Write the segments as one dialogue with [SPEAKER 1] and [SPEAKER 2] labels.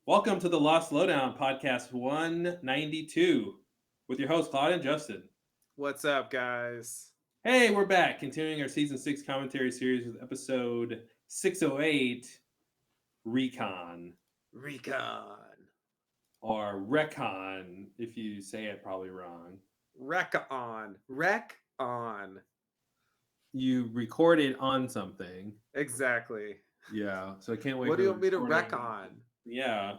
[SPEAKER 1] Welcome to the Lost Lowdown podcast 192 with your hosts Claude and Justin.
[SPEAKER 2] What's up, guys?
[SPEAKER 1] Hey, we're back continuing our season 6 commentary series with episode 608 Recon
[SPEAKER 2] Recon.
[SPEAKER 1] or Recon if you say it probably wrong.
[SPEAKER 2] Wreck on. Wreck on.
[SPEAKER 1] You recorded on something.
[SPEAKER 2] Exactly.
[SPEAKER 1] Yeah, so I can't wait
[SPEAKER 2] What
[SPEAKER 1] for
[SPEAKER 2] do you
[SPEAKER 1] the
[SPEAKER 2] want me to wreck
[SPEAKER 1] recording.
[SPEAKER 2] on?
[SPEAKER 1] Yeah.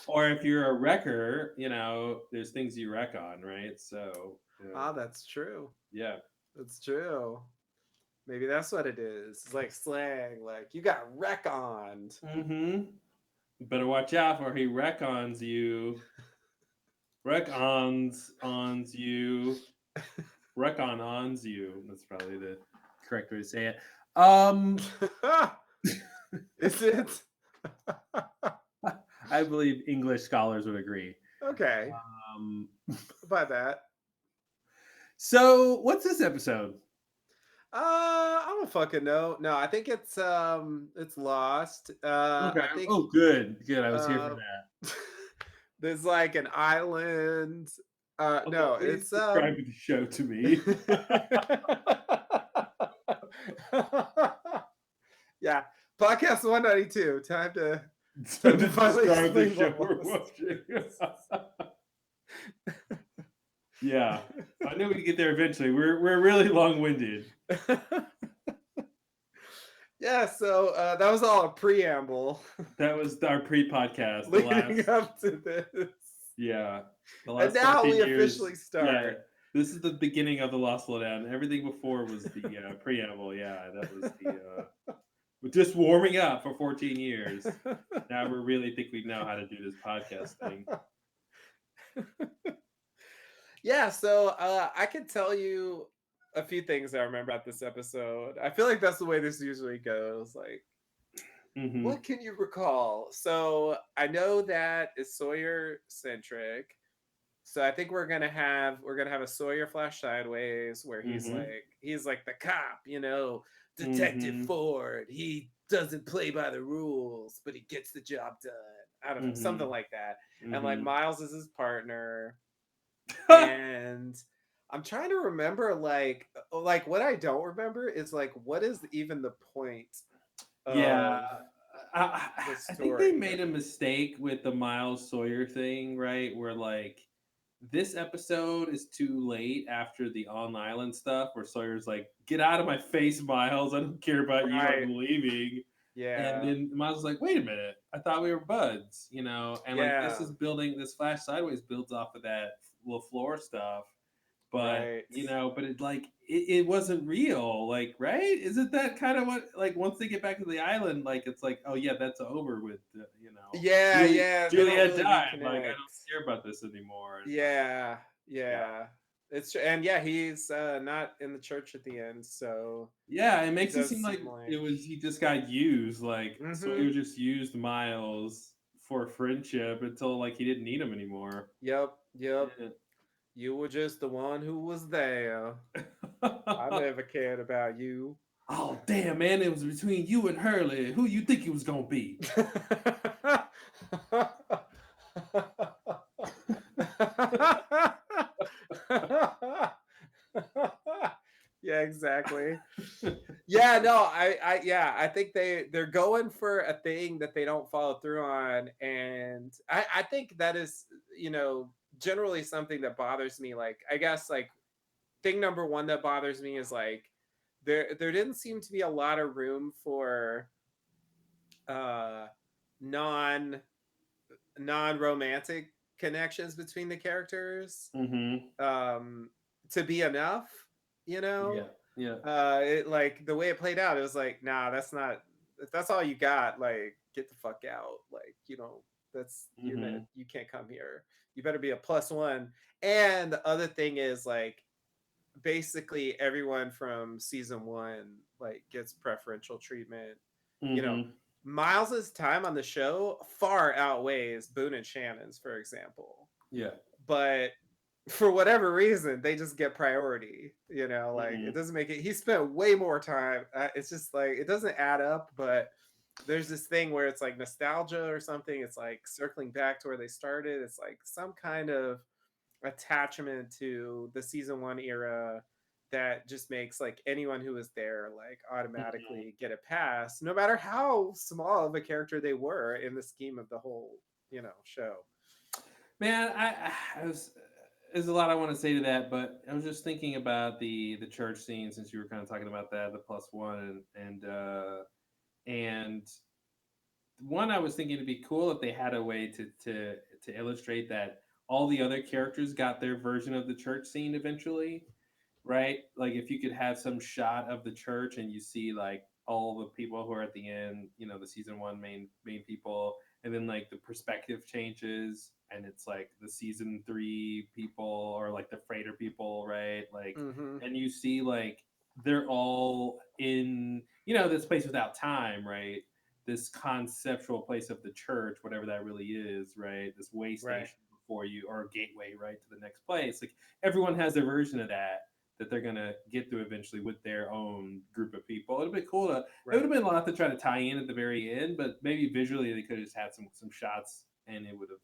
[SPEAKER 1] Or if you're a wrecker, there's things you wreck on, right? So,
[SPEAKER 2] Ah, that's true.
[SPEAKER 1] yeah.
[SPEAKER 2] That's true. Maybe that's what it is. It's like slang. Like, you got wreck on.
[SPEAKER 1] Mm-hmm. You better watch out for he reckons you. Reckons you. Reckons you. That's probably the correct way to say it.
[SPEAKER 2] Is it?
[SPEAKER 1] I believe English scholars would agree.
[SPEAKER 2] Okay.
[SPEAKER 1] Um,
[SPEAKER 2] By that.
[SPEAKER 1] so what's this episode?
[SPEAKER 2] I don't fucking know. No, I think it's Lost.
[SPEAKER 1] Okay.
[SPEAKER 2] I think
[SPEAKER 1] Oh, good. Good. I was here for
[SPEAKER 2] uh
[SPEAKER 1] that.
[SPEAKER 2] there's like an island.
[SPEAKER 1] Oh,
[SPEAKER 2] No,
[SPEAKER 1] please
[SPEAKER 2] it's
[SPEAKER 1] describe the show to me.
[SPEAKER 2] yeah. Podcast 192.
[SPEAKER 1] So
[SPEAKER 2] Time to
[SPEAKER 1] to
[SPEAKER 2] finally
[SPEAKER 1] describe the
[SPEAKER 2] explain
[SPEAKER 1] show
[SPEAKER 2] what
[SPEAKER 1] we're
[SPEAKER 2] Lost
[SPEAKER 1] watching.
[SPEAKER 2] is.
[SPEAKER 1] Yeah, I knew we'd get there eventually. We're really long winded.
[SPEAKER 2] Yeah, so that was all a preamble
[SPEAKER 1] That was our pre-podcast. The
[SPEAKER 2] leading
[SPEAKER 1] last,
[SPEAKER 2] up to this.
[SPEAKER 1] yeah, the
[SPEAKER 2] And
[SPEAKER 1] last
[SPEAKER 2] now
[SPEAKER 1] 14
[SPEAKER 2] we
[SPEAKER 1] years.
[SPEAKER 2] officially
[SPEAKER 1] Yeah,
[SPEAKER 2] start.
[SPEAKER 1] this is the beginning of the Lost Lowdown. Everything before was the preamble. Yeah, that was the we're just warming up for 14 years. Now we really think we know how to do this podcast thing.
[SPEAKER 2] Yeah, so I can tell you a few things I remember about this episode. I feel like that's the way this usually goes. Like,
[SPEAKER 1] Mm-hmm.
[SPEAKER 2] what can you recall? So I know that is Sawyer centric. So I think we're gonna have a Sawyer flash sideways where
[SPEAKER 1] Mm-hmm.
[SPEAKER 2] he's like the cop, Detective
[SPEAKER 1] Mm-hmm.
[SPEAKER 2] Ford. He doesn't play by the rules, but he gets the job done. I don't know, something
[SPEAKER 1] Mm-hmm.
[SPEAKER 2] like that. And like
[SPEAKER 1] Mm-hmm.
[SPEAKER 2] Miles is his partner, and I'm trying to remember like what I don't remember is like what is even the point
[SPEAKER 1] Yeah,
[SPEAKER 2] of
[SPEAKER 1] I,
[SPEAKER 2] the
[SPEAKER 1] I think they
[SPEAKER 2] story?
[SPEAKER 1] made a mistake with the Miles Sawyer thing, right? Where like this episode is too late after the on island stuff, where Sawyer's like, "Get out of my face, Miles! I don't care about you.
[SPEAKER 2] Right.
[SPEAKER 1] I'm leaving." And
[SPEAKER 2] Yeah.
[SPEAKER 1] then Miles is like, "Wait a minute! I thought we were buds, And like this
[SPEAKER 2] Yeah.
[SPEAKER 1] is building this Flash Sideways builds off of that LaFleur stuff, but
[SPEAKER 2] Right.
[SPEAKER 1] but it wasn't real, like, right? Isn't that kind of what, like, once they get back to the island, like, it's like, oh yeah, that's over with,
[SPEAKER 2] Yeah, yeah, they don't
[SPEAKER 1] Juliet
[SPEAKER 2] really
[SPEAKER 1] died, like, I
[SPEAKER 2] reconnect.
[SPEAKER 1] don't care about this anymore. And like,
[SPEAKER 2] Yeah,
[SPEAKER 1] yeah,
[SPEAKER 2] yeah. It's true. And yeah, he's not in the church at the end, so
[SPEAKER 1] yeah, it
[SPEAKER 2] it
[SPEAKER 1] makes it
[SPEAKER 2] does
[SPEAKER 1] seem like
[SPEAKER 2] seem
[SPEAKER 1] it
[SPEAKER 2] like
[SPEAKER 1] was he just got used, like
[SPEAKER 2] mm-hmm.
[SPEAKER 1] Sawyer just used Miles for friendship until like he didn't need him anymore.
[SPEAKER 2] Yep, yep.
[SPEAKER 1] Yeah.
[SPEAKER 2] You were just the one who was there. I never cared about you.
[SPEAKER 1] Oh damn, man! It was between you and Hurley. Who you think it was gonna be?
[SPEAKER 2] Yeah, exactly. Yeah, no, yeah, I think they're going for a thing that they don't follow through on, and I think that is, generally something that bothers me. Like, I guess like thing number one that bothers me is like there didn't seem to be a lot of room for uh non non romantic connections between the characters
[SPEAKER 1] Mm-hmm.
[SPEAKER 2] um to be enough, you
[SPEAKER 1] Yeah.
[SPEAKER 2] know.
[SPEAKER 1] Yeah.
[SPEAKER 2] It like the way it played out, it was like, nah, that's not, if that's all you got, like get the fuck out. Like, that's,
[SPEAKER 1] Mm-hmm.
[SPEAKER 2] you can't come here. You better be a plus one. And the other thing is like basically everyone from season one like gets preferential treatment. You know,
[SPEAKER 1] Mm-hmm.
[SPEAKER 2] Miles's time on the show far outweighs Boone and Shannon's, for example.
[SPEAKER 1] Yeah.
[SPEAKER 2] But for whatever reason, they just get priority. Like it
[SPEAKER 1] Mm-hmm.
[SPEAKER 2] doesn't make it. He spent way more time. It's just like it doesn't add up. But there's this thing where it's like nostalgia or something. It's like circling back to where they started. It's like some kind of attachment to the season one era that just makes like anyone who was there like
[SPEAKER 1] Mhm.
[SPEAKER 2] automatically get a pass, no matter how small of a character they were in the scheme of the whole, show.
[SPEAKER 1] Man, I was there's a lot I want to say to that, but I was just thinking about the church scene since you were kind of talking about that, the plus one, and one I was thinking it'd be cool if they had a way to illustrate that all the other characters got their version of the church scene eventually, right? Like if you could have some shot of the church and you see like all the people who are at the end, the season one main people, and then like the perspective changes and it's like the season three people or like the freighter people, right? Like,
[SPEAKER 2] Mm-hmm.
[SPEAKER 1] and you see like they're all in this place without time, right? This conceptual place of the church, whatever that really is, right? This way
[SPEAKER 2] Right.
[SPEAKER 1] station before you or a gateway, right, to the next place. Like everyone has their version of that they're gonna get through eventually with their own group of people. It'd be cool to. It would
[SPEAKER 2] Right.
[SPEAKER 1] have been a lot to try to tie in at the very end, but maybe visually they could have just had some shots, and it would have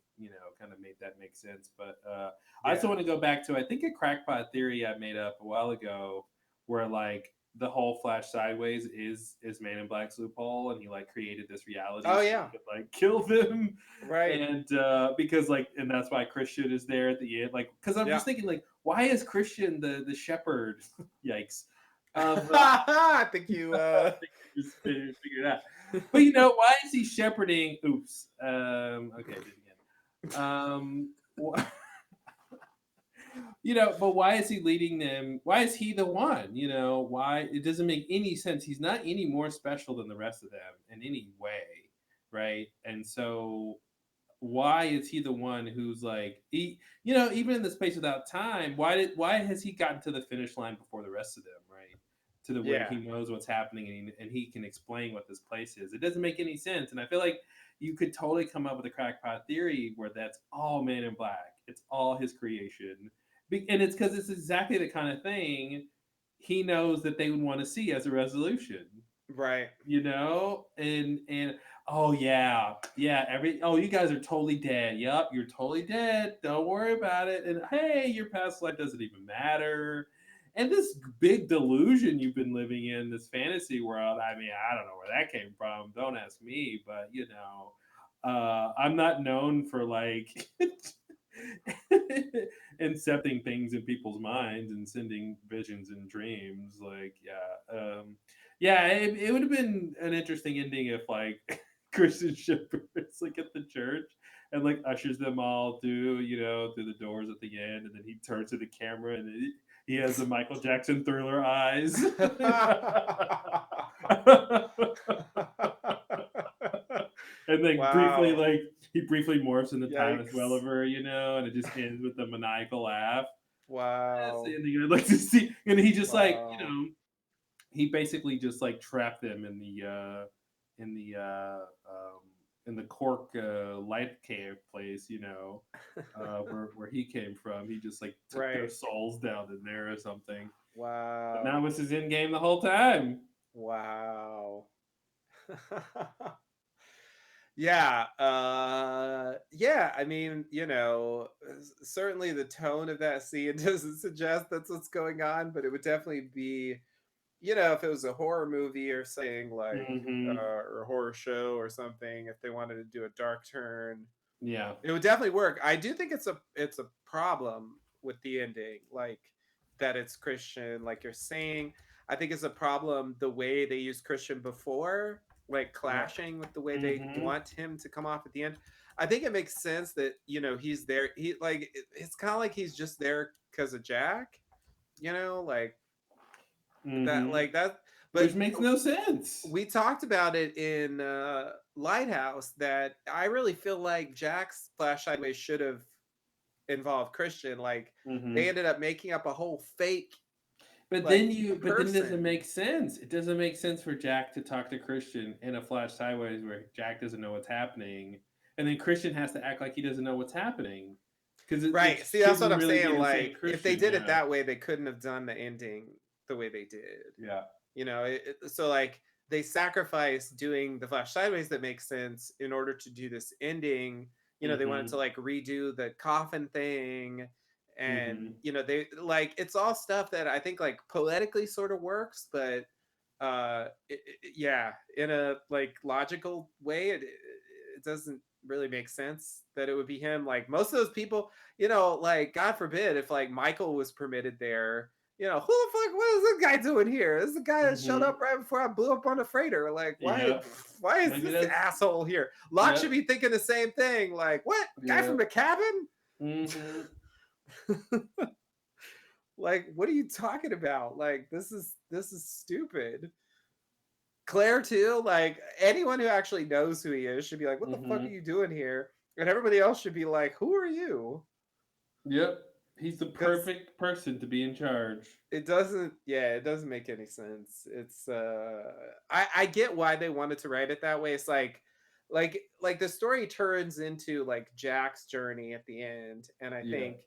[SPEAKER 1] kind of made that make sense. But I also
[SPEAKER 2] Yeah.
[SPEAKER 1] want to go back to I think a crackpot theory I made up a while ago, where like the whole Flash Sideways is Man in Black's loophole, and he like created this reality
[SPEAKER 2] Oh
[SPEAKER 1] so he
[SPEAKER 2] yeah.
[SPEAKER 1] could like kill them,
[SPEAKER 2] Right.
[SPEAKER 1] and because like, and that's why Christian is there at the end, like because I'm
[SPEAKER 2] Yeah.
[SPEAKER 1] just thinking like, why is Christian the shepherd? Yikes! Of
[SPEAKER 2] I think you
[SPEAKER 1] I think you just figured it out. But why is he shepherding? Oops. Okay, I did it again. But why is he leading them? Why is he the one? Why it doesn't make any sense. He's not any more special than the rest of them in any way, right? And so why is he the one who's like even in the space without time, why has he gotten to the finish line before the rest of them, right? To the where
[SPEAKER 2] yeah.
[SPEAKER 1] he knows what's happening and he can explain what this place is. It doesn't make any sense, and I feel like you could totally come up with a crackpot theory where that's all Man in Black. It's all his creation, and it's because it's exactly the kind of thing he knows that they would want to see as a resolution,
[SPEAKER 2] Right.
[SPEAKER 1] and oh yeah, yeah, you guys are totally dead. Yep, you're totally dead, don't worry about it, and hey, your past life doesn't even matter, and this big delusion you've been living in, this fantasy world, I mean, I don't know where that came from, don't ask me, but I'm not known for like incepting things in people's minds and sending visions and dreams. Like, yeah, it would have been an interesting ending if like Christian shepherds like at the church and like ushers them all through, through the doors at the end, and then he turns to the camera and he has the Michael Jackson Thriller eyes. And like briefly,
[SPEAKER 2] Wow.
[SPEAKER 1] like he briefly morphs into Titus
[SPEAKER 2] Yikes.
[SPEAKER 1] Welliver, and it just ends with a maniacal laugh. That's the
[SPEAKER 2] Wow.
[SPEAKER 1] ending I'd like to see. And he just like,
[SPEAKER 2] Wow.
[SPEAKER 1] he basically just like trapped them in the uh, um, in the cork light cave place, where he came from. He just like took their
[SPEAKER 2] Right.
[SPEAKER 1] souls down in there or something. But
[SPEAKER 2] Wow.
[SPEAKER 1] that was his end game the whole time.
[SPEAKER 2] Wow. Yeah, yeah, I mean, certainly the tone of that scene doesn't suggest that's what's going on, but it would definitely be, if it was a horror movie or something like,
[SPEAKER 1] Hmm.
[SPEAKER 2] or a horror show or something, if they wanted to do a dark turn,
[SPEAKER 1] Yeah.
[SPEAKER 2] it would definitely work. I do think it's a problem with the ending, like that it's Christian, like you're saying. I think it's a problem the way they used Christian before, like
[SPEAKER 1] Right.
[SPEAKER 2] clashing with the way they
[SPEAKER 1] Hmm.
[SPEAKER 2] want him to come off at the end. I think it makes sense that he's there. He like it's kind of like he's just there because of Jack, like that,
[SPEAKER 1] Hmm.
[SPEAKER 2] like that.
[SPEAKER 1] Which
[SPEAKER 2] But
[SPEAKER 1] makes no sense.
[SPEAKER 2] we talked about it in Lighthouse that I really feel like Jack's Flash Sideways should have involved Christian. Like they
[SPEAKER 1] Hmm.
[SPEAKER 2] ended up making up a whole fake like
[SPEAKER 1] But then it doesn't
[SPEAKER 2] person.
[SPEAKER 1] make sense. It doesn't make sense for Jack to talk to Christian in a Flash Sideways where Jack doesn't know what's happening, and then Christian has to act like he doesn't know what's happening because it
[SPEAKER 2] Right. See, that's what
[SPEAKER 1] shouldn't
[SPEAKER 2] I'm
[SPEAKER 1] really
[SPEAKER 2] saying.
[SPEAKER 1] be the same
[SPEAKER 2] Like if they
[SPEAKER 1] Christian.
[SPEAKER 2] did it
[SPEAKER 1] Yeah.
[SPEAKER 2] that way, they couldn't have done the ending the way they did.
[SPEAKER 1] Yeah.
[SPEAKER 2] So like they sacrificed doing the Flash Sideways that makes sense in order to do this ending. They wanted to
[SPEAKER 1] Mhm.
[SPEAKER 2] like redo the coffin thing, and
[SPEAKER 1] Mhm.
[SPEAKER 2] they like it's all stuff that I think like poetically sort of works, but yeah, in a like logical way, it doesn't really make sense that it would be him. Like most of those people, like God forbid if like Michael was permitted there, who the fuck? What is this guy doing here? This is the guy that showed
[SPEAKER 1] Mhm.
[SPEAKER 2] up right before I blew up on the freighter. Like, why?
[SPEAKER 1] Yep.
[SPEAKER 2] Why is
[SPEAKER 1] Maybe
[SPEAKER 2] this
[SPEAKER 1] that's
[SPEAKER 2] asshole here? Locke should
[SPEAKER 1] yep.
[SPEAKER 2] be thinking the same thing. Like, what guy from
[SPEAKER 1] Yep.
[SPEAKER 2] the cabin?
[SPEAKER 1] Mhm.
[SPEAKER 2] Like, what are you talking about? Like, this is stupid. Claire too. Like, anyone who actually knows who he is should be like, what the fuck are
[SPEAKER 1] Mhm.
[SPEAKER 2] you doing here? And everybody else should be like, who are you?
[SPEAKER 1] Yep. He's the
[SPEAKER 2] Because
[SPEAKER 1] perfect person to be in charge.
[SPEAKER 2] it doesn't make any sense. It's I get why they wanted to write it that way. It's like the story turns into like Jack's journey at the end, and I
[SPEAKER 1] Yeah.
[SPEAKER 2] think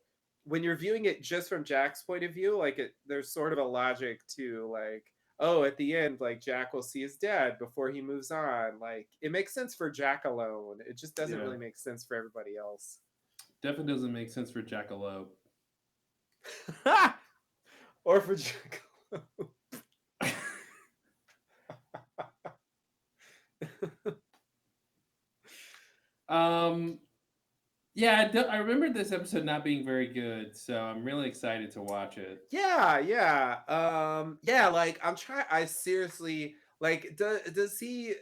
[SPEAKER 2] when you're viewing it just from Jack's point of view, like there's sort of a logic to like, oh, at the end like Jack will see his dad before he moves on. Like it makes sense for Jack alone. It just doesn't
[SPEAKER 1] Yeah.
[SPEAKER 2] really make sense for everybody else.
[SPEAKER 1] Definitely doesn't make sense for Jackalope.
[SPEAKER 2] Or for Jack.
[SPEAKER 1] um. Yeah, I remember this episode not being very good, so I'm really excited to watch it.
[SPEAKER 2] Yeah, yeah. Yeah, like I'm trying I seriously like does he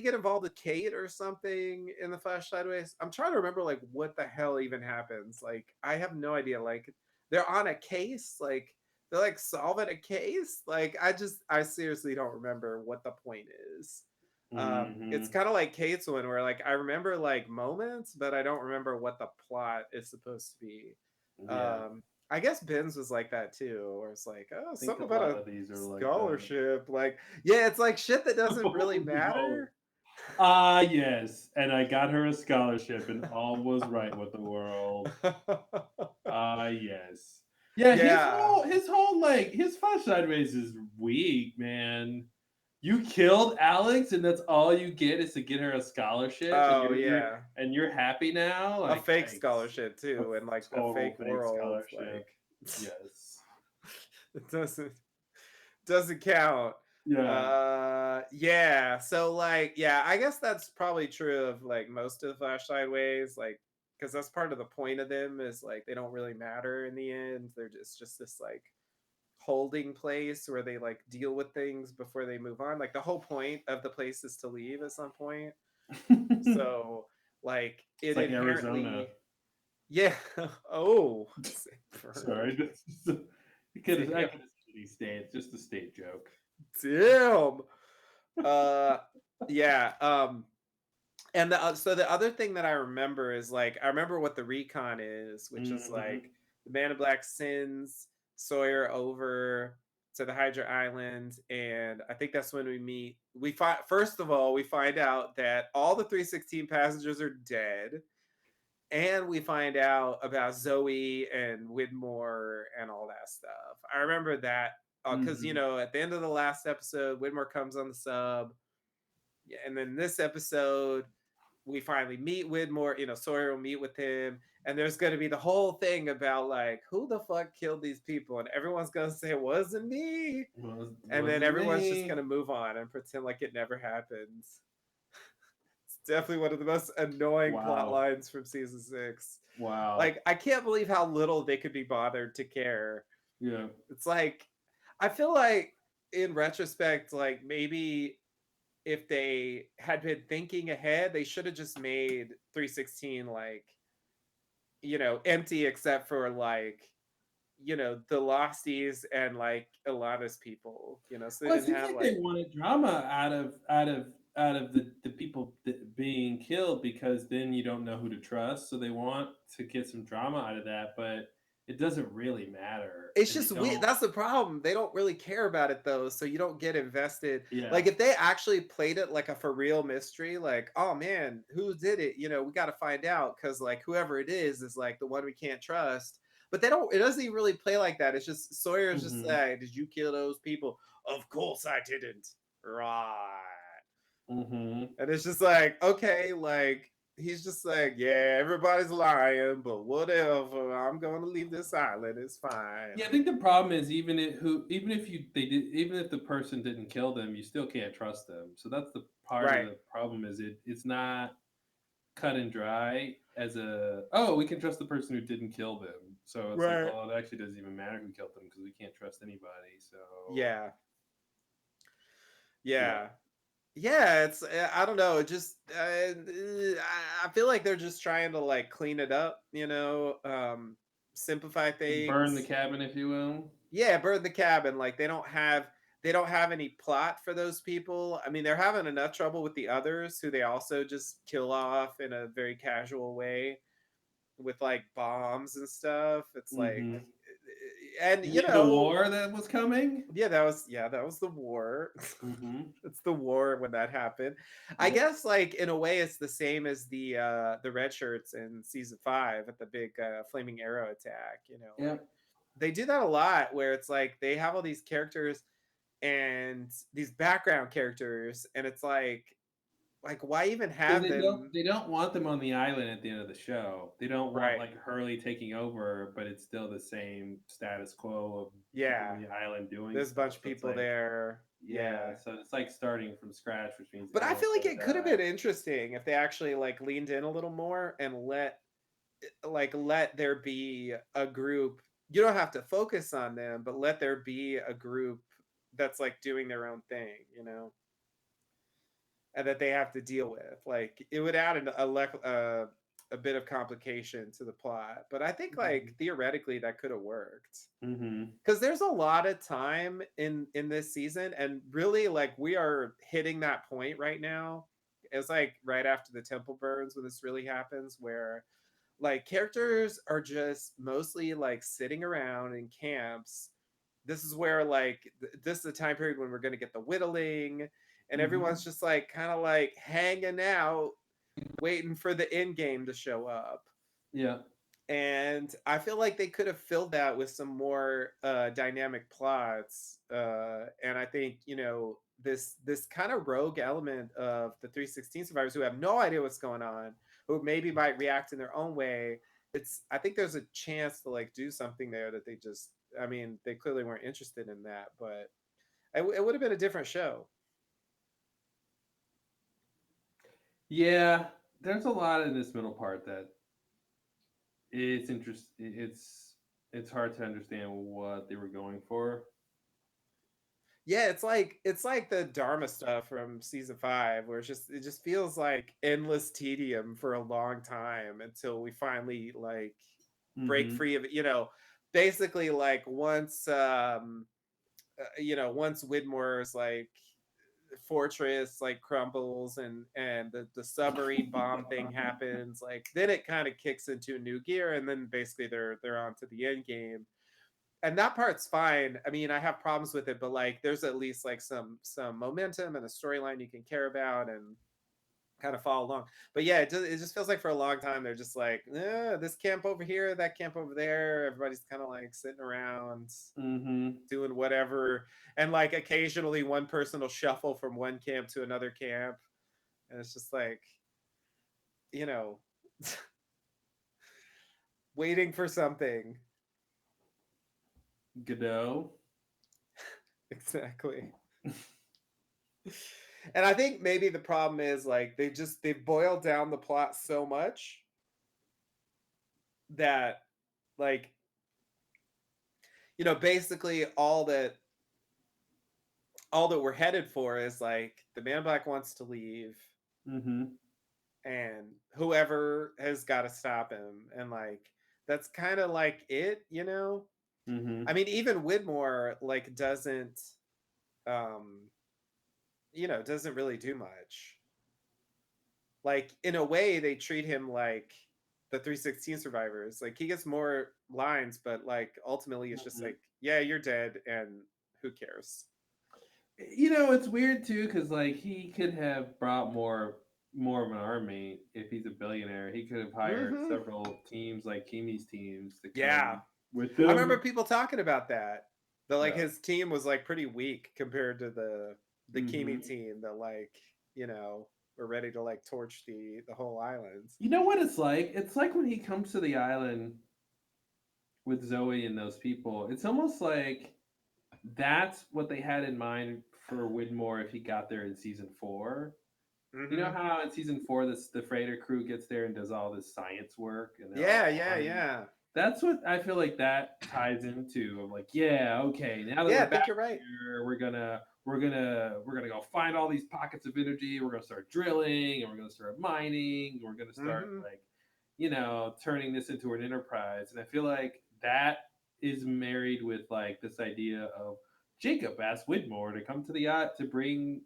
[SPEAKER 2] get involved with Kate or something in the Flash Sideways? I'm trying to remember like what the hell even happens. Like I have no idea. Like they're on a case, like they're like solving a case. Like I seriously don't remember what the point is. It's
[SPEAKER 1] Mhm.
[SPEAKER 2] kind of like Kate's one where like I remember like moments, but I don't remember what the plot is supposed to be.
[SPEAKER 1] Yeah.
[SPEAKER 2] um I guess Ben's was like that too, where it's like, oh,
[SPEAKER 1] I think
[SPEAKER 2] something
[SPEAKER 1] a
[SPEAKER 2] about
[SPEAKER 1] lot
[SPEAKER 2] a
[SPEAKER 1] of these are like that.
[SPEAKER 2] scholarship. Like, yeah, it's like shit that doesn't really
[SPEAKER 1] Oh,
[SPEAKER 2] matter.
[SPEAKER 1] ah, yes. And I got her a scholarship, and all was right with the world. Ah, yes. Yeah,
[SPEAKER 2] Yeah.
[SPEAKER 1] his Flash Sideways is weak, man. You killed Alex, and that's all you get is to get her a scholarship, and
[SPEAKER 2] Oh yeah.
[SPEAKER 1] you're happy now.
[SPEAKER 2] A
[SPEAKER 1] Like,
[SPEAKER 2] fake
[SPEAKER 1] thanks.
[SPEAKER 2] scholarship
[SPEAKER 1] A
[SPEAKER 2] too, in like a
[SPEAKER 1] total
[SPEAKER 2] fake
[SPEAKER 1] fake
[SPEAKER 2] world.
[SPEAKER 1] scholarship.
[SPEAKER 2] Like,
[SPEAKER 1] Yes.
[SPEAKER 2] it doesn't count.
[SPEAKER 1] Yeah.
[SPEAKER 2] Yeah, so like, yeah, I guess that's probably true of like most of the Flash Sideways, like because that's part of the point of them is like they don't really matter in the end. They're just this like holding place where they like deal with things before they move on. Like the whole point of the place is to leave at some point.
[SPEAKER 1] It's
[SPEAKER 2] So like it
[SPEAKER 1] like Arizona.
[SPEAKER 2] inherently, yeah. Oh,
[SPEAKER 1] Sorry.
[SPEAKER 2] Berg.
[SPEAKER 1] I
[SPEAKER 2] Damn.
[SPEAKER 1] could have said these states, just a state joke.
[SPEAKER 2] Damn. Uh, yeah. And so the other thing that I remember is like I remember what the recon is, which is
[SPEAKER 1] Mhm.
[SPEAKER 2] like the Man in Black sends Sawyer over to the Hydra Island, and I think that's when we meet. We find first of all we find out that all the 316 passengers are dead, and we find out about Zoe and Widmore and all that stuff. I remember that because
[SPEAKER 1] Mhm.
[SPEAKER 2] at the end of the last episode, Widmore comes on the sub, yeah, and then this episode we finally meet Widmore. Sawyer will meet with him, and there's going to be the whole thing about like who the fuck killed these people, and everyone's going to say it wasn't me, and then
[SPEAKER 1] Wasn't
[SPEAKER 2] everyone's just going
[SPEAKER 1] me.
[SPEAKER 2] to move on and pretend like it never happens. It's definitely one of the most annoying plot
[SPEAKER 1] Wow.
[SPEAKER 2] lines from season 6.
[SPEAKER 1] Wow.
[SPEAKER 2] Like I can't believe how little they could be bothered to care.
[SPEAKER 1] Yeah.
[SPEAKER 2] It's like I feel like in retrospect, like maybe if they had been thinking ahead, they should have just made 316 like, empty except for like, the Losties and like Alana's people, so they
[SPEAKER 1] Well, it
[SPEAKER 2] didn't
[SPEAKER 1] seems
[SPEAKER 2] have
[SPEAKER 1] like they
[SPEAKER 2] like,
[SPEAKER 1] wanted drama out of the people being killed because then you don't know who to trust. So they want to get some drama out of that, but it doesn't really matter,
[SPEAKER 2] it's
[SPEAKER 1] and they
[SPEAKER 2] just weird.
[SPEAKER 1] don't.
[SPEAKER 2] That's the problem. They don't really care about it though, so you don't get invested.
[SPEAKER 1] Yeah.
[SPEAKER 2] Like if they actually played it like a for real mystery, like, oh man, who did it? We got to find out because like whoever it is like the one we can't trust. But they don't. It doesn't even really play like that. It's just Sawyer's just
[SPEAKER 1] Hmm.
[SPEAKER 2] like, did you kill those people? Of course I didn't. Right.
[SPEAKER 1] Mm-hmm.
[SPEAKER 2] And it's just like, okay, like he's just like, yeah, everybody's lying, but whatever. I'm going to leave this island. It's fine.
[SPEAKER 1] Yeah, I think the problem is even if you they did even if the person didn't kill them, you still can't trust them. So that's the part of
[SPEAKER 2] Right.
[SPEAKER 1] the problem is it's not cut and dry as a oh we can trust the person who didn't kill them. So it's like
[SPEAKER 2] Right.
[SPEAKER 1] well it actually doesn't even matter who killed them because we can't trust anybody. So
[SPEAKER 2] Yeah.
[SPEAKER 1] yeah,
[SPEAKER 2] Yeah. Yeah, it's I don't know, it just I feel like they're just trying to like clean it up, simplify
[SPEAKER 1] burn the
[SPEAKER 2] things.
[SPEAKER 1] cabin if you will.
[SPEAKER 2] Yeah, burn the cabin. Like they don't have any plot for those people. I mean, they're having enough trouble with the others who they also just kill off in a very casual way with like bombs and stuff. It's like
[SPEAKER 1] Mm-hmm.
[SPEAKER 2] and
[SPEAKER 1] You mean the war that was coming?
[SPEAKER 2] yeah, that was the war.
[SPEAKER 1] Mm-hmm.
[SPEAKER 2] It's the war when that happened. I
[SPEAKER 1] Yep.
[SPEAKER 2] guess like in a way it's the same as the red shirts in season 5 at the big flaming arrow attack, like
[SPEAKER 1] Yep.
[SPEAKER 2] they do that a lot where it's like they have all these characters and these background characters and it's like why even
[SPEAKER 1] Because
[SPEAKER 2] have them.
[SPEAKER 1] they don't want them on the island at the end of the show. They don't want
[SPEAKER 2] Right.
[SPEAKER 1] like Hurley taking over, but it's still the same status quo of people
[SPEAKER 2] Yeah.
[SPEAKER 1] on the island doing
[SPEAKER 2] There's a bunch
[SPEAKER 1] stuff.
[SPEAKER 2] of
[SPEAKER 1] So it's
[SPEAKER 2] people
[SPEAKER 1] like
[SPEAKER 2] there.
[SPEAKER 1] yeah,
[SPEAKER 2] Yeah.
[SPEAKER 1] so it's like starting from scratch, which means
[SPEAKER 2] But I
[SPEAKER 1] everyone's
[SPEAKER 2] feel like
[SPEAKER 1] gonna
[SPEAKER 2] it could have
[SPEAKER 1] die.
[SPEAKER 2] been interesting if they actually like leaned in a little more and let there be a group. You don't have to focus on them, but let there be a group that's like doing their own thing, and that they have to deal with. Like it would add a bit of complication to the plot. But I think like theoretically that could have worked
[SPEAKER 1] Mm-hmm.
[SPEAKER 2] because there's a lot of time in this season, and really like we are hitting that point right now. It's like right after the temple burns when this really happens, where like characters are just mostly like sitting around in camps. This is where like this is the time period when we're going to get the whittling, and
[SPEAKER 1] Mm-hmm.
[SPEAKER 2] everyone's just like kind of like hanging out waiting for the end game to show up.
[SPEAKER 1] Yeah.
[SPEAKER 2] And I feel like they could have filled that with some more dynamic plots. And I think this kind of rogue element of the 316 survivors who have no idea what's going on, who maybe might react in their own way. I think there's a chance to like do something there that they just. I mean, they clearly weren't interested in that, but it would have been a different show.
[SPEAKER 1] Yeah. There's a lot in this middle part that it's hard to understand what they were going for.
[SPEAKER 2] Yeah, it's like the Dharma stuff from season 5, where it just feels like endless tedium for a long time until we finally like break
[SPEAKER 1] Mm-hmm.
[SPEAKER 2] free of it. Basically like once Widmore's like fortress like crumbles and the submarine bomb thing happens, like then it kind of kicks into new gear, and then basically they're on to the end game, and that part's fine. I mean, I have problems with it, but like there's at least like some momentum and a storyline you can care about and kind of follow along. But yeah, it just feels like for a long time they're just like, this camp over here, that camp over there. Everybody's kind of like sitting around
[SPEAKER 1] Mm-hmm.
[SPEAKER 2] doing whatever, and like occasionally one person will shuffle from one camp to another camp, and it's just like, you know, waiting for something.
[SPEAKER 1] Godot.
[SPEAKER 2] Exactly. And I think maybe the problem is like they've boiled down the plot so much that like basically all that we're headed for is like the Man in Black wants to leave,
[SPEAKER 1] Mm-hmm.
[SPEAKER 2] and whoever has got to stop him, and like that's kind of like it. I
[SPEAKER 1] Mm-hmm.
[SPEAKER 2] mean, even Widmore like um doesn't really do much. Like in a way they treat him like the 316 survivors. Like he gets more lines, but like ultimately it's just
[SPEAKER 1] Mm-hmm.
[SPEAKER 2] like, yeah, you're dead and who cares.
[SPEAKER 1] It's weird too because like he could have brought more of an army if he's a billionaire. He could have hired
[SPEAKER 2] Hmm.
[SPEAKER 1] several teams like Kimi's teams to
[SPEAKER 2] Yeah,
[SPEAKER 1] come with
[SPEAKER 2] I remember
[SPEAKER 1] them.
[SPEAKER 2] people talking about that. The like
[SPEAKER 1] Yeah.
[SPEAKER 2] his team was like pretty weak compared to the Kimi
[SPEAKER 1] Hmm.
[SPEAKER 2] team that like, you know, were ready to like torch the whole islands.
[SPEAKER 1] You know what it's like? It's like when he comes to the island with Zoe and those people. It's almost like that's what they had in mind for Widmore if he got there in season four. You know
[SPEAKER 2] Mm-hmm.
[SPEAKER 1] how in season four the freighter crew gets there and does all this science work and they're
[SPEAKER 2] Yeah,
[SPEAKER 1] all
[SPEAKER 2] yeah,
[SPEAKER 1] armed.
[SPEAKER 2] yeah.
[SPEAKER 1] That's what I feel like that ties into. Of like, yeah, okay, now that
[SPEAKER 2] Yeah,
[SPEAKER 1] we're
[SPEAKER 2] I
[SPEAKER 1] back
[SPEAKER 2] think you're right.
[SPEAKER 1] here, we're gonna go find all these pockets of energy. We're gonna start drilling and we're gonna start mining. We're gonna start
[SPEAKER 2] Mm-hmm.
[SPEAKER 1] like, turning this into an enterprise. And I feel like that is married with like this idea of Jacob asked Widmore to come to the to bring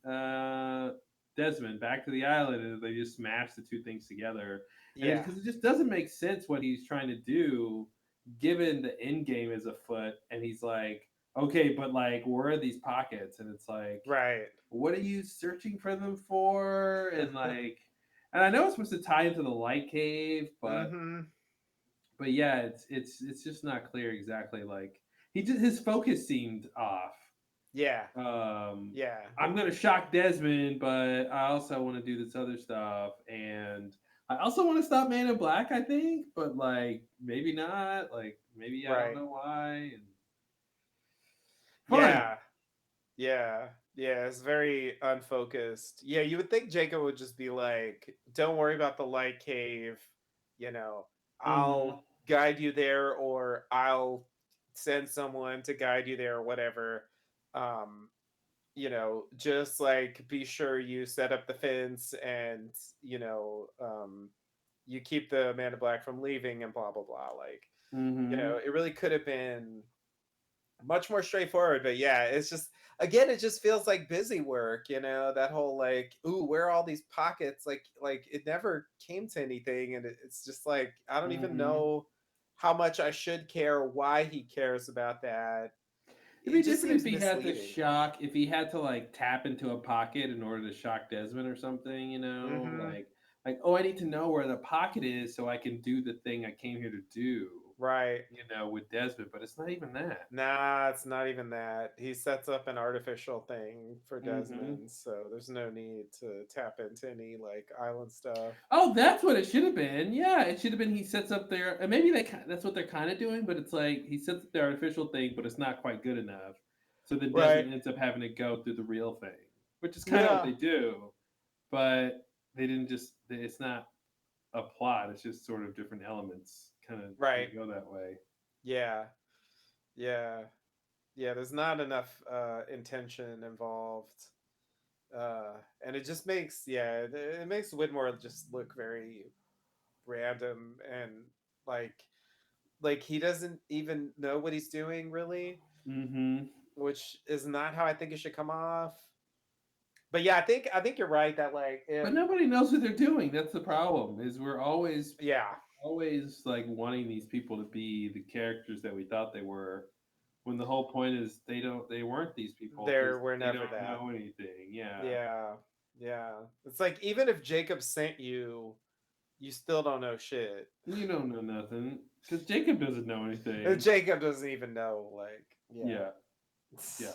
[SPEAKER 1] Desmond back to the island, and they just smash the two things together. And
[SPEAKER 2] Yeah.
[SPEAKER 1] because it just doesn't make sense what he's trying to do, given the end game is afoot, and he's like, okay, but like, where are these pockets? And it's like,
[SPEAKER 2] Right.
[SPEAKER 1] what are you searching for them for? And I know it's supposed to tie into the light cave,
[SPEAKER 2] Mm-hmm.
[SPEAKER 1] but yeah, it's just not clear exactly. Like his focus seemed off.
[SPEAKER 2] Yeah.
[SPEAKER 1] um,
[SPEAKER 2] Yeah.
[SPEAKER 1] I'm gonna shock Desmond, but I also want to do this other stuff, and I also want to stop Man in Black. I think, but like maybe not. Like maybe I don't
[SPEAKER 2] Right.
[SPEAKER 1] know why. And fine.
[SPEAKER 2] Yeah. Yeah. Yeah. It's very unfocused. Yeah, you would think Jacob would just be like, don't worry about the light cave, you know,
[SPEAKER 1] Mm-hmm.
[SPEAKER 2] I'll guide you there or I'll send someone to guide you there or whatever. Um, just like be sure you set up the fence and, you keep the man in black from leaving and blah blah blah. Like,
[SPEAKER 1] Mm-hmm.
[SPEAKER 2] it really could have been much more straightforward, but yeah, it's just, again, it just feels like busy work, that whole like, ooh, where are all these pockets, like it never came to anything, and it's just like I don't even
[SPEAKER 1] Mm-hmm.
[SPEAKER 2] know how much I should care, why he cares about that.
[SPEAKER 1] It'd
[SPEAKER 2] It
[SPEAKER 1] be
[SPEAKER 2] just
[SPEAKER 1] different if
[SPEAKER 2] seems
[SPEAKER 1] he had to
[SPEAKER 2] misleading.
[SPEAKER 1] shock, if he had to like tap into a pocket in order to shock Desmond or something,
[SPEAKER 2] Mm-hmm.
[SPEAKER 1] like, oh, I need to know where the pocket is so I can do the thing I came here to do,
[SPEAKER 2] Right.
[SPEAKER 1] with Desmond, but it's not even that.
[SPEAKER 2] Nah, it's not even that. He sets up an artificial thing for
[SPEAKER 1] Hmm.
[SPEAKER 2] Desmond, so there's no need to tap into any like island stuff.
[SPEAKER 1] Oh, that's what it should have been. Yeah, it should have been he sets up their, and maybe that's what they're kind of doing, but it's like he sets up the artificial thing, but it's not quite good enough. So then
[SPEAKER 2] Right.
[SPEAKER 1] Desmond ends up having to go through the real thing, which is kind of what
[SPEAKER 2] Yeah.
[SPEAKER 1] they do, but they didn't just, it's not a plot. It's just sort of different elements kind
[SPEAKER 2] Right.
[SPEAKER 1] of go that way.
[SPEAKER 2] Yeah. Yeah. Yeah. There's not enough intention involved. And it just makes, yeah, it makes Whitmore just look very random and like like he doesn't even know what he's doing really,
[SPEAKER 1] Hmm.
[SPEAKER 2] which is not how I think it should come off. But yeah, I think you're right that like if
[SPEAKER 1] But nobody knows what they're doing. That's the problem. Is we're
[SPEAKER 2] yeah,
[SPEAKER 1] always like wanting these people to be the characters that we thought they were, when the whole point is they weren't these people because
[SPEAKER 2] there were
[SPEAKER 1] they
[SPEAKER 2] never
[SPEAKER 1] don't
[SPEAKER 2] that.
[SPEAKER 1] know anything. Yeah,
[SPEAKER 2] Yeah. Yeah. It's like even if Jacob sent you, you still don't know shit.
[SPEAKER 1] you don't know nothing because Jacob doesn't know anything.
[SPEAKER 2] Jacob doesn't even know like yeah.
[SPEAKER 1] Yeah, yeah.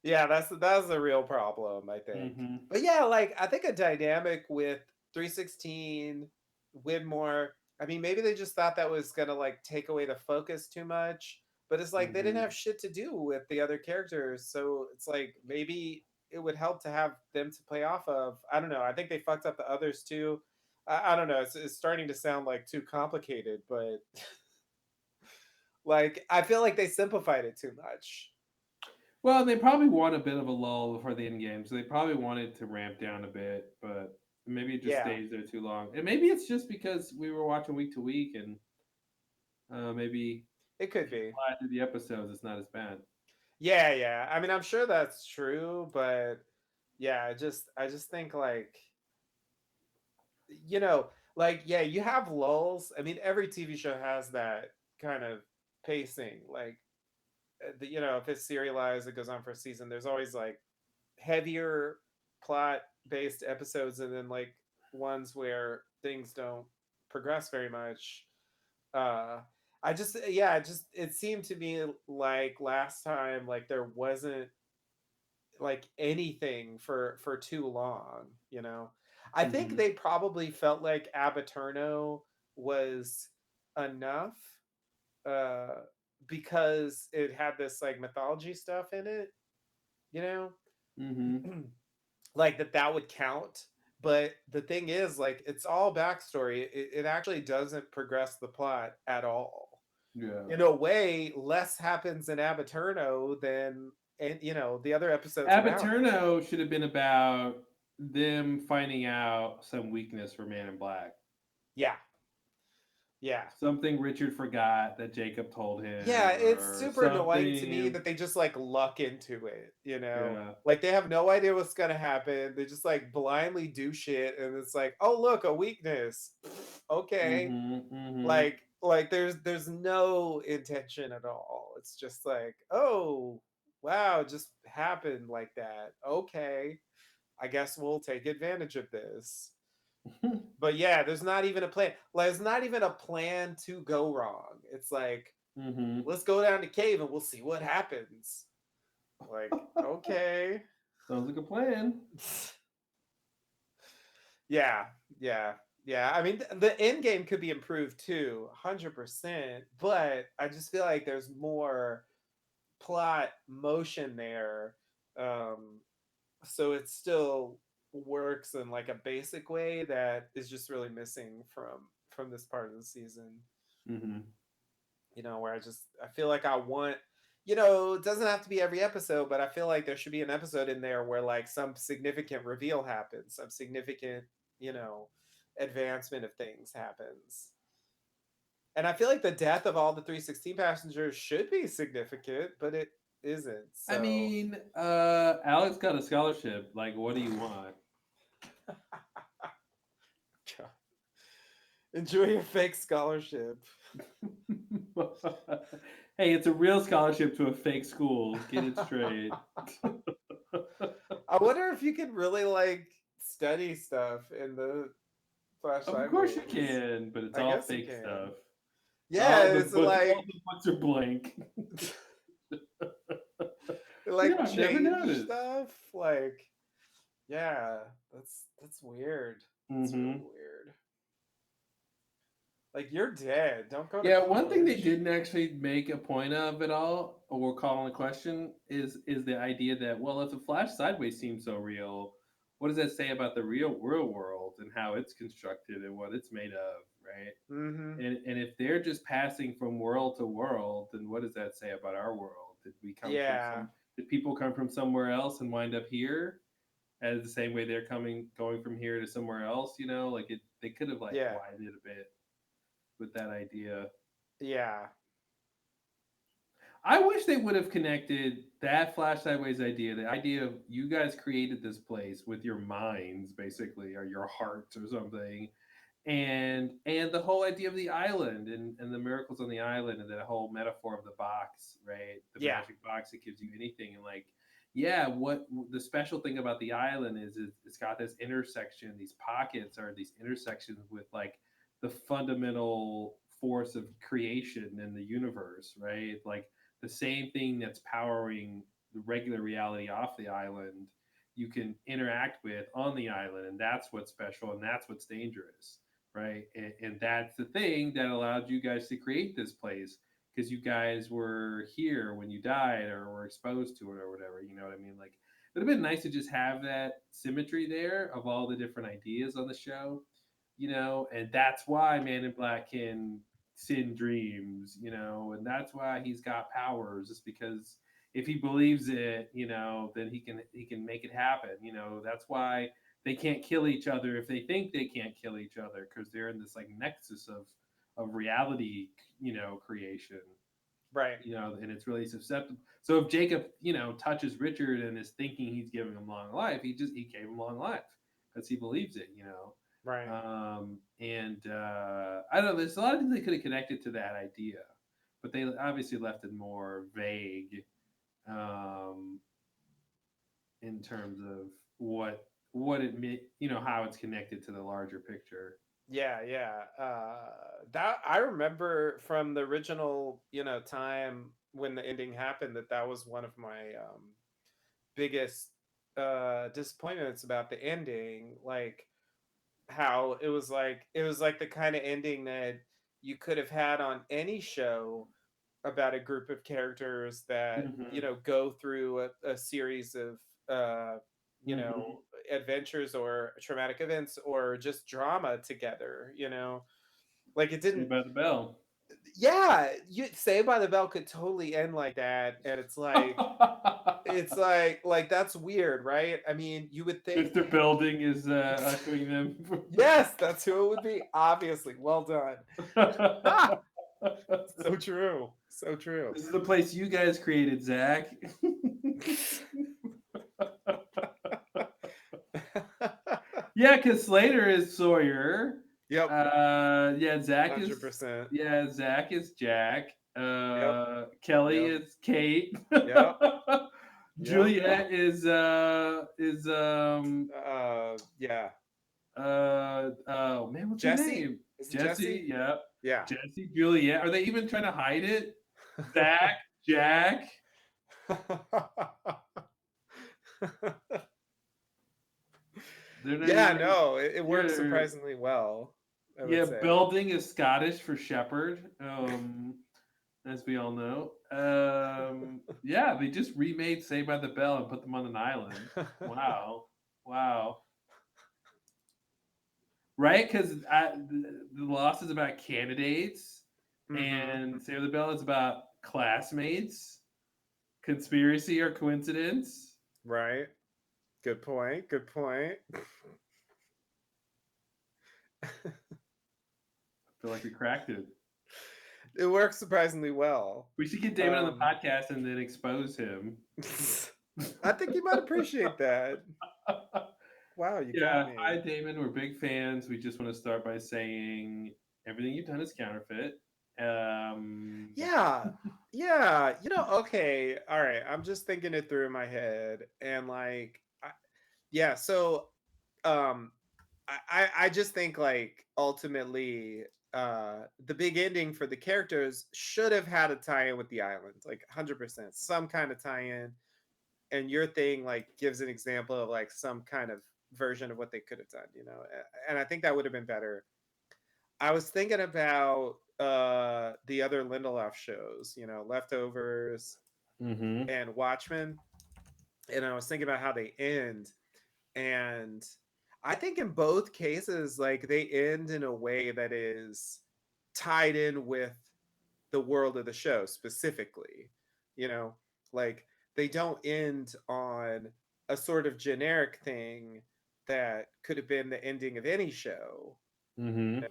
[SPEAKER 2] Yeah, that's a real problem, I think.
[SPEAKER 1] Hmm.
[SPEAKER 2] But yeah, like I think a dynamic with 316, Widmore. I mean, maybe they just thought that was gonna like take away the focus too much. But it's like they didn't
[SPEAKER 1] Hmm.
[SPEAKER 2] have shit to do with the other characters, so it's like maybe it would help to have them to play off of. I don't know. I think they fucked up the others too. I don't know. It's starting to sound like too complicated, but like I feel like they simplified it too much.
[SPEAKER 1] Well, they probably want a bit of a lull before the end game, so they probably wanted to ramp down a bit, but maybe it just
[SPEAKER 2] Yeah,
[SPEAKER 1] stays there too long. And maybe it's just because we were watching week to week, and maybe
[SPEAKER 2] it could
[SPEAKER 1] if you
[SPEAKER 2] be.
[SPEAKER 1] fly through the episodes, it's not as bad.
[SPEAKER 2] Yeah, yeah. I mean, I'm sure that's true, but yeah, I just think like, you know, like yeah, you have lulls. I mean, every TV show has that kind of pacing. Like, if it's serialized, it goes on for a season. There's always like heavier plot based episodes, and then like ones where things don't progress very much. Uh, I just yeah, it seemed to me like last time like there wasn't like anything for too long, you know. I think
[SPEAKER 1] Hmm.
[SPEAKER 2] they probably felt like Abaterno was enough uh because it had this like mythology stuff in it, you know.
[SPEAKER 1] Hmm.
[SPEAKER 2] Like that would count. But the thing is, like, it's all backstory. It actually doesn't progress the plot at all.
[SPEAKER 1] Yeah.
[SPEAKER 2] In a way, less happens in Abaterno than and the other episodes around it.
[SPEAKER 1] Abaterno should have been about them finding out some weakness for Man in Black.
[SPEAKER 2] Yeah, yeah.
[SPEAKER 1] Something Richard forgot that Jacob told
[SPEAKER 2] Yeah,
[SPEAKER 1] him,
[SPEAKER 2] it's
[SPEAKER 1] or
[SPEAKER 2] super annoying to me
[SPEAKER 1] something.
[SPEAKER 2] that they just like luck into it, you know?
[SPEAKER 1] Yeah.
[SPEAKER 2] Like they have no idea what's gonna happen. They just like blindly do shit and it's like, oh look, a weakness. Okay.
[SPEAKER 1] Hmm. Hmm.
[SPEAKER 2] Like there's no intention at all. It's just like, oh wow, it just happened like that. Okay. I guess we'll take advantage of this. But yeah, there's not even a plan. Like, there's not even a plan to go wrong. It's like,
[SPEAKER 1] Hmm.
[SPEAKER 2] let's go down the cave and we'll see what happens. Like, okay.
[SPEAKER 1] Sounds like a plan.
[SPEAKER 2] Yeah, yeah, yeah. I mean, the end game could be improved too, 100%. But I just feel like there's more plot motion there, um, so it still works in like a basic way that is just really missing from this part of the season.
[SPEAKER 1] Hmm.
[SPEAKER 2] Where I feel like I want, it doesn't have to be every episode, but I feel like there should be an episode in there where like some significant reveal happens, some significant, you know, advancement of things happens. And I feel like the death of all the 316 passengers should be significant, but it isn't.
[SPEAKER 1] I
[SPEAKER 2] So
[SPEAKER 1] mean, Alex got a scholarship. Like, what do you want?
[SPEAKER 2] enjoy your fake scholarship.
[SPEAKER 1] Hey, it's a real scholarship to a fake school. Get it straight.
[SPEAKER 2] I wonder if you could really like study stuff in the Flash
[SPEAKER 1] Of course you
[SPEAKER 2] Sideways.
[SPEAKER 1] can, but it's
[SPEAKER 2] I
[SPEAKER 1] all
[SPEAKER 2] guess you
[SPEAKER 1] fake stuff.
[SPEAKER 2] can. Yeah,
[SPEAKER 1] The
[SPEAKER 2] it's
[SPEAKER 1] books, all
[SPEAKER 2] like
[SPEAKER 1] the books are blank.
[SPEAKER 2] like
[SPEAKER 1] Yeah, I've never
[SPEAKER 2] change
[SPEAKER 1] noticed.
[SPEAKER 2] stuff. Like, yeah, that's weird. That's really
[SPEAKER 1] Hmm.
[SPEAKER 2] weird. Like you're dead. Don't go to
[SPEAKER 1] Yeah, one thing they
[SPEAKER 2] college.
[SPEAKER 1] didn't actually make a point of at all, or call in question, is the idea that, well, if the Flash sideways seems so real, what does that say about the real world and how it's constructed and what it's made of, right?
[SPEAKER 2] Mm-hmm.
[SPEAKER 1] And if they're just passing from world to world, then what does that say about our world? Did we come from
[SPEAKER 2] Yeah.
[SPEAKER 1] some? Did people come from somewhere else and wind up here? As the same way they're going from here to somewhere else, like it. They could have like
[SPEAKER 2] Yeah.
[SPEAKER 1] widened it a bit with that idea.
[SPEAKER 2] Yeah.
[SPEAKER 1] I wish they would have connected that Flash Sideways idea, the idea of you guys created this place with your minds, basically, or your hearts or something, and the whole idea of the island and the miracles on the island and that whole metaphor of the box, right? The
[SPEAKER 2] Yeah.
[SPEAKER 1] magic box that gives you anything, and like, yeah, what the special thing about the island is it's got this intersection, these pockets are these intersections with like the fundamental force of creation in the universe, right? Like the same thing that's powering the regular reality off the island you can interact with on the island, and that's what's special and that's what's dangerous, right? And that's the thing that allowed you guys to create this place because you guys were here when you died or were exposed to it or whatever. You know what I mean? Like, it would have been nice to just have that symmetry there of all the different ideas on the show, and that's why Man in Black can send dreams, and that's why he's got powers. Just because if he believes it, then he can make it happen. That's why they can't kill each other if they think they can't kill each other because they're in this like nexus of reality, creation.
[SPEAKER 2] Right.
[SPEAKER 1] And it's really susceptible. So if Jacob, touches Richard and is thinking he's giving him long life, he gave him long life because he believes it.
[SPEAKER 2] Right.
[SPEAKER 1] And I don't know. There's a lot of things they could have connected to that idea, but they obviously left it more vague um, in terms of what it how it's connected to the larger picture.
[SPEAKER 2] Yeah, yeah. That I remember from the original, time when the ending happened, that was one of my biggest disappointments about the ending. Like how it was like the kind of ending that you could have had on any show about a group of characters that
[SPEAKER 1] Hmm.
[SPEAKER 2] go through a series of uh you
[SPEAKER 1] Hmm.
[SPEAKER 2] know adventures or traumatic events or just drama together. Like it
[SPEAKER 1] Saved
[SPEAKER 2] didn't.
[SPEAKER 1] by the Bell.
[SPEAKER 2] Yeah, you Saved by the Bell could totally end like that, and it's like that's weird, right? I mean, you would think.
[SPEAKER 1] Mr. Belding is ushering them.
[SPEAKER 2] Yes, that's who it would be. Obviously, well done. Ah, so true, so true.
[SPEAKER 1] This is the place you guys created, Zach. Yeah, because Slater is Sawyer.
[SPEAKER 2] Yep,
[SPEAKER 1] Yeah, Zach is
[SPEAKER 2] 100%.
[SPEAKER 1] Zach is Jack.
[SPEAKER 2] Yep,
[SPEAKER 1] Kelly
[SPEAKER 2] yep,
[SPEAKER 1] is Kate.
[SPEAKER 2] yep, yep.
[SPEAKER 1] Juliet is
[SPEAKER 2] Yeah.
[SPEAKER 1] oh man, what's her
[SPEAKER 2] Jesse?
[SPEAKER 1] name?
[SPEAKER 2] Is it Jesse?
[SPEAKER 1] Jesse. Yeah,
[SPEAKER 2] Yeah.
[SPEAKER 1] Jesse. Juliet. Are they even trying to hide it? Zach, Jack. They're not
[SPEAKER 2] Yeah,
[SPEAKER 1] even.
[SPEAKER 2] no, it works
[SPEAKER 1] Yeah,
[SPEAKER 2] surprisingly well, I would
[SPEAKER 1] yeah.
[SPEAKER 2] say.
[SPEAKER 1] Belding is Scottish for shepherd. As we all know. Yeah, they just remade Saved by the Bell and put them on an island. Wow, wow. Right? Because the Lost is about candidates,
[SPEAKER 2] Hmm.
[SPEAKER 1] and Saved by the Bell is about classmates, conspiracy or coincidence.
[SPEAKER 2] Right. Good point. Good point.
[SPEAKER 1] I feel like we cracked it.
[SPEAKER 2] It works surprisingly well.
[SPEAKER 1] We should get David on the
[SPEAKER 2] Um,
[SPEAKER 1] podcast and then expose him.
[SPEAKER 2] I think you might appreciate that. Wow, you got
[SPEAKER 1] Yeah,
[SPEAKER 2] me.
[SPEAKER 1] hi Damon. We're big fans. We just want to start by saying everything you've done is counterfeit. Um,
[SPEAKER 2] Yeah. Yeah. Okay. All right. I'm just thinking it through in my head. And yeah. So, um, I just think like ultimately, the big ending for the characters should have had a tie-in with the island, like 100%, some kind of tie-in. And your thing like gives an example of like some kind of version of what they could have done. And I think that would have been better. I was thinking about the other Lindelof shows, Leftovers
[SPEAKER 1] mm-hmm.
[SPEAKER 2] and Watchmen, and I was thinking about how they end. And I think in both cases, like they end in a way that is tied in with the world of the show specifically. You know, like they don't end on a sort of generic thing that could have been the ending of any show.
[SPEAKER 1] Mm-hmm.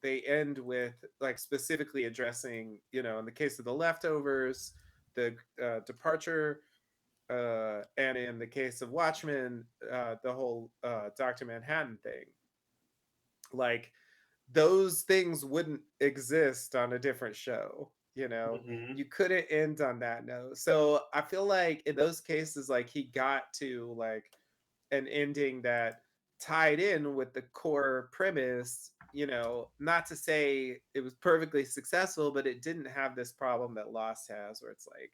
[SPEAKER 2] They end with like specifically addressing, in the case of the Leftovers, the departure, and in the case of Watchmen, the whole Dr. Manhattan thing. Like those things wouldn't exist on a different show.
[SPEAKER 1] Mm-hmm.
[SPEAKER 2] You couldn't end on that note. So I feel like in those cases, like he got to like an ending that tied in with the core premise. Not to say it was perfectly successful, but it didn't have this problem that Lost has, where it's like,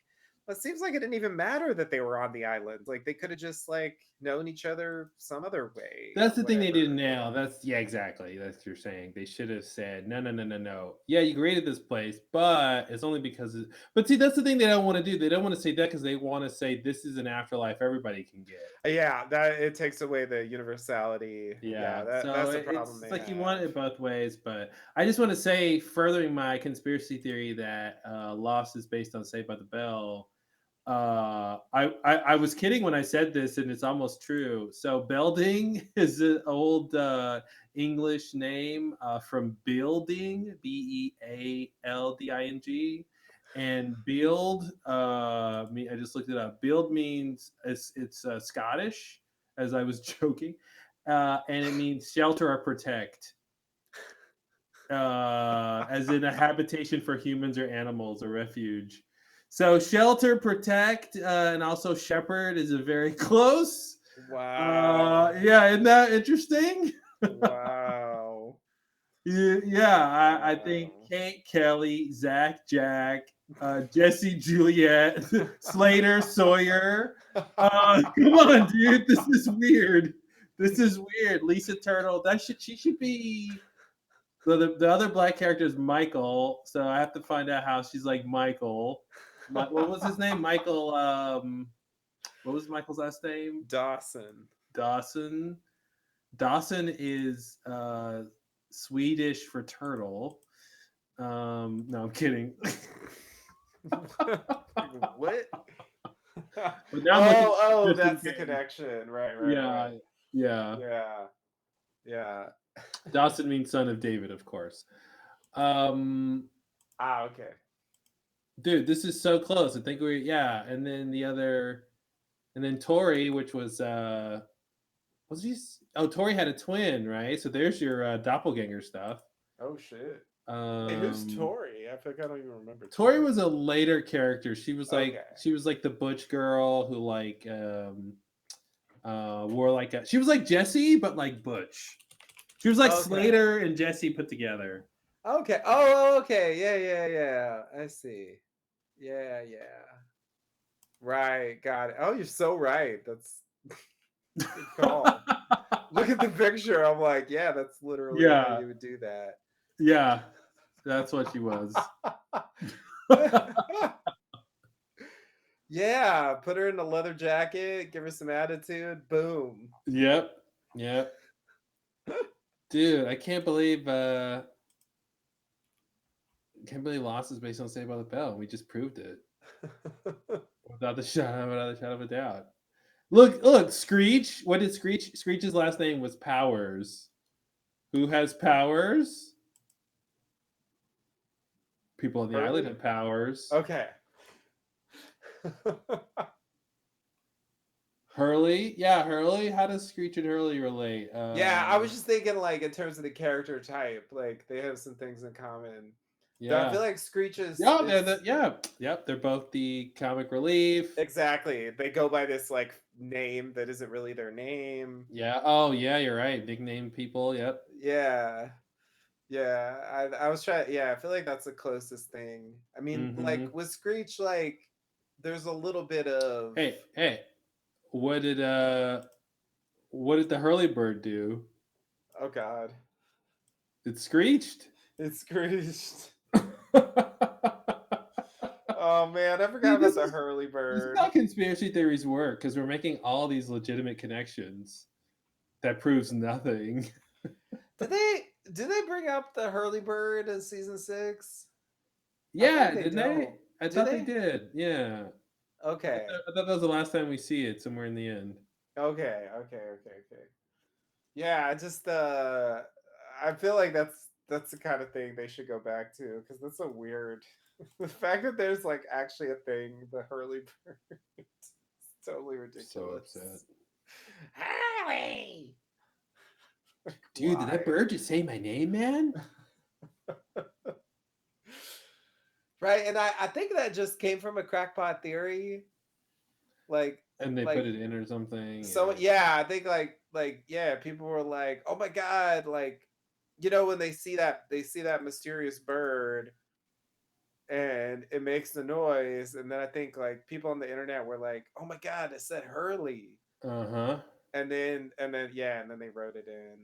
[SPEAKER 2] well, it seems like it didn't even matter that they were on the island. Like they could have just like known each other some other way
[SPEAKER 1] That's
[SPEAKER 2] or
[SPEAKER 1] the thing they didn't
[SPEAKER 2] whatever.
[SPEAKER 1] nail. That's yeah, exactly. That's what you're saying. They should have said, no, no, no, no, no. Yeah, you created this place, but it's only because. But see, that's the thing they don't want to do. They don't want to say that because they want to say this is an afterlife everybody can get.
[SPEAKER 2] Yeah, that it takes away the universality. Yeah,
[SPEAKER 1] Yeah,
[SPEAKER 2] that
[SPEAKER 1] so
[SPEAKER 2] that's the problem
[SPEAKER 1] it's
[SPEAKER 2] they
[SPEAKER 1] like you want
[SPEAKER 2] have.
[SPEAKER 1] it both ways, but I just want to say, furthering my conspiracy theory that Lost is based on Saved by the Bell. I was kidding when I said this, and it's almost true. So Belding is an old English name from building, Bealding, and build. I just looked it up. Build means it's Scottish, as I was joking, and it means shelter or protect. As in a habitation for humans or animals, a refuge. So shelter, protect, and also shepherd is a very close.
[SPEAKER 2] Wow.
[SPEAKER 1] Yeah, isn't that interesting?
[SPEAKER 2] Wow.
[SPEAKER 1] Yeah, I think
[SPEAKER 2] Uh,
[SPEAKER 1] Kate, Kelly, Zach, Jack, Jesse, Juliet, Slater, Sawyer. Come on, dude. This is weird. This is weird. Lisa Turtle. She should be. So the other black character is Michael. So I have to find out how she's like Michael. What was his name? Michael. What was Michael's last name?
[SPEAKER 2] Dawson.
[SPEAKER 1] Dawson. Dawson is Swedish for turtle. No, I'm kidding.
[SPEAKER 2] What?
[SPEAKER 1] But now I'm looking
[SPEAKER 2] Oh,
[SPEAKER 1] just in
[SPEAKER 2] that's the
[SPEAKER 1] case.
[SPEAKER 2] connection. Right.
[SPEAKER 1] Yeah, yeah.
[SPEAKER 2] Yeah, yeah.
[SPEAKER 1] Dawson means son of David, of course. Um,
[SPEAKER 2] Ah, okay.
[SPEAKER 1] dude, this is so close. I think yeah. And then the other, and then Tori, which was he? Oh, Tori had a twin, right? So there's your doppelganger stuff.
[SPEAKER 2] Oh shit. Wait, who's
[SPEAKER 1] Um,
[SPEAKER 2] Tori? I think I don't even remember
[SPEAKER 1] Tori
[SPEAKER 2] Tori.
[SPEAKER 1] was a later character.
[SPEAKER 2] Okay.
[SPEAKER 1] She was like the butch girl who like wore like she was like Jesse but like butch. She was like
[SPEAKER 2] Okay.
[SPEAKER 1] Slater and Jesse put together.
[SPEAKER 2] Okay. Oh, okay. Yeah. I see. Yeah. Right. Got it. Oh, you're so right. That's good call. Look at the picture. I'm like, yeah, that's literally how
[SPEAKER 1] Yeah,
[SPEAKER 2] you would do that.
[SPEAKER 1] yeah, that's what she was.
[SPEAKER 2] Yeah, put her in a leather jacket, give her some attitude, boom.
[SPEAKER 1] Yep, yep, dude, I can't believe Lost is based on Saved by the Bell. We just proved it without the shadow of a doubt. Look, Screech. What did Screech? Screech's last name was Powers. Who has powers? People on the island
[SPEAKER 2] Hurley?
[SPEAKER 1] have powers.
[SPEAKER 2] Okay.
[SPEAKER 1] Hurley, yeah, Hurley. How does Screech and Hurley relate?
[SPEAKER 2] Yeah, I was just thinking like in terms of the character type, like they have some things in common. Though I
[SPEAKER 1] Yeah,
[SPEAKER 2] feel like Screech
[SPEAKER 1] yeah,
[SPEAKER 2] is
[SPEAKER 1] yeah, yep. They're both the comic relief.
[SPEAKER 2] exactly. They go by this like name that isn't really their name.
[SPEAKER 1] Yeah. Oh, yeah. You're right. Nickname people. Yep.
[SPEAKER 2] Yeah. Yeah. I was trying yeah, I feel like that's the closest thing. I mean, like
[SPEAKER 1] Mm-hmm.
[SPEAKER 2] with Screech, like there's a little bit of
[SPEAKER 1] Hey. What did uh, what did the Hurley bird do?
[SPEAKER 2] oh god.
[SPEAKER 1] It screeched.
[SPEAKER 2] It's Screeched.
[SPEAKER 1] See,
[SPEAKER 2] Oh man, I forgot about the Hurley
[SPEAKER 1] this is
[SPEAKER 2] bird.
[SPEAKER 1] how conspiracy theories work because we're making all these legitimate connections that proves nothing.
[SPEAKER 2] Did they bring up the Hurley bird in season 6? I feel like
[SPEAKER 1] Yeah,
[SPEAKER 2] they
[SPEAKER 1] didn't they?
[SPEAKER 2] don't.
[SPEAKER 1] I
[SPEAKER 2] Do
[SPEAKER 1] thought they
[SPEAKER 2] they?
[SPEAKER 1] did. Yeah,
[SPEAKER 2] Okay.
[SPEAKER 1] I thought that was the last time we see it. Somewhere in the end.
[SPEAKER 2] Okay. Yeah, I just I feel like that's the kind of thing they should go back to because that's so weird. The fact that there's like actually a thing, the Hurley bird, it's totally
[SPEAKER 1] So upset,
[SPEAKER 2] ridiculous. Hurley!
[SPEAKER 1] dude. Did that
[SPEAKER 2] Why?
[SPEAKER 1] bird just say my name, man?
[SPEAKER 2] Right, and I think that just came from a crackpot theory. Like
[SPEAKER 1] And they put
[SPEAKER 2] like
[SPEAKER 1] it in or something.
[SPEAKER 2] so
[SPEAKER 1] Yeah.
[SPEAKER 2] yeah, I think like yeah, people were like, "Oh my god," like you know when they see that mysterious bird and it makes the noise and then I think like people on the internet were like, "Oh my god, it said Hurley."
[SPEAKER 1] Uh huh.
[SPEAKER 2] And then yeah, and then they wrote it in.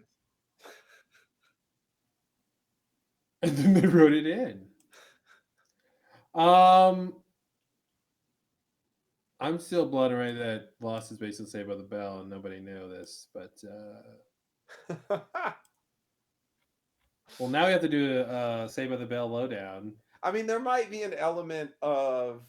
[SPEAKER 1] And then they wrote it in. Um, I'm still blown away that Lost is based on Saved by the Bell, and nobody knew this. But well, now we have to do a Saved by the Bell lowdown.
[SPEAKER 2] I mean, there might be an element of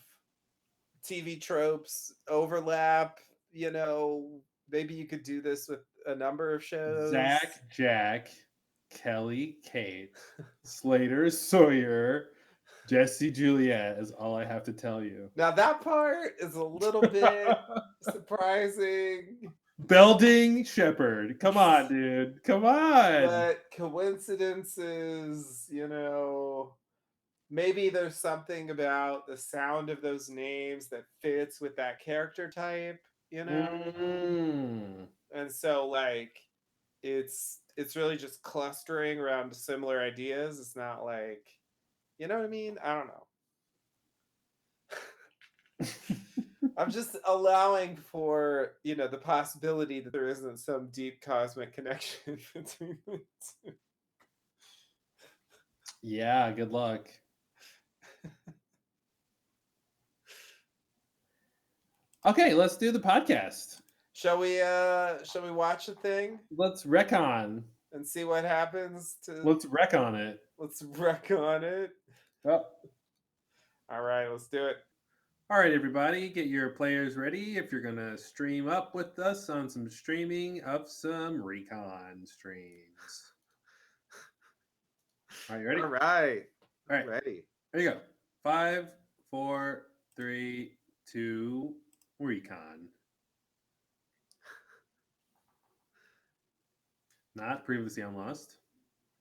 [SPEAKER 2] TV tropes overlap, you know, maybe you could do this with a number of shows.
[SPEAKER 1] Zach, Jack, Kelly, Kate, Slater, Sawyer, Jesse, Juliet is all I have to tell you.
[SPEAKER 2] Now that part is a little bit surprising,
[SPEAKER 1] Belding Shepherd. Come on, dude. Come on.
[SPEAKER 2] but coincidences, you know, maybe there's something about the sound of those names that fits with that character type, you know?
[SPEAKER 1] Mm.
[SPEAKER 2] And so like it's it's really just clustering around similar ideas. It's not like, you know what I mean? I don't know. I'm just allowing for, the possibility that there isn't some deep cosmic connection between the two.
[SPEAKER 1] Yeah, good luck. Okay, let's do the podcast.
[SPEAKER 2] Shall we watch the thing
[SPEAKER 1] Let's Recon.
[SPEAKER 2] and see what happens to
[SPEAKER 1] Let's wreck on it.
[SPEAKER 2] let's wreck on it?
[SPEAKER 1] Oh.
[SPEAKER 2] All right, let's do it.
[SPEAKER 1] All right, everybody, get your players ready if you're going to stream up with us on some streaming of some Recon streams. Are you ready?
[SPEAKER 2] All right.
[SPEAKER 1] All right.
[SPEAKER 2] Ready.
[SPEAKER 1] There you go. 5, 4, 3, 2, Recon. Not previously on Lost.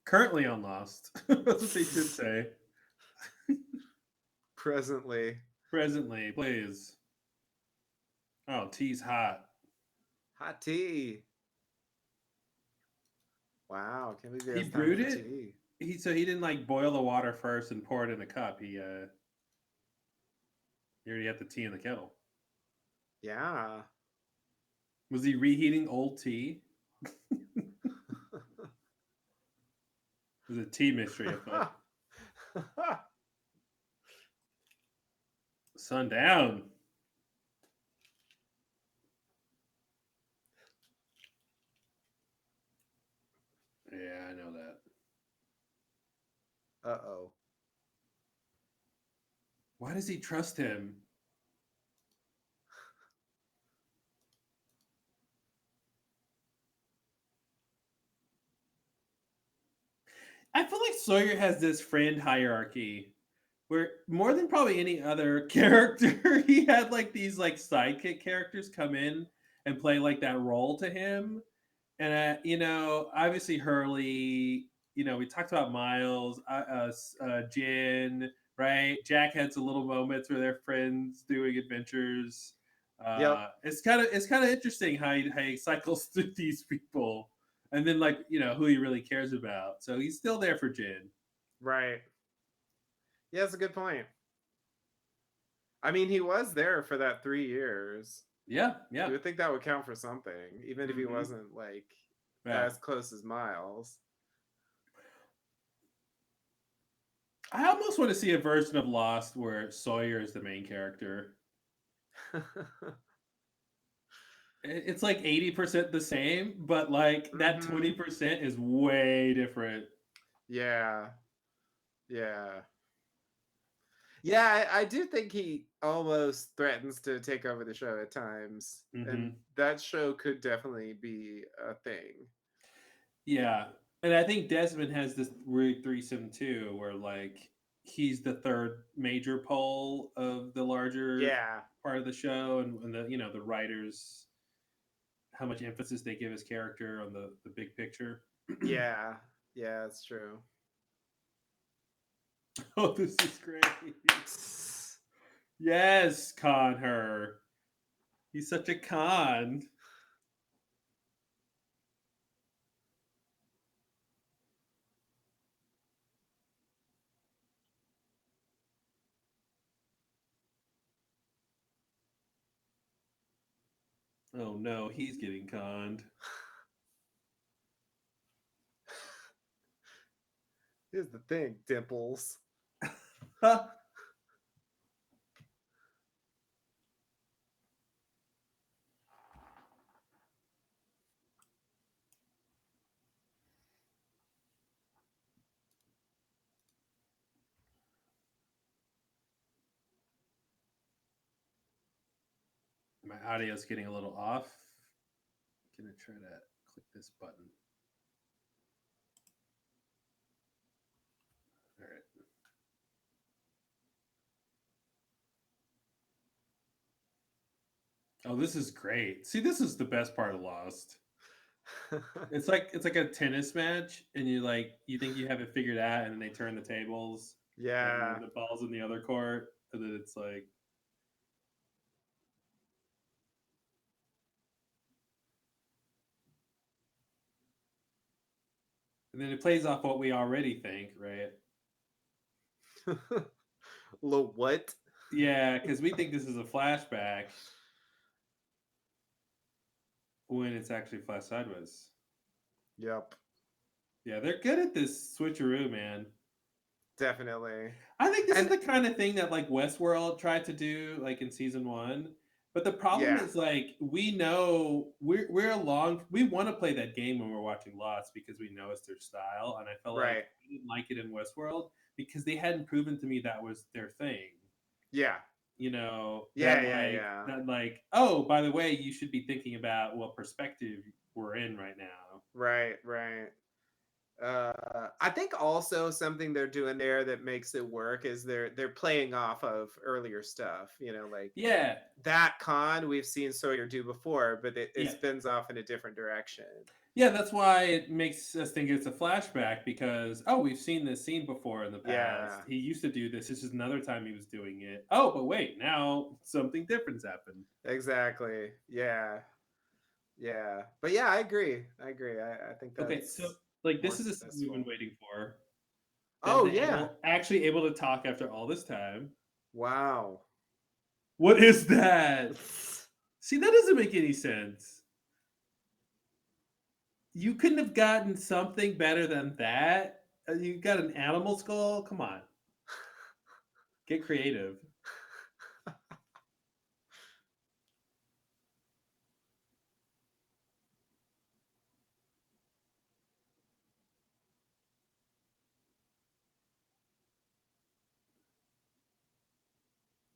[SPEAKER 1] Currently on Lost. That's what they should say.
[SPEAKER 2] Presently.
[SPEAKER 1] Presently, please. Oh, tea's hot.
[SPEAKER 2] Hot tea. Wow, can't believe
[SPEAKER 1] He
[SPEAKER 2] it's time
[SPEAKER 1] brewed
[SPEAKER 2] for
[SPEAKER 1] it?
[SPEAKER 2] tea.
[SPEAKER 1] So he didn't like boil the water first and pour it in a cup. He already had the tea in the kettle.
[SPEAKER 2] Yeah.
[SPEAKER 1] Was he reheating old tea? It was a tea mystery, I thought. Sundown. Yeah, I know that.
[SPEAKER 2] Uh-oh.
[SPEAKER 1] Why does he trust him? I feel like Sawyer has this friend hierarchy where more than probably any other character, he had like these like sidekick characters come in and play like that role to him. And obviously Hurley. We talked about Miles, Jin, right? Jack had some little moments where they're friends doing adventures.
[SPEAKER 2] Yep.
[SPEAKER 1] It's kind of interesting how he cycles through these people, and then like who he really cares about. So he's still there for Jin.
[SPEAKER 2] Right. Yeah, that's a good point. I mean, he was there for that 3 years.
[SPEAKER 1] Yeah,
[SPEAKER 2] You
[SPEAKER 1] yeah.
[SPEAKER 2] would think that would count for something, even if he
[SPEAKER 1] Mhm.
[SPEAKER 2] wasn't like
[SPEAKER 1] Yeah.
[SPEAKER 2] as close as Miles.
[SPEAKER 1] I almost want to see a version of Lost where Sawyer is the main character. It's like 80% the same, but like that 20% is way different.
[SPEAKER 2] Yeah. Yeah. Yeah, I do think he almost threatens to take over the show at times. And that show could definitely be a thing.
[SPEAKER 1] Yeah. And I think Desmond has this weird threesome too, where like he's the third major pole of the larger part of the show, and the writers, how much emphasis they give his character on the big picture.
[SPEAKER 2] Yeah. Yeah, that's true.
[SPEAKER 1] Oh, this is great. Yes, con her. He's such a con. Oh no, he's getting conned.
[SPEAKER 2] Here's the thing, Dimples.
[SPEAKER 1] My audio's getting a little off. I'm gonna try to click this button. All right. Oh, this is great. See, this is the best part of Lost. It's like a tennis match, and you think you have it figured out, and then they turn the tables.
[SPEAKER 2] Yeah.
[SPEAKER 1] And the ball's in the other court, and then it's like. And then it plays off what we already think, right?
[SPEAKER 2] Little what?
[SPEAKER 1] Yeah, because we think this is a flashback when it's actually flash sideways.
[SPEAKER 2] Yep,
[SPEAKER 1] Yeah, they're good at this switcheroo, man.
[SPEAKER 2] definitely.
[SPEAKER 1] I think this is
[SPEAKER 2] And
[SPEAKER 1] the kind of thing that like Westworld tried to do like in season 1. But the problem
[SPEAKER 2] yeah,
[SPEAKER 1] is like we know we're along we want to play that game when we're watching Lost because we know it's their style and I felt like
[SPEAKER 2] right.
[SPEAKER 1] I didn't like it in Westworld because they hadn't proven to me that was their thing.
[SPEAKER 2] Yeah,
[SPEAKER 1] You know,
[SPEAKER 2] yeah, yeah, yeah.
[SPEAKER 1] that like oh, by the way, you should be thinking about what perspective we're in right now.
[SPEAKER 2] Right, right. I think also something they're doing there that makes it work is they're playing off of earlier stuff. You know, like
[SPEAKER 1] Yeah.
[SPEAKER 2] that con we've seen Sawyer do before, but it
[SPEAKER 1] Yeah.
[SPEAKER 2] spins off in a different direction.
[SPEAKER 1] Yeah, that's why it makes us think it's a flashback because oh, we've seen this scene before in the past.
[SPEAKER 2] Yeah,
[SPEAKER 1] He used to do this. This is another time he was doing it. Oh, but wait, now something different's happened.
[SPEAKER 2] exactly. Yeah, yeah. But yeah, I agree. I agree. I think
[SPEAKER 1] Okay, so
[SPEAKER 2] that's
[SPEAKER 1] like
[SPEAKER 2] more
[SPEAKER 1] this is a scene we've been
[SPEAKER 2] successful.
[SPEAKER 1] waiting for. Them
[SPEAKER 2] Oh
[SPEAKER 1] to
[SPEAKER 2] yeah.
[SPEAKER 1] actually able to talk after all this time.
[SPEAKER 2] Wow.
[SPEAKER 1] What is that? See, that doesn't make any sense. You couldn't have gotten something better than that. You got an animal skull. Come on, get creative.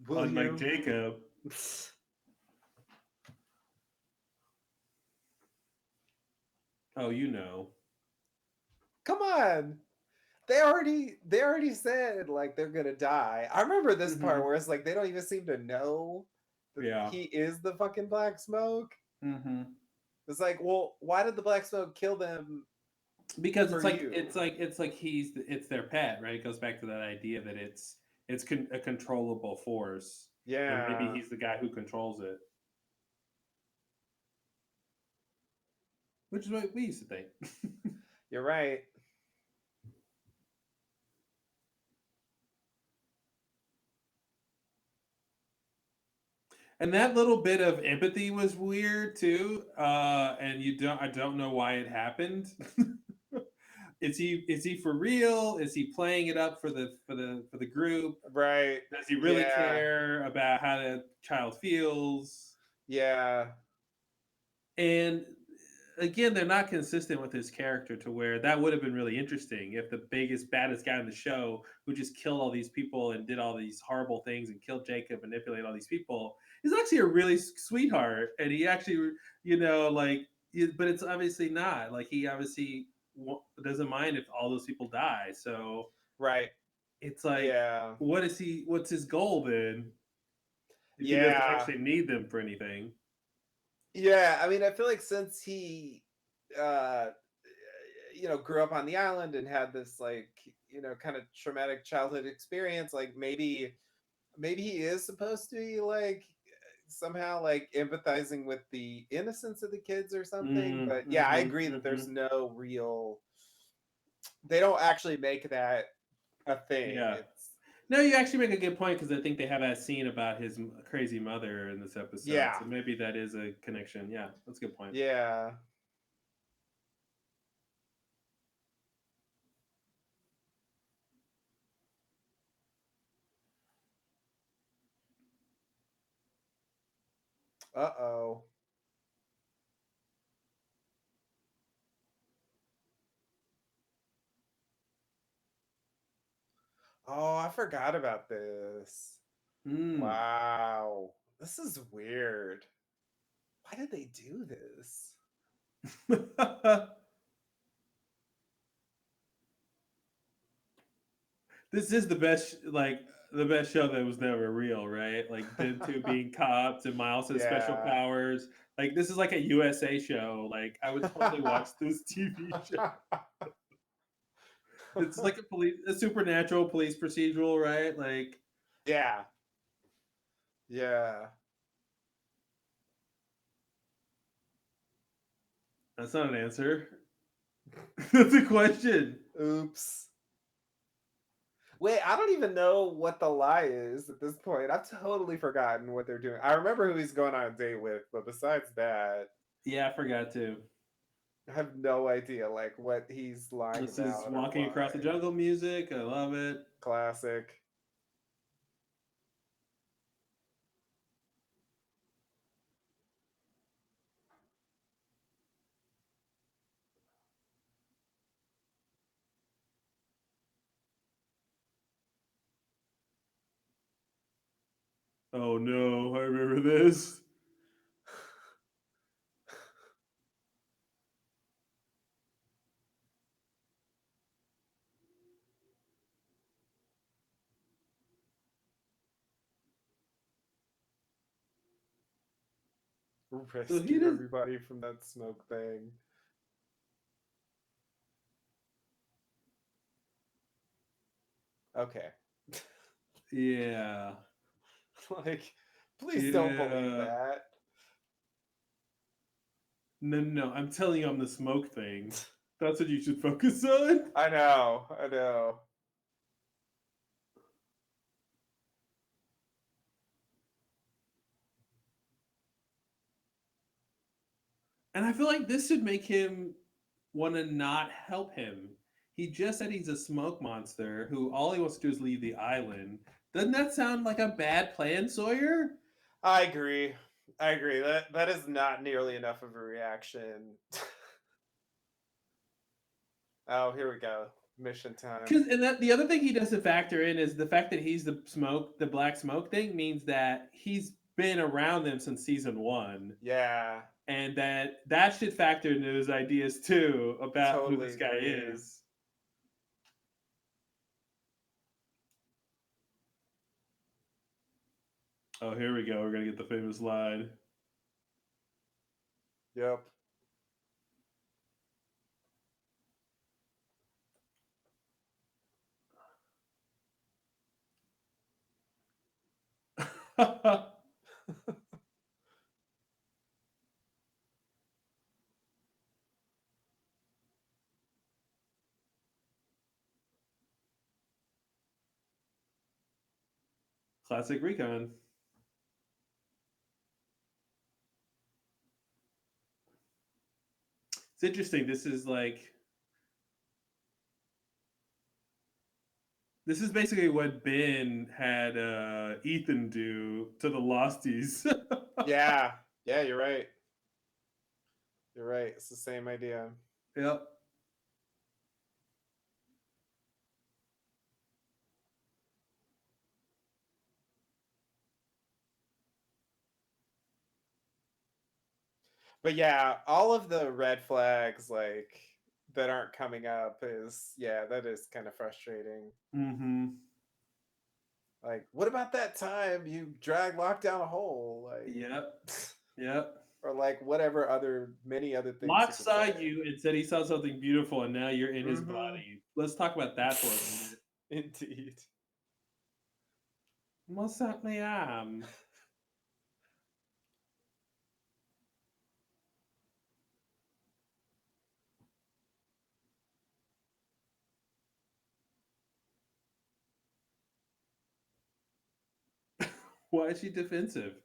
[SPEAKER 2] Will
[SPEAKER 1] Unlike
[SPEAKER 2] you?
[SPEAKER 1] Jacob. Oh, you know.
[SPEAKER 2] Come on. They already said like they're gonna die. I remember this part
[SPEAKER 1] Mm-hmm.
[SPEAKER 2] where it's like they don't even seem to know that
[SPEAKER 1] Yeah.
[SPEAKER 2] he is the fucking black smoke.
[SPEAKER 1] Mm-hmm.
[SPEAKER 2] It's like, well, why did the black smoke kill them
[SPEAKER 1] Because
[SPEAKER 2] for you?
[SPEAKER 1] it's like it's their pet, right? It goes back to that idea that a controllable force, and maybe
[SPEAKER 2] Yeah,
[SPEAKER 1] he's the guy who controls it, which is what we used to think.
[SPEAKER 2] you're right.
[SPEAKER 1] And that little bit of empathy was weird too. And I don't know why it happened. Is he for real? Is he playing it up for the group?
[SPEAKER 2] Right.
[SPEAKER 1] Does he really
[SPEAKER 2] Yeah.
[SPEAKER 1] care about how the child feels?
[SPEAKER 2] Yeah.
[SPEAKER 1] And again, they're not consistent with his character to where that would have been really interesting if the biggest, baddest guy in the show who just killed all these people and did all these horrible things and killed Jacob, manipulated all these people, is actually a really sweetheart. And he actually, you know, like, but it's obviously not. Like, he obviously doesn't mind if all those people die. So
[SPEAKER 2] Right.
[SPEAKER 1] it's like,
[SPEAKER 2] Yeah.
[SPEAKER 1] what's his goal then? If he doesn't
[SPEAKER 2] Yeah.
[SPEAKER 1] actually need them for anything.
[SPEAKER 2] Yeah. I mean, I feel like since he uh grew up on the island and had this like, kind of traumatic childhood experience, like maybe he is supposed to be like somehow like empathizing with the innocence of the kids or something. But yeah, I
[SPEAKER 1] Mm-hmm,
[SPEAKER 2] agree that
[SPEAKER 1] mm-hmm.
[SPEAKER 2] there's no real, they don't actually make that a thing.
[SPEAKER 1] Yeah.
[SPEAKER 2] It's
[SPEAKER 1] No, you actually make a good point because I think they have that scene about his crazy mother in this episode,
[SPEAKER 2] yeah.
[SPEAKER 1] so maybe that is a connection. Yeah, that's a good point.
[SPEAKER 2] Yeah. Uh-oh. Oh, I forgot about this.
[SPEAKER 1] Mm.
[SPEAKER 2] Wow. This is weird. Why did they do this?
[SPEAKER 1] This is the best, like the best show that was never real, right? Like them two being cops and Miles has special
[SPEAKER 2] Yeah.
[SPEAKER 1] powers. Like this is like a USA show. Like I would totally watch this TV show. It's like a supernatural police procedural, right? Like
[SPEAKER 2] yeah. Yeah.
[SPEAKER 1] that's not an answer. That's a question.
[SPEAKER 2] Oops. Wait, I don't even know what the lie is at this point. I've totally forgotten what they're doing. I remember who he's going on a date with, but besides that,
[SPEAKER 1] Yeah, I forgot to.
[SPEAKER 2] I have no idea like what he's lying
[SPEAKER 1] This is
[SPEAKER 2] about or
[SPEAKER 1] Walking Across the
[SPEAKER 2] why.
[SPEAKER 1] Jungle music. I love it.
[SPEAKER 2] Classic.
[SPEAKER 1] Oh no, I remember this. So he
[SPEAKER 2] Rescue
[SPEAKER 1] does.
[SPEAKER 2] everybody from that smoke thing. Okay.
[SPEAKER 1] Yeah.
[SPEAKER 2] Like, please don't believe
[SPEAKER 1] Yeah.
[SPEAKER 2] that.
[SPEAKER 1] No, no, no. I'm telling you, I'm the smoke thing. That's what you should focus on.
[SPEAKER 2] I know. I know.
[SPEAKER 1] And I feel like this should make him want to not help him. He just said he's a smoke monster who all he wants to do is leave the island. Doesn't that sound like a bad plan, Sawyer?
[SPEAKER 2] I agree. I agree. That is not nearly enough of a reaction. Oh, here we go. Mission time.
[SPEAKER 1] Because and that the other thing he doesn't factor in is the fact that he's the black smoke thing means that he's been around them since season one,
[SPEAKER 2] Yeah,
[SPEAKER 1] and that should factor into his ideas too about who
[SPEAKER 2] totally
[SPEAKER 1] this guy
[SPEAKER 2] agree.
[SPEAKER 1] is. Oh, here we go. We're gonna get the famous line.
[SPEAKER 2] Yep.
[SPEAKER 1] Classic Recon. It's interesting. This is basically what Ben had Ethan do to the Losties.
[SPEAKER 2] Yeah. Yeah, you're right. You're right. It's the same idea.
[SPEAKER 1] Yep.
[SPEAKER 2] But yeah, all of the red flags like that aren't coming up is yeah, that is kind of frustrating.
[SPEAKER 1] Mm-hmm.
[SPEAKER 2] Like, what about that time you drag Locke down a hole? Like,
[SPEAKER 1] Yep. Yep.
[SPEAKER 2] or like whatever other many other things he
[SPEAKER 1] Locke
[SPEAKER 2] could
[SPEAKER 1] saw
[SPEAKER 2] say.
[SPEAKER 1] you and said he saw something beautiful, and now you're in his
[SPEAKER 2] Mm-hmm.
[SPEAKER 1] body. Let's talk about that for a minute.
[SPEAKER 2] Indeed.
[SPEAKER 1] Most certainly am. Why is she defensive?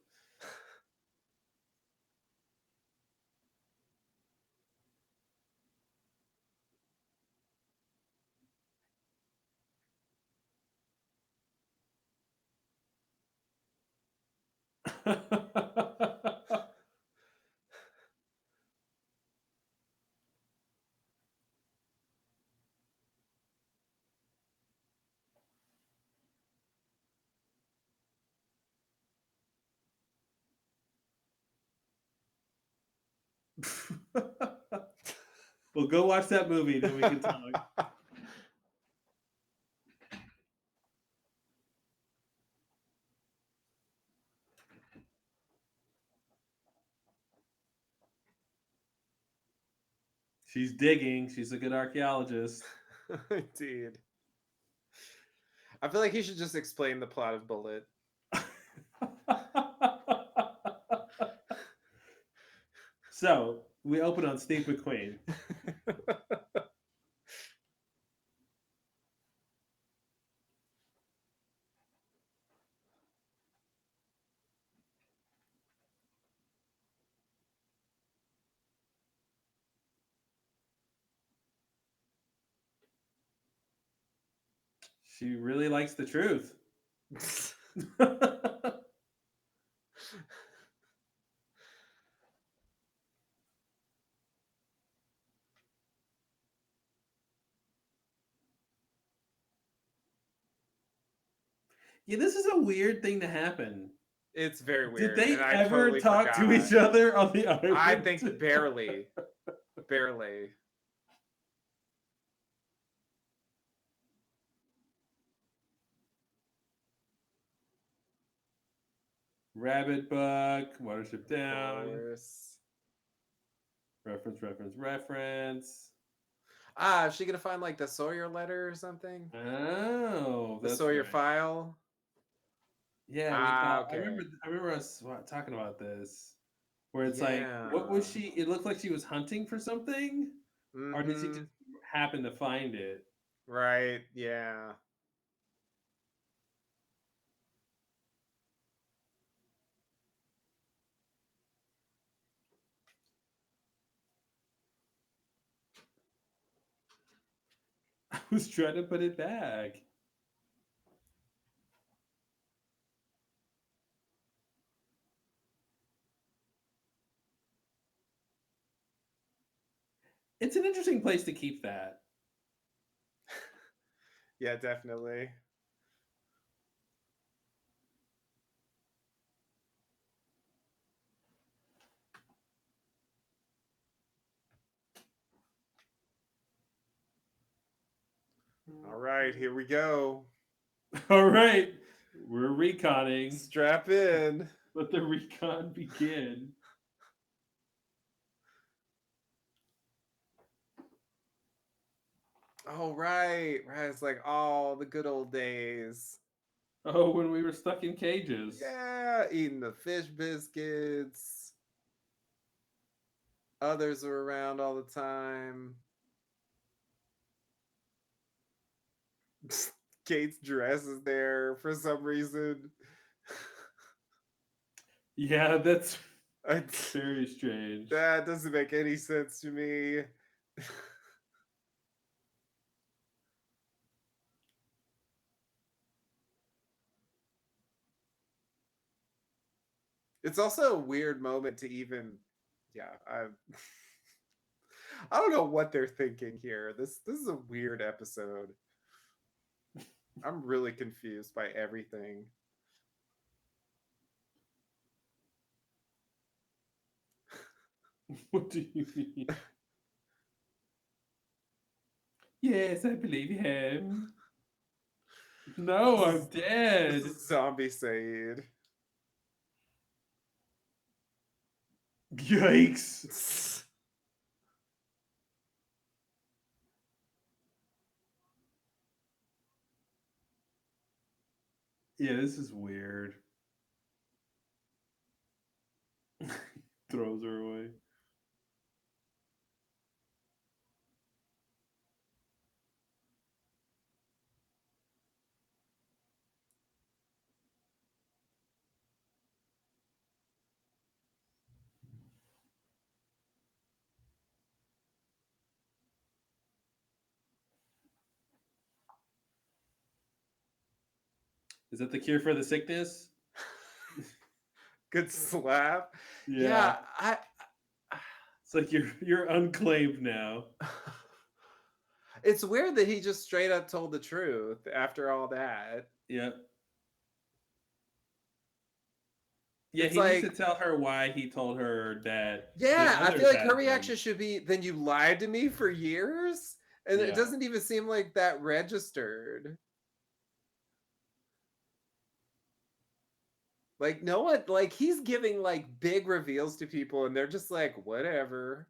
[SPEAKER 1] Well, go watch that movie, then we can talk. She's digging. She's a good archaeologist.
[SPEAKER 2] Indeed. I feel like he should just explain the plot of Bullet.
[SPEAKER 1] So we open on Steve McQueen. She really likes the truth. Yeah, this is a weird thing to happen.
[SPEAKER 2] It's very
[SPEAKER 1] Did
[SPEAKER 2] weird, and
[SPEAKER 1] they
[SPEAKER 2] I
[SPEAKER 1] ever
[SPEAKER 2] totally
[SPEAKER 1] talk to
[SPEAKER 2] forgot.
[SPEAKER 1] each other on the
[SPEAKER 2] I
[SPEAKER 1] island?
[SPEAKER 2] think barely, barely.
[SPEAKER 1] Rabbit Buck, Watership
[SPEAKER 2] Of
[SPEAKER 1] Down,
[SPEAKER 2] course.
[SPEAKER 1] reference, reference, reference.
[SPEAKER 2] Ah, is she gonna find like the Sawyer letter or something?
[SPEAKER 1] Oh,
[SPEAKER 2] The
[SPEAKER 1] that's
[SPEAKER 2] Sawyer
[SPEAKER 1] right.
[SPEAKER 2] file.
[SPEAKER 1] Yeah, we
[SPEAKER 2] Ah,
[SPEAKER 1] thought. I
[SPEAKER 2] okay.
[SPEAKER 1] remember. I remember us talking about this, where it's like, what was
[SPEAKER 2] Yeah.
[SPEAKER 1] she? It looked like she was hunting for something, or did she
[SPEAKER 2] Mm-hmm.
[SPEAKER 1] just happen to find it?
[SPEAKER 2] Right. Yeah.
[SPEAKER 1] I was trying to put it back. It's an interesting place to keep that.
[SPEAKER 2] Yeah, definitely. All right, here we go.
[SPEAKER 1] All right, we're reconning.
[SPEAKER 2] Strap in.
[SPEAKER 1] Let the recon begin.
[SPEAKER 2] Oh, right. Right. It's like all the good old days.
[SPEAKER 1] Oh, when we were stuck in cages.
[SPEAKER 2] Yeah, eating the fish biscuits. Others are around all the time. Kate's dress is there for some reason.
[SPEAKER 1] Yeah, that's
[SPEAKER 2] I,
[SPEAKER 1] very strange.
[SPEAKER 2] that doesn't make any sense to me. It's also a weird moment to even, yeah. I don't know what they're thinking here. This is a weird episode. I'm really confused by everything.
[SPEAKER 1] What do you mean? Yes, I believe him. No, I'm
[SPEAKER 2] This
[SPEAKER 1] dead.
[SPEAKER 2] is Zombie Said.
[SPEAKER 1] Yikes. Yeah, this is weird. Throws her away. Is that the cure for the sickness?
[SPEAKER 2] Good slap.
[SPEAKER 1] Yeah.
[SPEAKER 2] Yeah, I
[SPEAKER 1] It's like you're unclaimed now.
[SPEAKER 2] it's weird that he just straight up told the truth after all that.
[SPEAKER 1] Yep. Yeah,
[SPEAKER 2] It's
[SPEAKER 1] he needs to
[SPEAKER 2] like,
[SPEAKER 1] tell her why he told her that the
[SPEAKER 2] yeah, I feel
[SPEAKER 1] others
[SPEAKER 2] like her
[SPEAKER 1] had them.
[SPEAKER 2] reaction should be, then you lied to me for years? And it
[SPEAKER 1] Yeah.
[SPEAKER 2] doesn't even seem like that registered. Like no one, like he's giving like big reveals to people and they're just like whatever.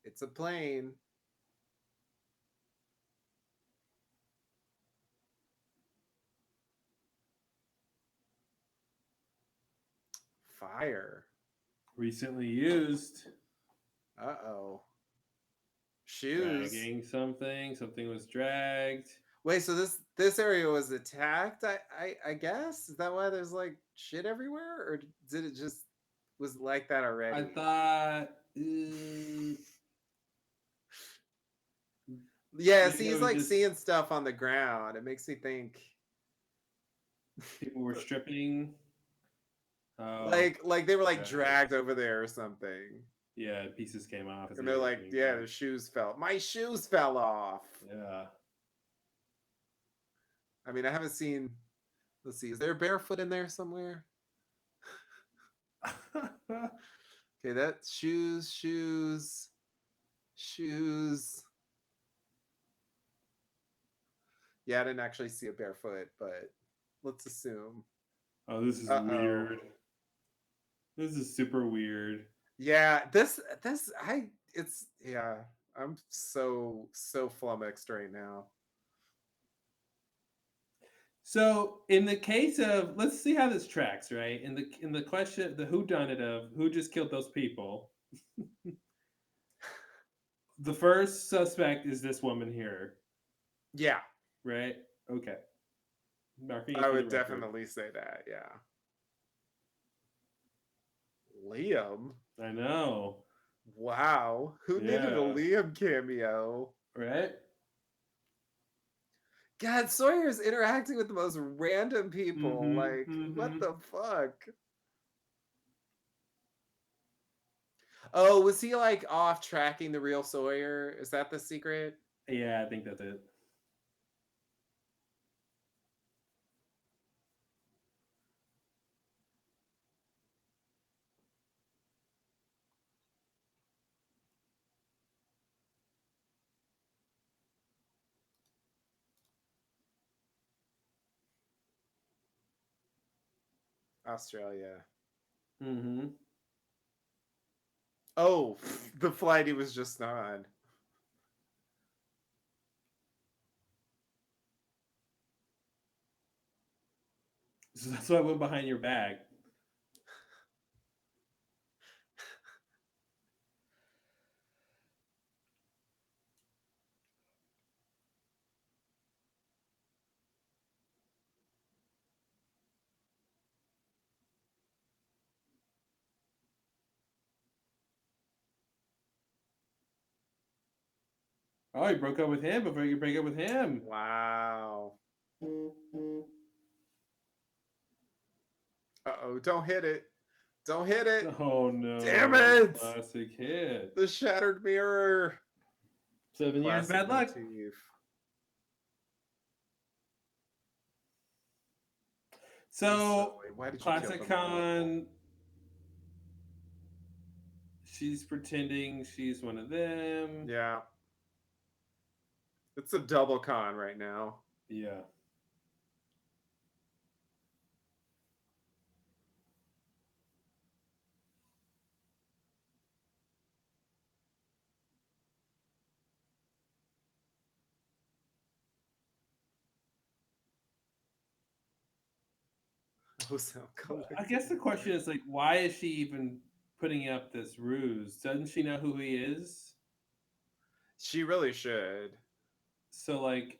[SPEAKER 2] It's a plane. Fire.
[SPEAKER 1] Recently used.
[SPEAKER 2] Uh-oh. Shoes.
[SPEAKER 1] Dragging something. Something was dragged.
[SPEAKER 2] Wait, so this area was attacked? I guess? Is that why there's like shit everywhere? Or did it just was like that
[SPEAKER 1] I
[SPEAKER 2] already?
[SPEAKER 1] thought
[SPEAKER 2] Yeah,
[SPEAKER 1] maybe
[SPEAKER 2] see,
[SPEAKER 1] it
[SPEAKER 2] he's
[SPEAKER 1] was
[SPEAKER 2] like
[SPEAKER 1] just
[SPEAKER 2] seeing stuff on the ground. It makes me think
[SPEAKER 1] people were stripping. Oh,
[SPEAKER 2] like they were like
[SPEAKER 1] right.
[SPEAKER 2] dragged over there or something.
[SPEAKER 1] Yeah, pieces came off as
[SPEAKER 2] And
[SPEAKER 1] they
[SPEAKER 2] they're
[SPEAKER 1] were
[SPEAKER 2] like,
[SPEAKER 1] being
[SPEAKER 2] yeah, their
[SPEAKER 1] dragged.
[SPEAKER 2] shoes fell. My shoes fell off.
[SPEAKER 1] Yeah.
[SPEAKER 2] I mean, I haven't seen. Let's see. Is there a barefoot in there somewhere? Okay, that's shoes. Yeah, I didn't actually see a barefoot, but let's assume.
[SPEAKER 1] Oh, this is
[SPEAKER 2] Uh-oh.
[SPEAKER 1] weird. This is super weird.
[SPEAKER 2] Yeah, this I it's yeah. I'm so flummoxed right now.
[SPEAKER 1] So, in the case of, let's see how this tracks, right? In the question, the who done it of who just killed those people. The first suspect is this woman here,
[SPEAKER 2] Yeah,
[SPEAKER 1] right? Okay, marking it
[SPEAKER 2] I
[SPEAKER 1] for the
[SPEAKER 2] would
[SPEAKER 1] record.
[SPEAKER 2] definitely say that. Yeah. Liam.
[SPEAKER 1] I know.
[SPEAKER 2] Wow. Who needed a
[SPEAKER 1] Yeah.
[SPEAKER 2] Liam cameo?
[SPEAKER 1] Right.
[SPEAKER 2] God, Sawyer's interacting with the most random people.
[SPEAKER 1] Mm-hmm.
[SPEAKER 2] Like, what
[SPEAKER 1] Mm-hmm.
[SPEAKER 2] the fuck? Oh, was he like off tracking the real Sawyer? Is that the secret?
[SPEAKER 1] Yeah, I think that's it.
[SPEAKER 2] Australia.
[SPEAKER 1] Mm-hmm.
[SPEAKER 2] Oh, the flight he was just on.
[SPEAKER 1] So that's why I went behind your back. Oh, you broke up with him before you break up with him.
[SPEAKER 2] Wow. Uh-oh, don't hit it. Don't hit it.
[SPEAKER 1] Oh
[SPEAKER 2] Damn
[SPEAKER 1] no.
[SPEAKER 2] it.
[SPEAKER 1] Classic hit.
[SPEAKER 2] The shattered mirror.
[SPEAKER 1] 7 years
[SPEAKER 2] Classic
[SPEAKER 1] bad luck.
[SPEAKER 2] motif.
[SPEAKER 1] So,
[SPEAKER 2] Why did you kill
[SPEAKER 1] Classic
[SPEAKER 2] them all?
[SPEAKER 1] Con, she's pretending she's one of them.
[SPEAKER 2] Yeah. It's a double con right now.
[SPEAKER 1] Yeah.
[SPEAKER 2] Ozone
[SPEAKER 1] I guess the question is like, why is she even putting up this ruse? Doesn't she know who he is?
[SPEAKER 2] She really should.
[SPEAKER 1] So like,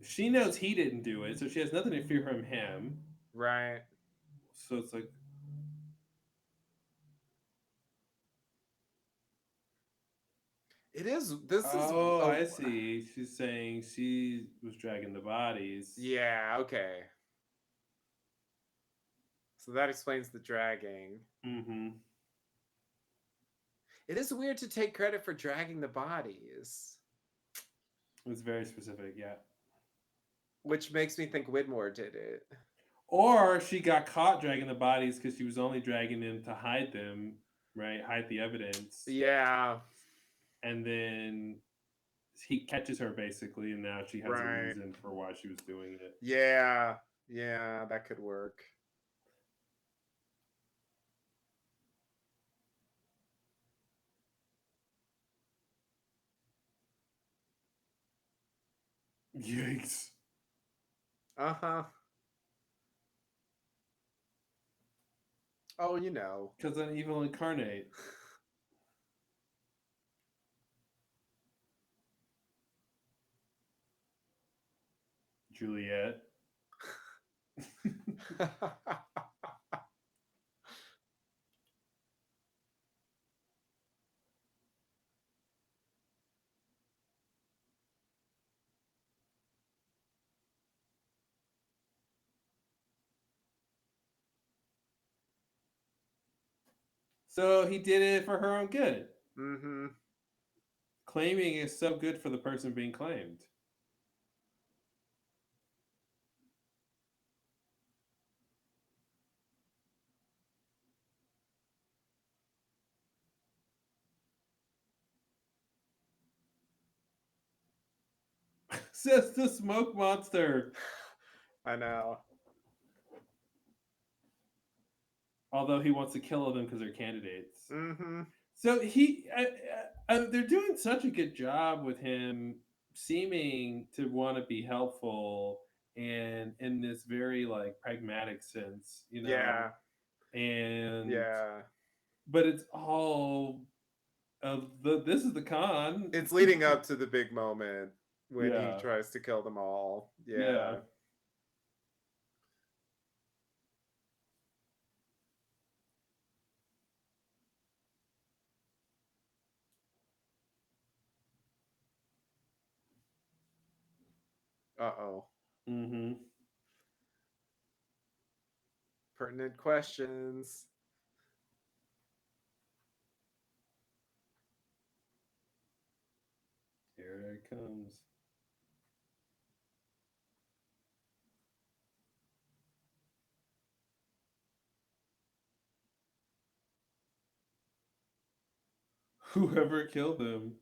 [SPEAKER 1] she knows he didn't do it, so she has nothing to fear from him.
[SPEAKER 2] Right.
[SPEAKER 1] So it's like,
[SPEAKER 2] It is. This is.
[SPEAKER 1] oh,
[SPEAKER 2] Oh,
[SPEAKER 1] I see. She's saying she was dragging the bodies.
[SPEAKER 2] yeah. Okay. So that explains the dragging.
[SPEAKER 1] Mm-hmm.
[SPEAKER 2] It is weird to take credit for dragging the bodies,
[SPEAKER 1] It's very specific, yeah.
[SPEAKER 2] which makes me think Widmore did it.
[SPEAKER 1] Or she got caught dragging the bodies because she was only dragging them to hide them, right? Hide the evidence.
[SPEAKER 2] Yeah.
[SPEAKER 1] And then he catches her basically, and now she has a
[SPEAKER 2] Right.
[SPEAKER 1] reason for why she was doing it.
[SPEAKER 2] Yeah. Yeah. That could work.
[SPEAKER 1] Yikes.
[SPEAKER 2] Uh huh. Oh, you know.
[SPEAKER 1] because I'm evil incarnate. Juliet. So he did it for her own good.
[SPEAKER 2] Mm-hmm.
[SPEAKER 1] Claiming is so good for the person being claimed. Says the smoke monster.
[SPEAKER 2] I know.
[SPEAKER 1] Although he wants to kill them because they're candidates.
[SPEAKER 2] Mm-hmm.
[SPEAKER 1] So they're doing such a good job with him seeming to want to be helpful and in this very like pragmatic sense,
[SPEAKER 2] Yeah.
[SPEAKER 1] and
[SPEAKER 2] Yeah.
[SPEAKER 1] but it's all of the this is the con.
[SPEAKER 2] It's leading up to the big moment when he
[SPEAKER 1] Yeah,
[SPEAKER 2] tries to kill them all.
[SPEAKER 1] yeah.
[SPEAKER 2] Yeah. Uh-oh.
[SPEAKER 1] Mm-hmm.
[SPEAKER 2] Pertinent questions.
[SPEAKER 1] Here it comes. Whoever killed him.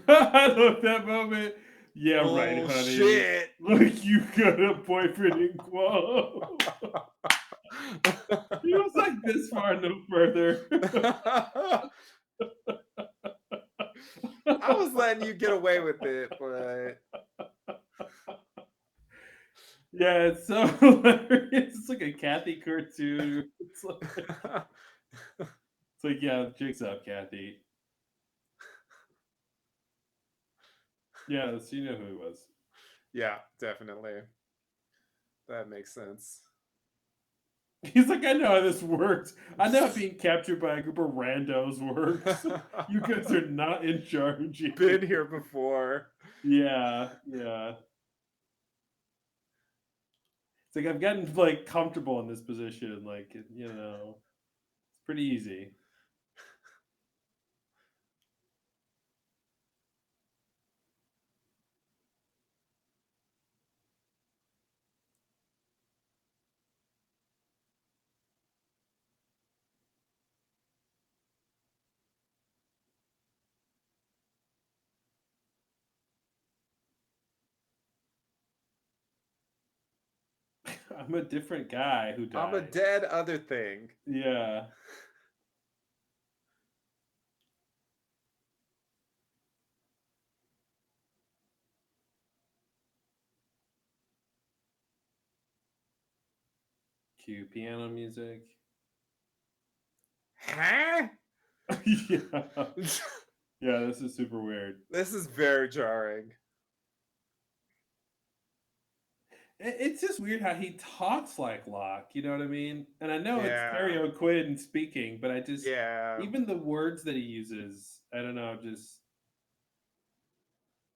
[SPEAKER 1] I love that moment. Yeah, right,
[SPEAKER 2] Oh
[SPEAKER 1] honey.
[SPEAKER 2] shit.
[SPEAKER 1] Look, you got a boyfriend in Guam. He was like this far, no further.
[SPEAKER 2] I was letting you get away with it, but
[SPEAKER 1] Yeah, it's so hilarious. It's like a Kathy cartoon. It's like yeah, jigs up, Kathy. Yeah, so you know who he was.
[SPEAKER 2] yeah, definitely. That makes sense.
[SPEAKER 1] He's like, I know how this works. I know how being captured by a group of randos works. You guys are not in charge
[SPEAKER 2] Been
[SPEAKER 1] here.
[SPEAKER 2] here before.
[SPEAKER 1] Yeah, yeah. It's like I've gotten like comfortable in this position. Like it's pretty easy. I'm a different guy who
[SPEAKER 2] I'm a
[SPEAKER 1] died.
[SPEAKER 2] dead other thing.
[SPEAKER 1] Yeah. Cue piano music.
[SPEAKER 2] Huh?
[SPEAKER 1] Yeah. Yeah, this is super weird.
[SPEAKER 2] This is very jarring.
[SPEAKER 1] It's just weird how he talks like Locke, you know what I mean? And I know it's Terry
[SPEAKER 2] Yeah.
[SPEAKER 1] O'Quinn speaking, but I just
[SPEAKER 2] Yeah.
[SPEAKER 1] even the words that he uses, I don't know, just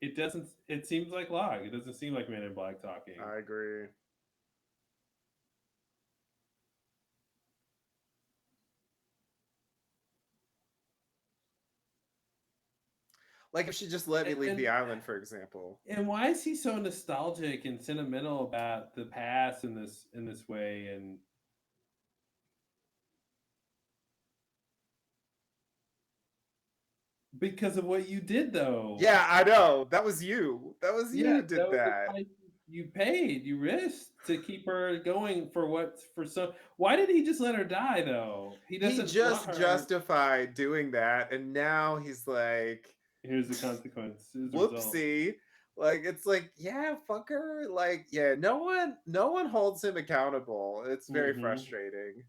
[SPEAKER 1] it doesn't it seems like Locke. It doesn't seem like Man in Black talking.
[SPEAKER 2] I agree. Like if she just let me
[SPEAKER 1] And,
[SPEAKER 2] leave
[SPEAKER 1] and
[SPEAKER 2] the island, for example.
[SPEAKER 1] and why is he so nostalgic and sentimental about the past in this way? And because of what you did, though.
[SPEAKER 2] Yeah, I know. That was you. That was you
[SPEAKER 1] Yeah,
[SPEAKER 2] who
[SPEAKER 1] that
[SPEAKER 2] did
[SPEAKER 1] was the
[SPEAKER 2] that.
[SPEAKER 1] guy. you paid, you risked to keep her going for what for so. Why did he just let her die though? He
[SPEAKER 2] He
[SPEAKER 1] doesn't want
[SPEAKER 2] just
[SPEAKER 1] her.
[SPEAKER 2] justified doing that, and now he's like,
[SPEAKER 1] Here's the consequence. Here's the result.
[SPEAKER 2] whoopsie. Like it's like, yeah, fucker. Like, yeah, no one holds him accountable. It's very
[SPEAKER 1] Mm-hmm.
[SPEAKER 2] frustrating.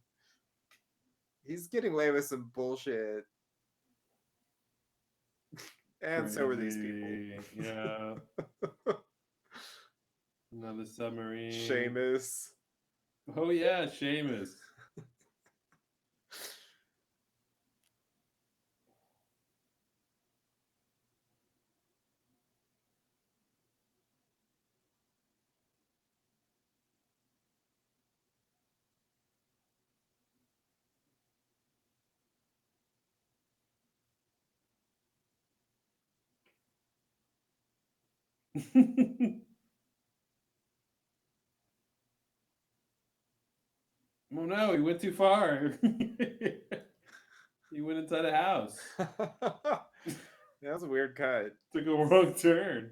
[SPEAKER 2] He's getting away with some bullshit, and so are these people.
[SPEAKER 1] Crazy. Yeah. Another submarine.
[SPEAKER 2] Seamus.
[SPEAKER 1] Oh yeah, Seamus. Oh no, he went too far. He went inside a house.
[SPEAKER 2] That was a weird cut.
[SPEAKER 1] Took a wrong turn.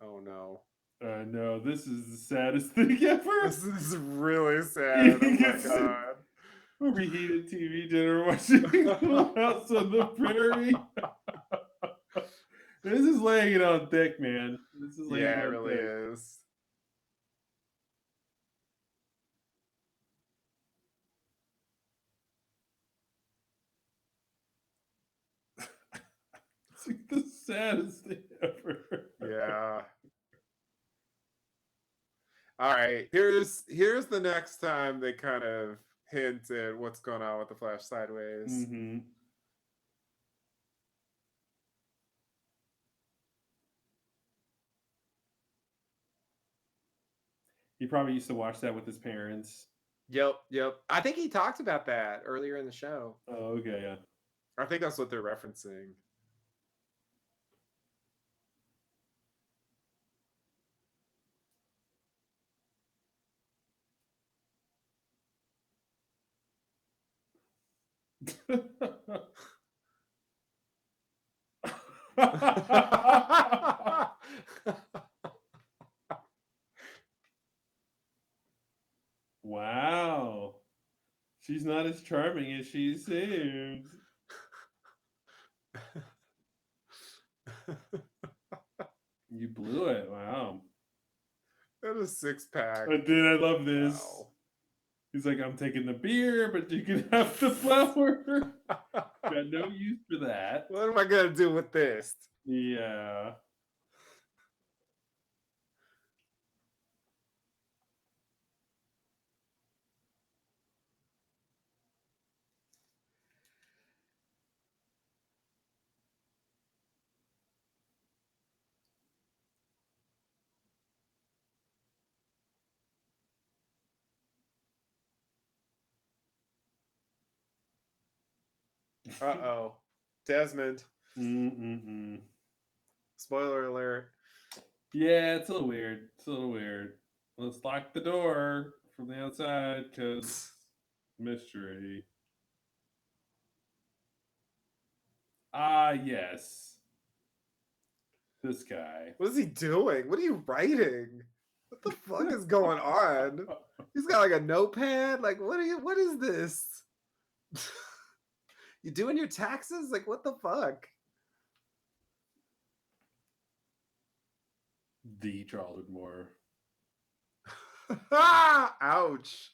[SPEAKER 2] Oh no.
[SPEAKER 1] No, this is the saddest thing ever.
[SPEAKER 2] This is really sad. Oh
[SPEAKER 1] Eating
[SPEAKER 2] my
[SPEAKER 1] a
[SPEAKER 2] god.
[SPEAKER 1] overheated TV dinner watching Little House on the Prairie. This is laying it on thick, man. This is laying it
[SPEAKER 2] Yeah, it
[SPEAKER 1] on
[SPEAKER 2] really
[SPEAKER 1] thick.
[SPEAKER 2] is.
[SPEAKER 1] It's like the saddest thing ever.
[SPEAKER 2] Yeah. All right. Here's the next time they kind of hint at what's going on with the Flash sideways.
[SPEAKER 1] Mm-hmm. He probably used to watch that with his parents.
[SPEAKER 2] Yep, yep. I think he talked about that earlier in the show.
[SPEAKER 1] Oh, okay, yeah.
[SPEAKER 2] I think that's what they're referencing.
[SPEAKER 1] Wow. She's not as charming as she seems. You blew it. Wow.
[SPEAKER 2] And a six pack.
[SPEAKER 1] I did. I love this.
[SPEAKER 2] Wow.
[SPEAKER 1] He's like, I'm taking the beer, but you can have the flour. Got no use for that.
[SPEAKER 2] What am I gonna do with this?
[SPEAKER 1] Yeah.
[SPEAKER 2] Uh-oh. Desmond.
[SPEAKER 1] Mm-mm-mm.
[SPEAKER 2] Spoiler alert.
[SPEAKER 1] Yeah, it's a little weird. It's a little weird. Let's lock the door from the outside because mystery. Ah, yes. This guy.
[SPEAKER 2] What is he doing? What are you writing? What the fuck is going on? He's got like a notepad. Like, what is this? You doing your taxes? Like, what the fuck?
[SPEAKER 1] The Charlotte Moore.
[SPEAKER 2] Ouch.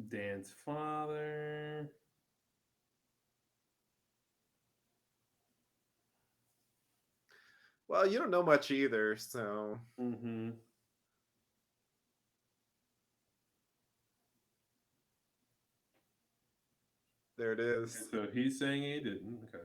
[SPEAKER 1] Dan's father.
[SPEAKER 2] Well, you don't know much either, so.
[SPEAKER 1] Mm-hmm.
[SPEAKER 2] There it is.
[SPEAKER 1] So he's saying he didn't. Okay.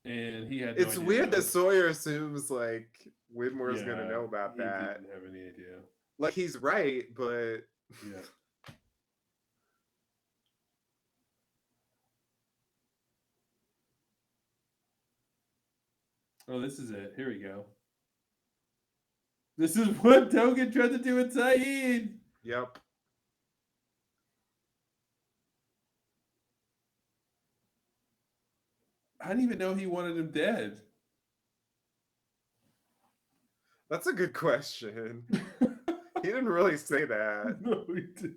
[SPEAKER 1] And he had no
[SPEAKER 2] It's
[SPEAKER 1] idea
[SPEAKER 2] weird
[SPEAKER 1] that
[SPEAKER 2] that
[SPEAKER 1] was.
[SPEAKER 2] Sawyer assumes like Widmore's gonna
[SPEAKER 1] Yeah,
[SPEAKER 2] know about
[SPEAKER 1] he
[SPEAKER 2] that.
[SPEAKER 1] didn't have any idea.
[SPEAKER 2] Like he's right, but
[SPEAKER 1] Yeah. Oh, this is it. Here we go. This is what Togen tried to do with Saeed.
[SPEAKER 2] Yep.
[SPEAKER 1] I didn't even know he wanted him dead.
[SPEAKER 2] That's a good question. He didn't really say that.
[SPEAKER 1] No, he didn't.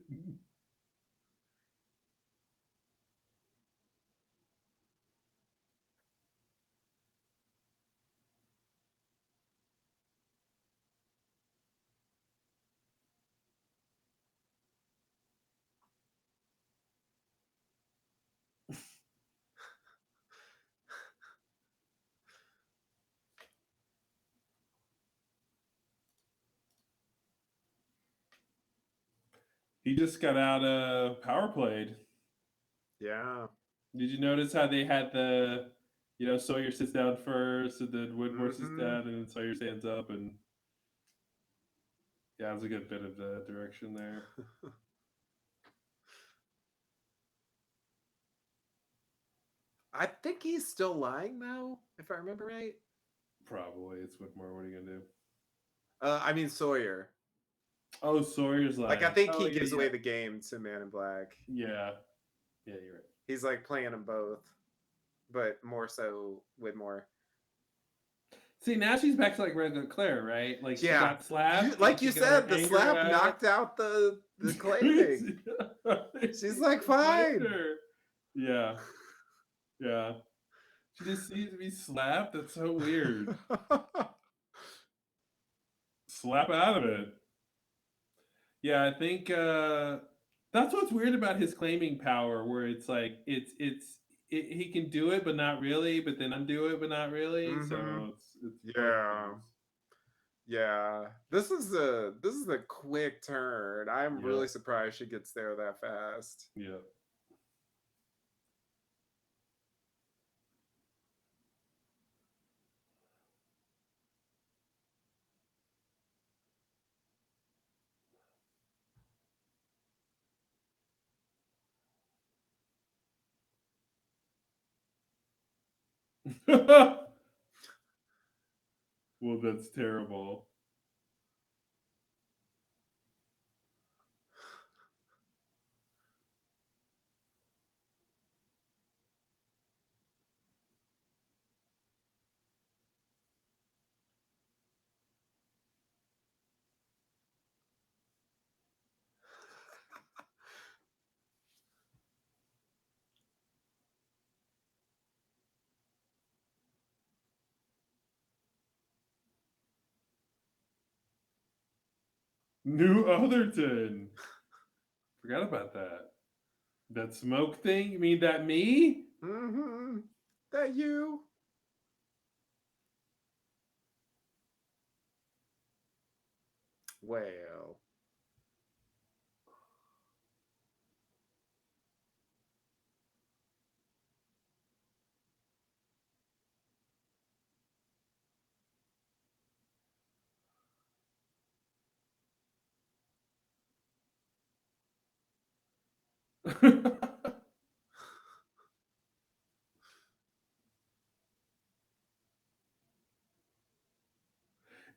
[SPEAKER 1] He just got out power played.
[SPEAKER 2] Yeah.
[SPEAKER 1] Did you notice how they had the, Sawyer sits down first, and then Woodmore sits
[SPEAKER 2] Mm-hmm.
[SPEAKER 1] down, and then Sawyer stands up, and yeah, it was a good bit of the direction there.
[SPEAKER 2] I think he's still lying now, if I remember right.
[SPEAKER 1] Probably it's Woodmore. What are you gonna do?
[SPEAKER 2] I mean Sawyer.
[SPEAKER 1] Oh, Sawyer's
[SPEAKER 2] Like I
[SPEAKER 1] lying.
[SPEAKER 2] think
[SPEAKER 1] Oh
[SPEAKER 2] he
[SPEAKER 1] yeah,
[SPEAKER 2] gives
[SPEAKER 1] yeah,
[SPEAKER 2] away the game to Man in Black.
[SPEAKER 1] yeah, yeah. You're right.
[SPEAKER 2] He's like playing them both, but more so Widmore.
[SPEAKER 1] See, now she's back to like regular Claire, right? Like she
[SPEAKER 2] Yeah.
[SPEAKER 1] got slapped, and
[SPEAKER 2] Like you
[SPEAKER 1] she got her
[SPEAKER 2] said, the
[SPEAKER 1] anger
[SPEAKER 2] slap
[SPEAKER 1] out.
[SPEAKER 2] knocked out the claiming.
[SPEAKER 1] Crazy.
[SPEAKER 2] She's
[SPEAKER 1] She
[SPEAKER 2] like,
[SPEAKER 1] couldn't find
[SPEAKER 2] fine.
[SPEAKER 1] her. Yeah, yeah. She just needs to be slapped. That's so weird. Slap out of it. Yeah, I think that's what's weird about his claiming power, where it's like he can do it, but not really, but then undo it, but not really.
[SPEAKER 2] Mm-hmm.
[SPEAKER 1] So it's both
[SPEAKER 2] Yeah.
[SPEAKER 1] things.
[SPEAKER 2] Yeah. This is a quick turn. I'm
[SPEAKER 1] Yeah,
[SPEAKER 2] really surprised she gets there that fast.
[SPEAKER 1] yeah. Well, that's terrible. New Otherton. Forgot about that. That smoke thing? You mean that me?
[SPEAKER 2] Mm-hmm. That you? Well.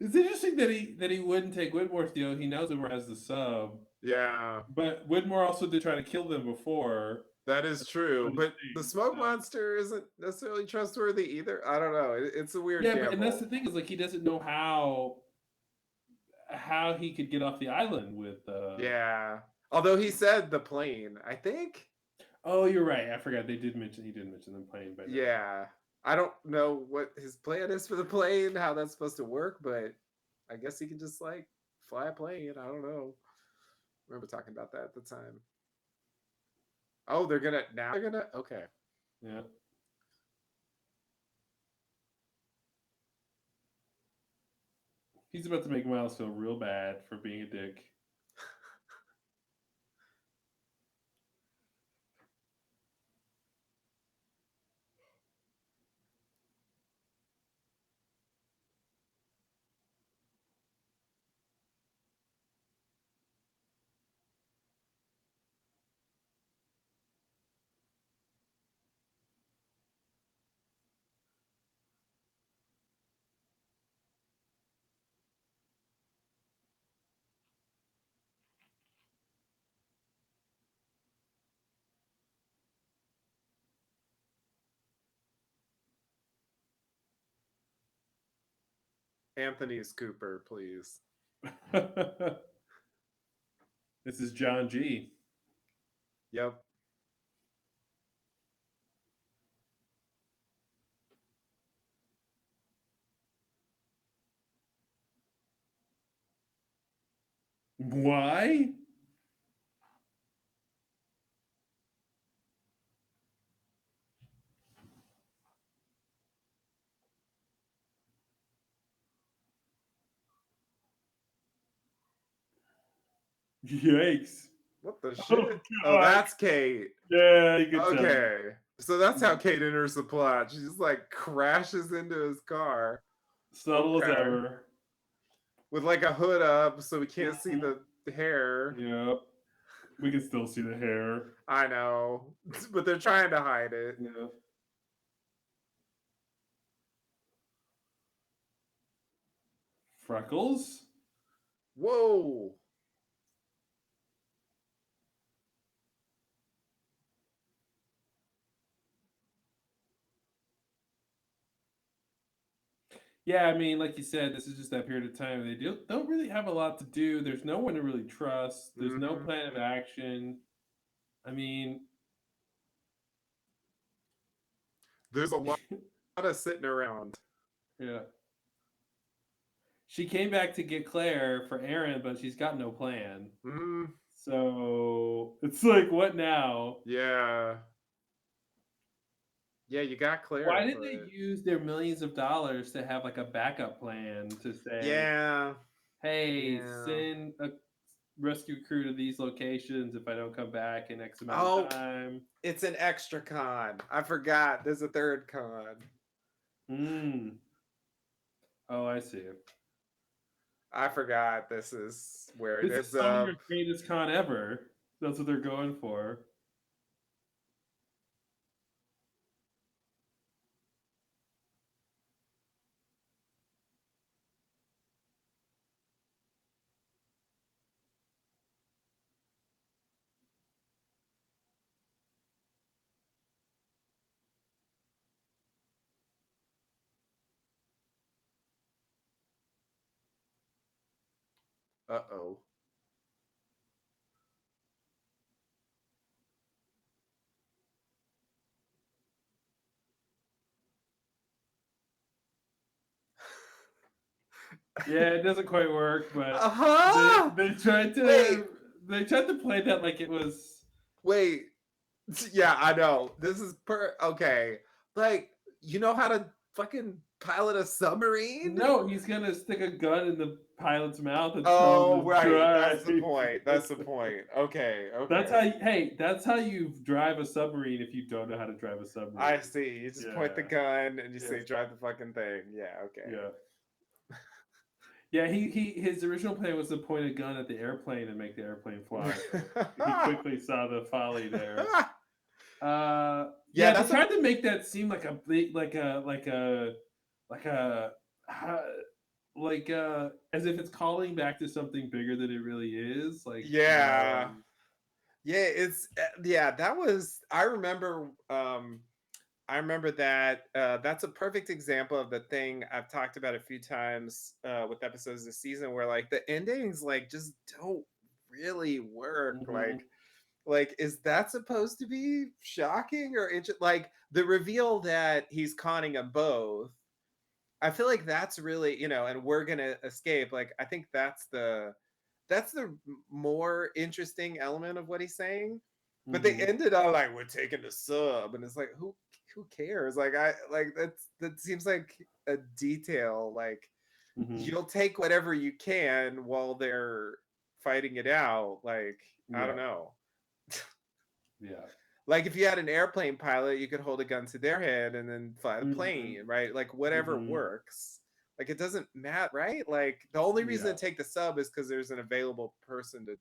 [SPEAKER 1] It's interesting that he wouldn't take Whitmore's deal. He knows Whitmore has the sub,
[SPEAKER 2] Yeah.
[SPEAKER 1] but Whitmore also did try to kill them before.
[SPEAKER 2] That is true,
[SPEAKER 1] Funny
[SPEAKER 2] but the
[SPEAKER 1] thing.
[SPEAKER 2] smoke monster isn't necessarily trustworthy either. I don't know. It's a weird
[SPEAKER 1] Yeah, but and that's
[SPEAKER 2] gamble.
[SPEAKER 1] the thing is like he doesn't know how he could get off the island with.
[SPEAKER 2] Yeah. Although he said the plane, I think.
[SPEAKER 1] Oh, you're right. I forgot he did mention them playing by now.
[SPEAKER 2] Yeah. I don't know what his plan is for the plane, how that's supposed to work, but I guess he can just like fly a plane. I don't know. I remember talking about that at the time. Oh, they're gonna okay.
[SPEAKER 1] Yeah. He's about to make Miles feel real bad for being a dick.
[SPEAKER 2] Anthony's Cooper, please.
[SPEAKER 1] This is John G.
[SPEAKER 2] Yep.
[SPEAKER 1] Why? Yikes.
[SPEAKER 2] What the
[SPEAKER 1] Oh
[SPEAKER 2] shit? Oh,
[SPEAKER 1] god.
[SPEAKER 2] that's Kate.
[SPEAKER 1] Yeah, you can tell.
[SPEAKER 2] Okay. So that's how Kate enters the plot. She just like crashes into his car.
[SPEAKER 1] Subtle as
[SPEAKER 2] Okay.
[SPEAKER 1] ever.
[SPEAKER 2] With like a hood up so we can't see
[SPEAKER 1] Mhm.
[SPEAKER 2] the hair.
[SPEAKER 1] Yep. We can still see the hair.
[SPEAKER 2] I know. But they're trying to hide it.
[SPEAKER 1] Yeah. Freckles?
[SPEAKER 2] Whoa.
[SPEAKER 1] Yeah, I mean, like you said, this is just that period of time. They don't really have a lot to do. There's no one to really trust. There's no
[SPEAKER 2] Mm-hmm.
[SPEAKER 1] plan of action. I mean,
[SPEAKER 2] There's a lot of sitting around.
[SPEAKER 1] yeah. She came back to get Claire for Aaron, but she's got no plan.
[SPEAKER 2] Mm,
[SPEAKER 1] So it's like, what now?
[SPEAKER 2] yeah. Yeah, you got
[SPEAKER 1] Why
[SPEAKER 2] Claire,
[SPEAKER 1] didn't they
[SPEAKER 2] but
[SPEAKER 1] use their millions of dollars to have like a backup plan to say,
[SPEAKER 2] yeah.
[SPEAKER 1] hey,
[SPEAKER 2] Yeah.
[SPEAKER 1] send a rescue crew to these locations if I don't come back in X amount of
[SPEAKER 2] Oh,
[SPEAKER 1] time?
[SPEAKER 2] it's an extra con. I forgot. There's a third con.
[SPEAKER 1] Hmm. Oh, I see.
[SPEAKER 2] I forgot this is where it
[SPEAKER 1] This
[SPEAKER 2] is
[SPEAKER 1] is Summoner's
[SPEAKER 2] up.
[SPEAKER 1] greatest con ever. That's what they're going for.
[SPEAKER 2] Uh-oh.
[SPEAKER 1] Yeah, it doesn't quite work, but they
[SPEAKER 2] Uh-huh.
[SPEAKER 1] they tried
[SPEAKER 2] Wait,
[SPEAKER 1] to they tried to play that like it was
[SPEAKER 2] wait. Yeah, I know. This is okay. Like, you know how to fucking pilot a submarine?
[SPEAKER 1] no, he's gonna stick a gun in the pilot's mouth and tell him
[SPEAKER 2] Oh,
[SPEAKER 1] to
[SPEAKER 2] right.
[SPEAKER 1] drive.
[SPEAKER 2] That's the point. That's the point. Okay,
[SPEAKER 1] That's
[SPEAKER 2] okay.
[SPEAKER 1] how hey, that's how you drive a submarine if you don't know how to drive a
[SPEAKER 2] I
[SPEAKER 1] submarine.
[SPEAKER 2] see. You just point the
[SPEAKER 1] Yeah.
[SPEAKER 2] gun and you say
[SPEAKER 1] Yes.
[SPEAKER 2] drive the fucking thing. Yeah,
[SPEAKER 1] Yeah. Yeah, he his original plan was to point a gun at the airplane and make the airplane fly, but he
[SPEAKER 2] okay.
[SPEAKER 1] quickly saw the folly there.
[SPEAKER 2] Yeah,
[SPEAKER 1] Yeah, they
[SPEAKER 2] that's a
[SPEAKER 1] tried to make that seem like a big, like a, uh, as if it's calling back to something bigger than it really is.
[SPEAKER 2] yeah. Yeah, it's yeah, that was I remember that that's a perfect example of the thing I've talked about a few times with episodes this season where like the endings like just don't really work.
[SPEAKER 1] Mhm,
[SPEAKER 2] Like is that supposed to be shocking or like the reveal that he's conning them both? I feel like that's really, and we're gonna escape. Like I think that's the more interesting element of what he's saying. But they
[SPEAKER 1] mhm,
[SPEAKER 2] ended on like we're taking the sub, and it's like who cares? Like I like that seems like a detail. Like
[SPEAKER 1] mhm.
[SPEAKER 2] you'll take whatever you can while they're fighting it out. Like I don't
[SPEAKER 1] Yeah,
[SPEAKER 2] know.
[SPEAKER 1] yeah.
[SPEAKER 2] Like if you had an airplane pilot, you could hold a gun to their head and then fly the
[SPEAKER 1] Mhm,
[SPEAKER 2] plane, right? Like whatever
[SPEAKER 1] mhm.
[SPEAKER 2] works. Like it doesn't matter, right? Like the only reason
[SPEAKER 1] Yeah,
[SPEAKER 2] to take the sub is because there's an available person to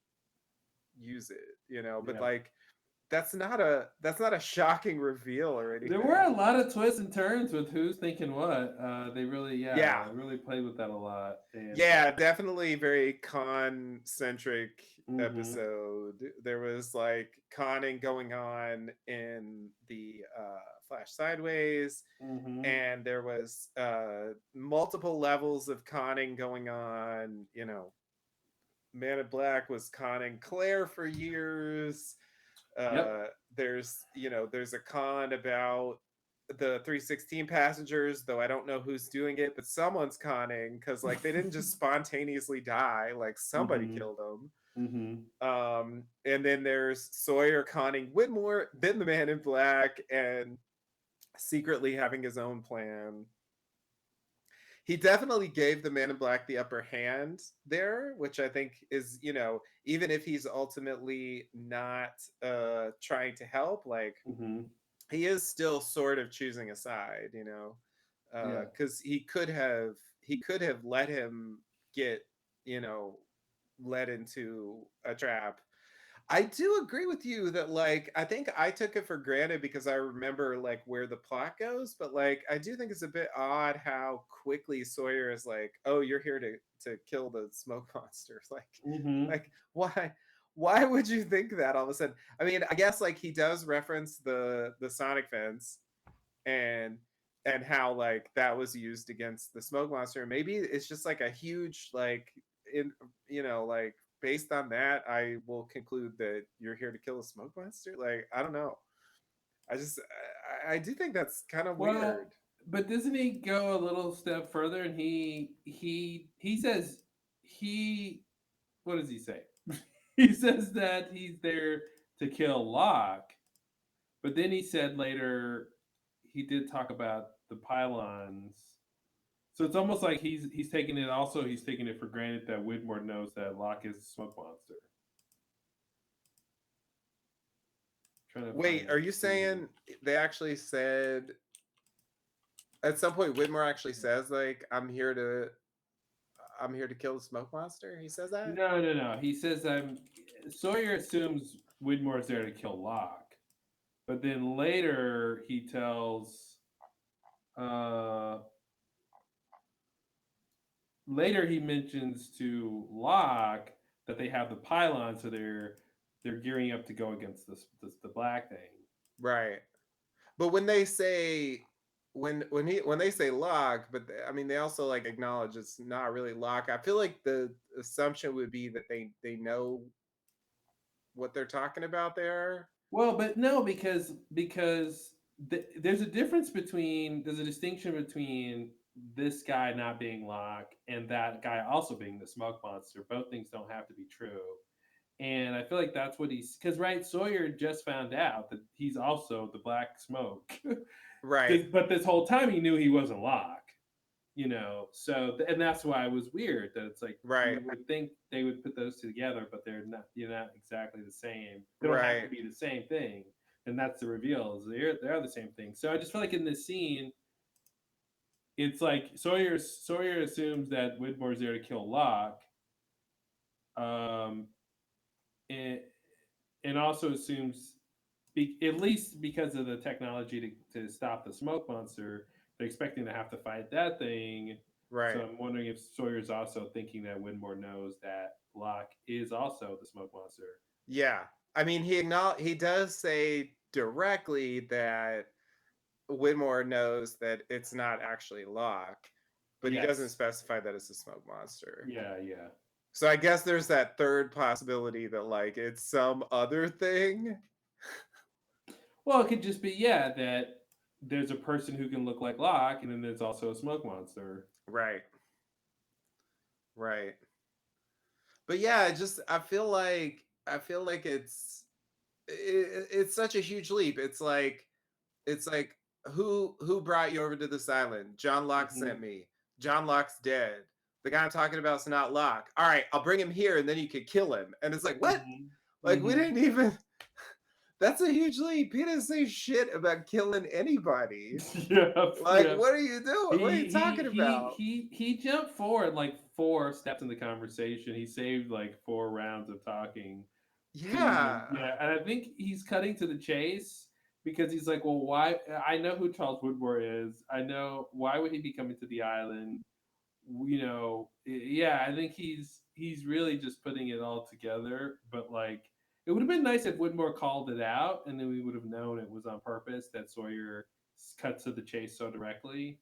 [SPEAKER 2] use it. But
[SPEAKER 1] yeah.
[SPEAKER 2] like that's not a shocking reveal or
[SPEAKER 1] There were a
[SPEAKER 2] anything.
[SPEAKER 1] lot of twists and turns with who's thinking what. They really,
[SPEAKER 2] Yeah.
[SPEAKER 1] yeah, really played with that a lot. And
[SPEAKER 2] Yeah, definitely very con centric
[SPEAKER 1] mhm,
[SPEAKER 2] episode. There was like conning going on in the flash sideways,
[SPEAKER 1] Mm-hmm.
[SPEAKER 2] and there was multiple levels of conning going on. Man in Black was conning Claire for years.
[SPEAKER 1] Yep.
[SPEAKER 2] uh there's a con about the 316 passengers, though I don't know who's doing it, but someone's conning, because like they didn't just spontaneously die, like somebody
[SPEAKER 1] Mm-hmm.
[SPEAKER 2] killed them.
[SPEAKER 1] Mm-hmm.
[SPEAKER 2] And then there's Sawyer conning Whitmore, then the Man in Black, and secretly having his own plan. He definitely gave the Man in Black the upper hand there, which I think is, even if he's ultimately not trying to help, like
[SPEAKER 1] Mm-hmm.
[SPEAKER 2] he is still sort of choosing a side,
[SPEAKER 1] Yeah.
[SPEAKER 2] because he could have let him get, you know, led into a trap. I do agree with you that, like, I think I took it for granted because I remember like where the plot goes, but like I do think it's a bit odd how quickly Sawyer is like, "Oh, you're here to kill the smoke monster."
[SPEAKER 1] Mm-hmm.
[SPEAKER 2] Like why would you think that all of a sudden? I mean, I guess like he does reference the sonic fence, and how like that was used against the smoke monster. Maybe it's just like a huge like in like based on that, I will conclude that you're here to kill a smoke monster. Like I don't know. I do think that's kind of
[SPEAKER 1] Well,
[SPEAKER 2] weird.
[SPEAKER 1] but doesn't he go a little step further and he says he what does he say? He says that he's there to kill Locke, but then he said later he did talk about the pylons. So it's almost like he's taking it for granted that Widmore knows that Locke is a smoke monster. Trying to find
[SPEAKER 2] Wait, are
[SPEAKER 1] that
[SPEAKER 2] you
[SPEAKER 1] scene.
[SPEAKER 2] saying they actually said at some point Whitmore actually says like I'm here to kill the smoke monster? He says that?
[SPEAKER 1] No, no, no. He says Sawyer assumes Widmore is there to kill Locke. But then later he tells uh later he mentions to Locke that they have the pylon, so they're gearing up to go against the black thing.
[SPEAKER 2] Right. But when they say when they say lock, but I mean they also like acknowledge it's not really lock. I feel like the assumption would be that they know what they're talking about there.
[SPEAKER 1] Well, but no, because there's a distinction between this guy not being Locke and that guy also being the smoke monster. Both things don't have to be true. And I feel like that's what he's because right Sawyer just found out that he's also the black smoke.
[SPEAKER 2] Right.
[SPEAKER 1] But this whole time he knew he wasn't Locke, so and that's why it was weird that it's like
[SPEAKER 2] Right.
[SPEAKER 1] you would think they would put those two together, but they're not exactly the same. They don't have to
[SPEAKER 2] Right.
[SPEAKER 1] be the same thing, and that's the reveal is they're the same thing. So I just feel like in this scene it's like Sawyer assumes that Widmore's there to kill Locke, um and also assumes at least because of the technology to stop the smoke monster, they're expecting to have to fight that thing. So
[SPEAKER 2] Right.
[SPEAKER 1] I'm wondering if Sawyer's also thinking that Winmore knows that Locke is also the smoke monster.
[SPEAKER 2] Yeah. I mean he does say directly that Whitmore knows that it's not actually Locke, but he doesn't
[SPEAKER 1] Yes.
[SPEAKER 2] specify that it's a smoke monster.
[SPEAKER 1] Yeah, yeah.
[SPEAKER 2] So I guess there's that third possibility that like it's some other thing.
[SPEAKER 1] Well, it could just be, yeah, that there's a person who can look like Locke, and then there's also a smoke monster.
[SPEAKER 2] Right. Right. But yeah, I feel like it's such a huge leap. It's like who brought you over to this island? John Locke
[SPEAKER 1] Mm-hmm.
[SPEAKER 2] sent me. John Locke's dead. The guy I'm talking about is not Locke. All right, I'll bring him here and then you could kill him. And it's like, what?
[SPEAKER 1] Mm-hmm.
[SPEAKER 2] Like we
[SPEAKER 1] Mm-hmm.
[SPEAKER 2] didn't even that's a huge leap. He didn't say shit about killing anybody.
[SPEAKER 1] Yep,
[SPEAKER 2] Like,
[SPEAKER 1] yep.
[SPEAKER 2] what are you doing? What are you talking about?
[SPEAKER 1] He jumped forward like 4 steps in the conversation. He saved like 4 rounds of talking to even
[SPEAKER 2] Yeah.
[SPEAKER 1] yeah, and I think he's cutting to the chase because he's like, well, why? I know who Charles Woodward is. I know why would he be coming to the island? Yeah, I think he's really just putting it all together. But like, it would have been nice if Woodmore called it out, and then we would have known it was on purpose that Sawyer cuts to the chase so directly,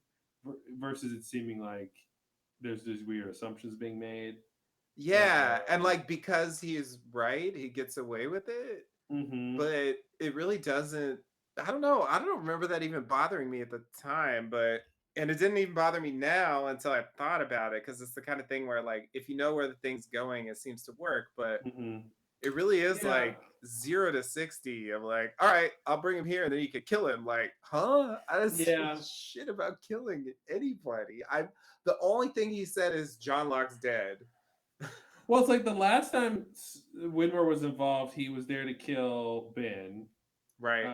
[SPEAKER 1] versus it seeming like there's these weird assumptions being made.
[SPEAKER 2] Yeah, and like because he's right, he gets away with it,
[SPEAKER 1] Mm-hmm.
[SPEAKER 2] but it really doesn't. I don't know. I don't remember that even bothering me at the time, but and it didn't even bother me now until I thought about it because it's the kind of thing where like if you know where the thing's going, it seems to work, but
[SPEAKER 1] Mm-hmm.
[SPEAKER 2] it really is
[SPEAKER 1] Yeah.
[SPEAKER 2] like 0 to 60 of like, all right, I'll bring him here and then you could kill him. Like, huh? I didn't say
[SPEAKER 1] Yeah.
[SPEAKER 2] shit about killing anybody. I the only thing he said is John Locke's dead.
[SPEAKER 1] Well, it's like the last time Widmore was involved, he was there to kill Ben,
[SPEAKER 2] Right.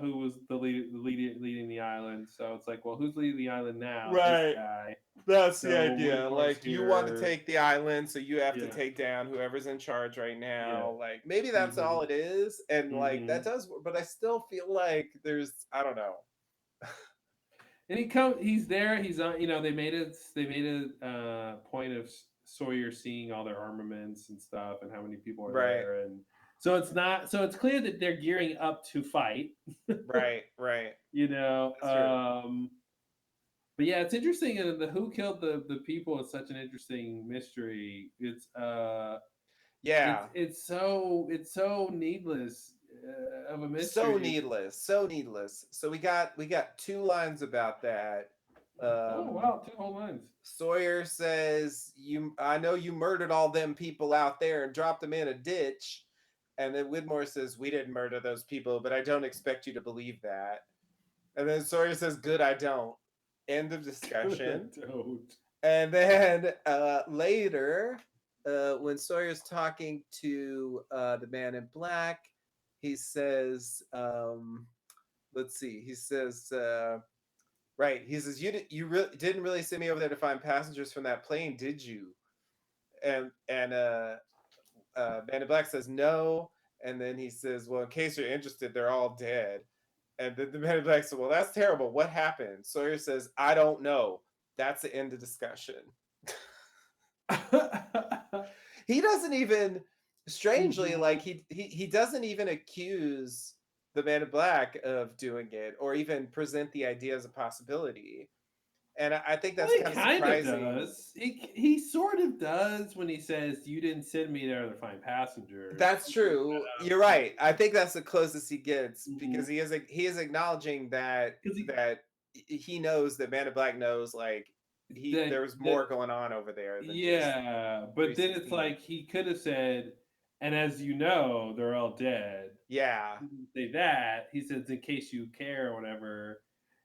[SPEAKER 1] who was leading the island. So it's like, well, who's leading the island now? This
[SPEAKER 2] Right.
[SPEAKER 1] guy.
[SPEAKER 2] That's the
[SPEAKER 1] So
[SPEAKER 2] idea.
[SPEAKER 1] Widmore's
[SPEAKER 2] Like you want to
[SPEAKER 1] here.
[SPEAKER 2] take the island, so you have to
[SPEAKER 1] Yeah.
[SPEAKER 2] take down whoever's in charge right
[SPEAKER 1] Yeah.
[SPEAKER 2] now. Like maybe that's
[SPEAKER 1] Mm-hmm.
[SPEAKER 2] all it is. And like
[SPEAKER 1] Mm-hmm.
[SPEAKER 2] that does, but I still feel like there's I don't know.
[SPEAKER 1] And he's there. He's on. They made a point of Sawyer seeing all their armaments and stuff, and how many people are
[SPEAKER 2] Right.
[SPEAKER 1] there, and so it's not. So it's clear that they're gearing up to fight.
[SPEAKER 2] Right. Right.
[SPEAKER 1] you know.
[SPEAKER 2] That's true.
[SPEAKER 1] Um, but yeah, it's interesting. And the who killed the people is such an interesting mystery.
[SPEAKER 2] Yeah.
[SPEAKER 1] It's so needless of a
[SPEAKER 2] So
[SPEAKER 1] mystery.
[SPEAKER 2] needless. So needless. So we got two lines about that.
[SPEAKER 1] Oh
[SPEAKER 2] Um
[SPEAKER 1] wow, two whole lines.
[SPEAKER 2] Sawyer says, "You, I know you murdered all them people out there and dropped them in a ditch." And then Widmore says, "We didn't murder those people, but I don't expect you to believe that." And then Sawyer says, "Good, I don't." End of discussion.
[SPEAKER 1] Don't.
[SPEAKER 2] And then later, when Sawyer's talking to the man in black, he says, let's see, he says, right, he says, didn't really send me over there to find passengers from that plane, did you? And Man in Black says, no. And then he says, well, in case you're interested, they're all dead. And then the Man in Black says, well, that's terrible. What happened? Sawyer says, I don't know. That's the end of discussion. He doesn't even, strangely, like
[SPEAKER 1] Mhm.
[SPEAKER 2] he doesn't even accuse the Man in Black of doing it or even present the idea as a possibility. And I think
[SPEAKER 1] Well,
[SPEAKER 2] that's
[SPEAKER 1] he
[SPEAKER 2] kind of
[SPEAKER 1] kind of
[SPEAKER 2] surprising.
[SPEAKER 1] does. He sort of does when he says, "You didn't send me there to find passengers."
[SPEAKER 2] That's true. You're right. I think that's the closest he gets because
[SPEAKER 1] Mhm.
[SPEAKER 2] he is acknowledging that
[SPEAKER 1] Because
[SPEAKER 2] he knows that Man in Black knows like there was
[SPEAKER 1] that
[SPEAKER 2] more going on over there than just
[SPEAKER 1] yeah, but then it's
[SPEAKER 2] 316.
[SPEAKER 1] like he could have said, "And as you know, they're all dead."
[SPEAKER 2] Yeah.
[SPEAKER 1] He didn't say that. He says, "In case you care," or whatever,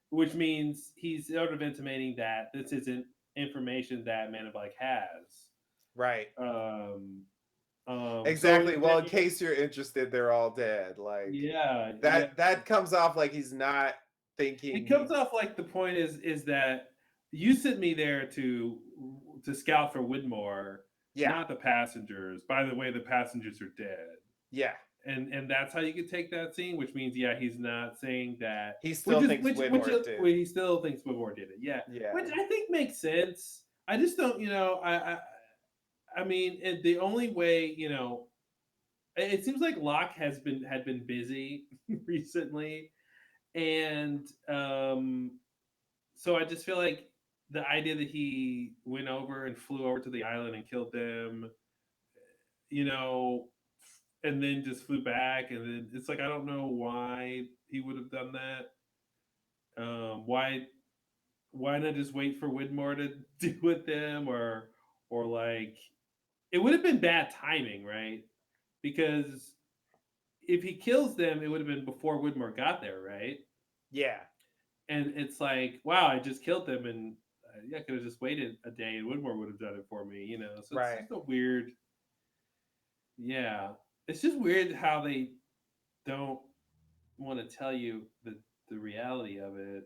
[SPEAKER 1] which means he's sort of intimating that this isn't information that Man in Black has.
[SPEAKER 2] Right.
[SPEAKER 1] Um, so
[SPEAKER 2] Exactly. Well, in case you're interested, they're all dead. Like
[SPEAKER 1] yeah, yeah.
[SPEAKER 2] that comes off like he's not
[SPEAKER 1] It
[SPEAKER 2] thinking
[SPEAKER 1] comes
[SPEAKER 2] he's
[SPEAKER 1] off like the point is that you sent me there to scout for Widmore,
[SPEAKER 2] yeah.
[SPEAKER 1] not the passengers. By the way, the passengers are dead.
[SPEAKER 2] Yeah.
[SPEAKER 1] And that's how you could take that scene, which means yeah, he's not saying that,
[SPEAKER 2] He
[SPEAKER 1] which
[SPEAKER 2] still
[SPEAKER 1] is
[SPEAKER 2] thinks
[SPEAKER 1] which
[SPEAKER 2] Widmore
[SPEAKER 1] is
[SPEAKER 2] did.
[SPEAKER 1] well, he still thinks Widmore did it. Yeah, which
[SPEAKER 2] Yeah.
[SPEAKER 1] I think makes sense. I just don't, I mean, the only way, it seems like Locke had been busy recently, and so I just feel like the idea that he went over and flew over to the island and killed them, you know, and then just flew back, and then it's like I don't know why he would have done that. Why not just wait for Widmore to do with them, or like it would have been bad timing, right? Because if he kills them, it would have been before Widmore got there, right?
[SPEAKER 2] Yeah.
[SPEAKER 1] And it's like, wow, I just killed them, and yeah, I could have just waited a day, and Widmore would have done it for me, So it's
[SPEAKER 2] Right.
[SPEAKER 1] just a weird, yeah, it's just weird how they don't want to tell you the reality of it.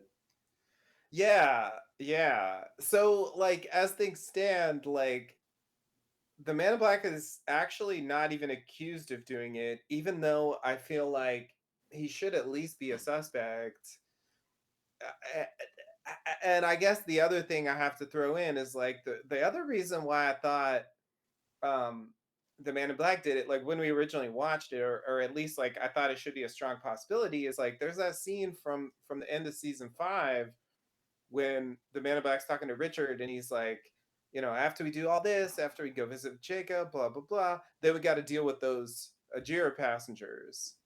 [SPEAKER 2] Yeah. Yeah. So like as things stand, like the Man in Black is actually not even accused of doing it, even though I feel like he should at least be a suspect. And I guess the other thing I have to throw in is like the other reason why I thought um the Man in Black did it, like when we originally watched it, or at least like I thought it should be a strong possibility, is like there's that scene from the end of season 5 when the Man in Black's talking to Richard and he's like, after we do all this, after we go visit Jacob, blah blah blah, then we got to deal with those Ajira passengers,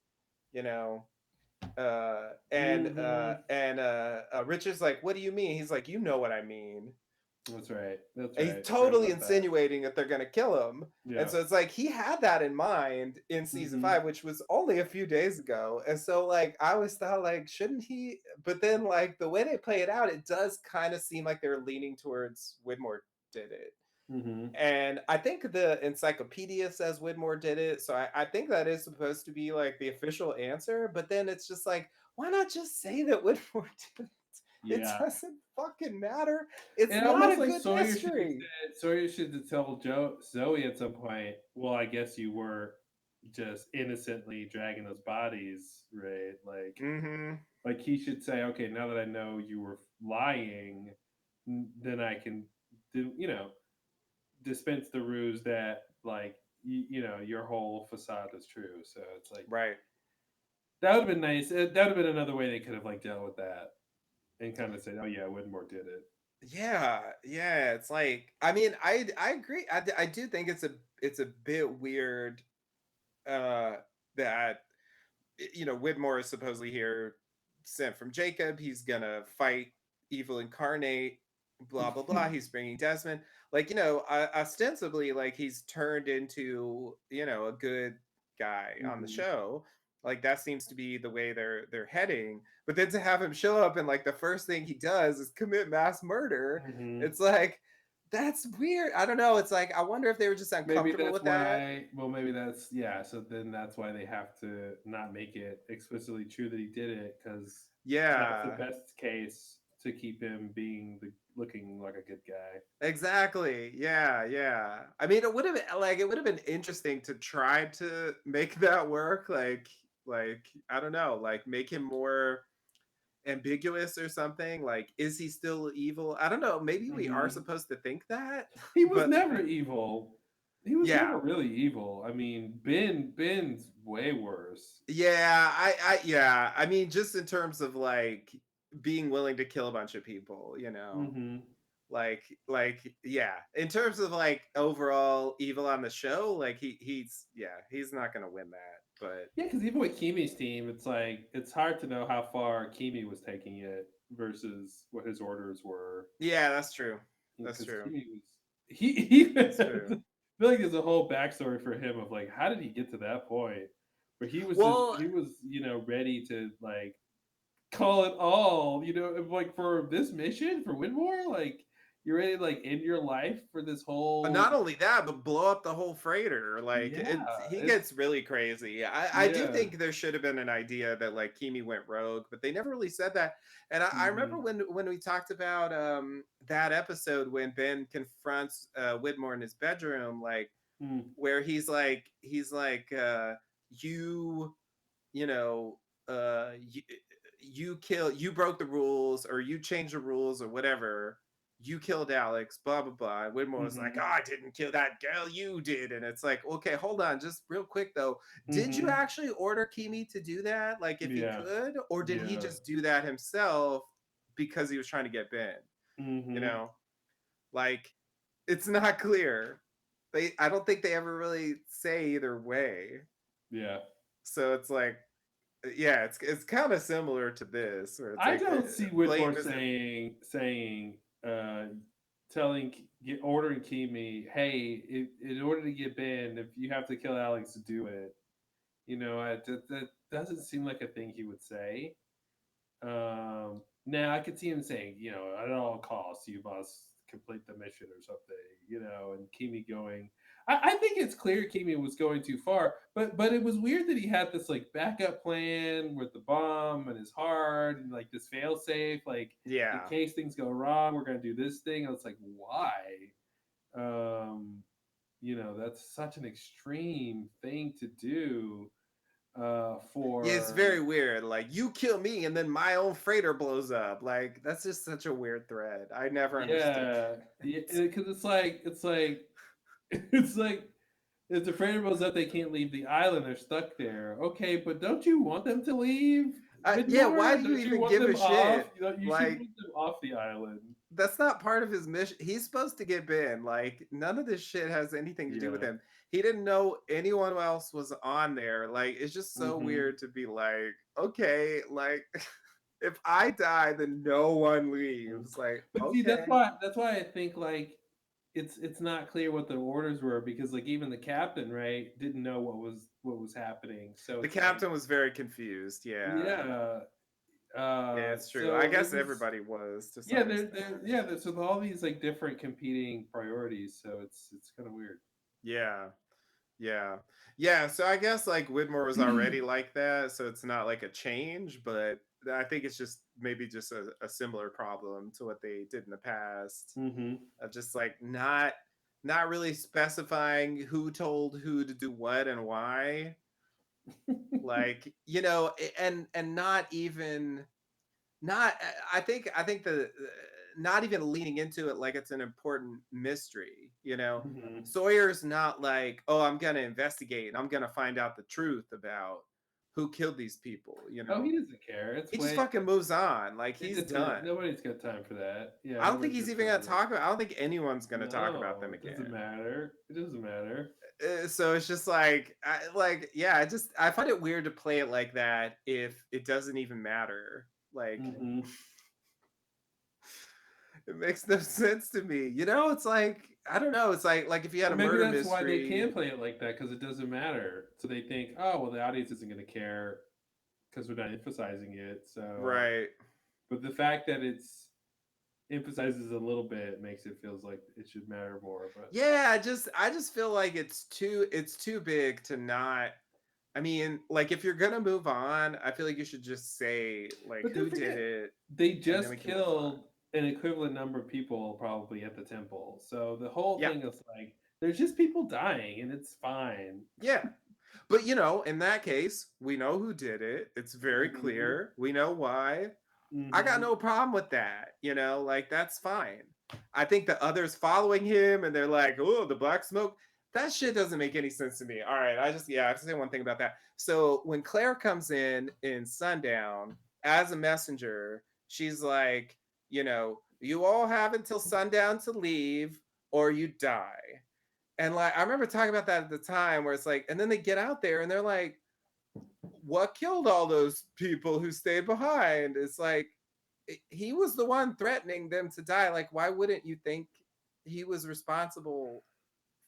[SPEAKER 2] you know.
[SPEAKER 1] Mm-hmm.
[SPEAKER 2] Richard's like, "What do you mean?" He's like, "You know what I mean."
[SPEAKER 1] That's right. That's
[SPEAKER 2] And he's
[SPEAKER 1] right. I forgot
[SPEAKER 2] totally
[SPEAKER 1] about that.
[SPEAKER 2] insinuating that they're gonna kill him. And
[SPEAKER 1] Yeah.
[SPEAKER 2] so it's like he had that in mind in season
[SPEAKER 1] Mm-hmm.
[SPEAKER 2] 5, which was only a few days ago. And so like I always thought like, shouldn't he? But then like the way they play it out, it does kind of seem like they're leaning towards Widmore did it.
[SPEAKER 1] Mm-hmm.
[SPEAKER 2] And I think the encyclopedia says Widmore did it. So I think that is supposed to be like the official answer. But then it's just like, why not just say that Widmore did it? It
[SPEAKER 1] Yeah.
[SPEAKER 2] doesn't fucking matter. It's
[SPEAKER 1] And
[SPEAKER 2] not
[SPEAKER 1] almost
[SPEAKER 2] a
[SPEAKER 1] like
[SPEAKER 2] good mystery.
[SPEAKER 1] Sawyer should have told Zoe at some point, well, I guess you were just innocently dragging those bodies, right?
[SPEAKER 2] Mm-hmm.
[SPEAKER 1] Like he should say, okay, now that I know you were lying, then I can do, dispense the ruse that like your whole facade is true. So it's like
[SPEAKER 2] Right.
[SPEAKER 1] that would have been nice. That would have been another way they could have like dealt with that and kind of said, oh yeah, Widmore did it.
[SPEAKER 2] Yeah, yeah. It's like I agree. I do think it's a bit weird uh that Widmore is supposedly here sent from Jacob. He's gonna fight evil incarnate. Blah blah blah. He's bringing Desmond. Like ostensibly, like he's turned into a good guy on the
[SPEAKER 1] Hmm.
[SPEAKER 2] show. Like that seems to be the way they're heading. But then to have him show up and like the first thing he does is commit mass murder.
[SPEAKER 1] Hmm.
[SPEAKER 2] It's like that's weird. I don't know. It's like I wonder if they were just
[SPEAKER 1] Maybe
[SPEAKER 2] uncomfortable
[SPEAKER 1] that's
[SPEAKER 2] with that.
[SPEAKER 1] why. Well, maybe that's yeah. So then that's why they have to not make it explicitly true that he did it because that's the
[SPEAKER 2] Yeah.
[SPEAKER 1] best case to keep him being the looking like a good guy.
[SPEAKER 2] Exactly. Yeah, yeah. I mean, it would have been interesting to try to make that work. Like I don't know, like make him more ambiguous or something. Like, is he still evil? I don't know. Maybe we are
[SPEAKER 1] Hmm.
[SPEAKER 2] supposed to think that,
[SPEAKER 1] He was
[SPEAKER 2] but
[SPEAKER 1] never evil. He was never
[SPEAKER 2] yeah,
[SPEAKER 1] really evil. I mean, Ben's way worse.
[SPEAKER 2] yeah. Yeah. I mean, just in terms of like being willing to kill a bunch of people,
[SPEAKER 1] Hmm.
[SPEAKER 2] like yeah, in terms of like overall evil on the show, like he's not gonna win that, but
[SPEAKER 1] Yeah, because even with Kimi's team, it's like it's hard to know how far Kimi was taking it versus what his orders were.
[SPEAKER 2] yeah, that's true, that's
[SPEAKER 1] Because
[SPEAKER 2] true,
[SPEAKER 1] Kimi was he I
[SPEAKER 2] that's true.
[SPEAKER 1] feel like there's a whole backstory for him of like how did he get to that point where
[SPEAKER 2] Well,
[SPEAKER 1] he was ready to like call it all like for this mission for Winmore like you're ready to like end your life for this whole
[SPEAKER 2] not only that, but blow up the whole freighter. Like
[SPEAKER 1] yeah
[SPEAKER 2] he
[SPEAKER 1] it's
[SPEAKER 2] gets really crazy. I do
[SPEAKER 1] yeah
[SPEAKER 2] think there should have been an idea that like Kimi went rogue, but they never really said that. And I remember
[SPEAKER 1] hmm
[SPEAKER 2] when we talked about that episode when Ben confronts Whitmore in his bedroom, like
[SPEAKER 1] mm,
[SPEAKER 2] where he's like you you know you broke the rules or you changed the rules or whatever, you killed Alex, blah blah blah. And Whitmore was like, oh,
[SPEAKER 1] hmm
[SPEAKER 2] I didn't kill that girl, you did. And it's like, okay, hold on, just real quick though, did you
[SPEAKER 1] hmm
[SPEAKER 2] actually order Kimi to do that, like if he
[SPEAKER 1] yeah
[SPEAKER 2] could, or did he
[SPEAKER 1] yeah
[SPEAKER 2] just do that himself because he was trying to get Ben? you
[SPEAKER 1] hmm
[SPEAKER 2] know like it's not clear. I don't think they ever really say either way.
[SPEAKER 1] yeah.
[SPEAKER 2] So it's like, yeah, it's kind of similar to this, where it's
[SPEAKER 1] I
[SPEAKER 2] like
[SPEAKER 1] don't see
[SPEAKER 2] blame
[SPEAKER 1] Whitmore
[SPEAKER 2] isn't.
[SPEAKER 1] saying uh telling ordering Kimi, hey, in order to get banned, if you have to kill Alex, do it. That doesn't seem like a thing he would say. Now I could see him saying, at all costs, you must complete the mission or something, and Kimi going. I think it's clear Kimi was going too far, but it was weird that he had this like backup plan with the bomb and his heart and like this fail safe, like in
[SPEAKER 2] Yeah,
[SPEAKER 1] case things go wrong, we're gonna do this thing. I was like, why? Um, that's such an extreme thing to do
[SPEAKER 2] yeah, it's very
[SPEAKER 1] for
[SPEAKER 2] weird. Like you kill me and then my own freighter blows up. Like that's just such a weird thread. I never understood
[SPEAKER 1] yeah,
[SPEAKER 2] that.
[SPEAKER 1] because it's like it's like If the friend blows up, they can't leave the island. They're stuck there. Okay, but don't you want them to leave,
[SPEAKER 2] Yeah, why
[SPEAKER 1] Widmore?
[SPEAKER 2] do you
[SPEAKER 1] Don't you
[SPEAKER 2] even
[SPEAKER 1] want
[SPEAKER 2] give a
[SPEAKER 1] them off?
[SPEAKER 2] shit?
[SPEAKER 1] You should
[SPEAKER 2] Like,
[SPEAKER 1] want them off the island.
[SPEAKER 2] that's not part of his mission. He's supposed to get Ben. Like, none of this shit has anything to do with
[SPEAKER 1] Yeah.
[SPEAKER 2] him. He didn't know anyone else was on there. Like, it's just so
[SPEAKER 1] Mm-hmm.
[SPEAKER 2] weird to be like, okay, like, if I die, then no one
[SPEAKER 1] Mm.
[SPEAKER 2] leaves. Like,
[SPEAKER 1] But see,
[SPEAKER 2] okay.
[SPEAKER 1] that's why I think like it's not clear what the orders were because like even the captain right didn't know what was happening. So
[SPEAKER 2] The
[SPEAKER 1] it's like
[SPEAKER 2] captain was very confused. Yeah.
[SPEAKER 1] yeah.
[SPEAKER 2] Yeah, it's true. I
[SPEAKER 1] So it
[SPEAKER 2] guess
[SPEAKER 1] was
[SPEAKER 2] everybody was to
[SPEAKER 1] yeah.
[SPEAKER 2] some extent.
[SPEAKER 1] There's with all these like different competing priorities. So it's kind of weird.
[SPEAKER 2] Yeah. Yeah. Yeah. So I guess like Widmore was already like that. So it's not like a change, but I think it's just maybe just a similar problem to what they did in the past
[SPEAKER 1] Mm-hmm.
[SPEAKER 2] of just like not really specifying who told who to do what and why. Like, and not even not I think the not even leaning into it like it's an important mystery.
[SPEAKER 1] Mm-hmm.
[SPEAKER 2] Sawyer's not like, oh, I'm gonna investigate and I'm gonna find out the truth about who killed these
[SPEAKER 1] Oh,
[SPEAKER 2] people.
[SPEAKER 1] he doesn't care. It's
[SPEAKER 2] He just
[SPEAKER 1] way
[SPEAKER 2] fucking moves on, like
[SPEAKER 1] it,
[SPEAKER 2] he's
[SPEAKER 1] it's a,
[SPEAKER 2] done.
[SPEAKER 1] nobody's got time for that. Yeah,
[SPEAKER 2] I don't think
[SPEAKER 1] nobody's
[SPEAKER 2] he's
[SPEAKER 1] got
[SPEAKER 2] even
[SPEAKER 1] time
[SPEAKER 2] gonna
[SPEAKER 1] for that.
[SPEAKER 2] talk about. I don't think anyone's gonna talk about them
[SPEAKER 1] No, it doesn't
[SPEAKER 2] again.
[SPEAKER 1] matter. It doesn't matter.
[SPEAKER 2] So it's just like yeah, I find it weird to play it like that if it doesn't even matter. Like,
[SPEAKER 1] Mm-hmm.
[SPEAKER 2] it makes no sense to me. It's like, I don't know. It's like if you had
[SPEAKER 1] Or
[SPEAKER 2] a
[SPEAKER 1] maybe
[SPEAKER 2] murder
[SPEAKER 1] that's why they
[SPEAKER 2] mystery.
[SPEAKER 1] can play it like that because it doesn't matter. So they think, oh well, the audience isn't going to care because we're not emphasizing it. So,
[SPEAKER 2] Right.
[SPEAKER 1] but the fact that it's emphasizes a little bit makes it feels like it should matter more. But
[SPEAKER 2] Yeah, I just feel like it's too big to not. I mean, like if you're gonna move on, I feel like you should just say like
[SPEAKER 1] don't
[SPEAKER 2] who did
[SPEAKER 1] forget,
[SPEAKER 2] it,
[SPEAKER 1] they
[SPEAKER 2] and then
[SPEAKER 1] just
[SPEAKER 2] we can move on.
[SPEAKER 1] killed an equivalent number of people probably at the temple. So the whole
[SPEAKER 2] Yeah.
[SPEAKER 1] thing is like there's just people dying and it's fine.
[SPEAKER 2] Yeah. But in that case, we know who did it. It's very
[SPEAKER 1] Mm-hmm.
[SPEAKER 2] clear. We know why. I got
[SPEAKER 1] Mm-hmm.
[SPEAKER 2] no problem with that, like that's fine. I think the others following him and they're like, oh, the black smoke, that shit doesn't make any sense to me. All right, I have to say one thing about that. So when Claire comes in Sundown as a messenger, she's like, you all have until sundown to leave or you die. And like I remember talking about that at the time where it's like, and then they get out there and they're like, what killed all those people who stayed behind? It's like he was the one threatening them to die. Like, why wouldn't you think he was responsible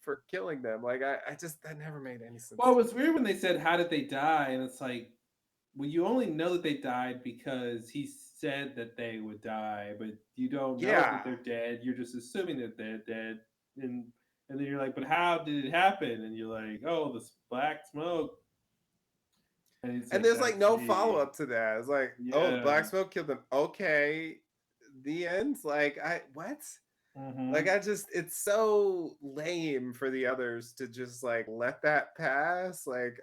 [SPEAKER 2] for killing them? Like, I just that never made any sense
[SPEAKER 1] Well, it
[SPEAKER 2] to
[SPEAKER 1] was
[SPEAKER 2] me.
[SPEAKER 1] weird when they said, "How did they die?" And it's like, well, you only know that they died because he said that they would die, but you don't know
[SPEAKER 2] Yeah,
[SPEAKER 1] that they're dead. You're just assuming that they're dead, and and then you're like, "But how did it happen?" And you're like, "Oh, this black smoke," and it's
[SPEAKER 2] and
[SPEAKER 1] like,
[SPEAKER 2] there's like
[SPEAKER 1] "That's
[SPEAKER 2] no follow
[SPEAKER 1] me."
[SPEAKER 2] up to that. It's like, oh, the
[SPEAKER 1] Yeah.
[SPEAKER 2] black smoke killed them. Okay, the end. Like, I what? Like
[SPEAKER 1] Mm-hmm.
[SPEAKER 2] I just it's so lame for the others to just like let that pass. Like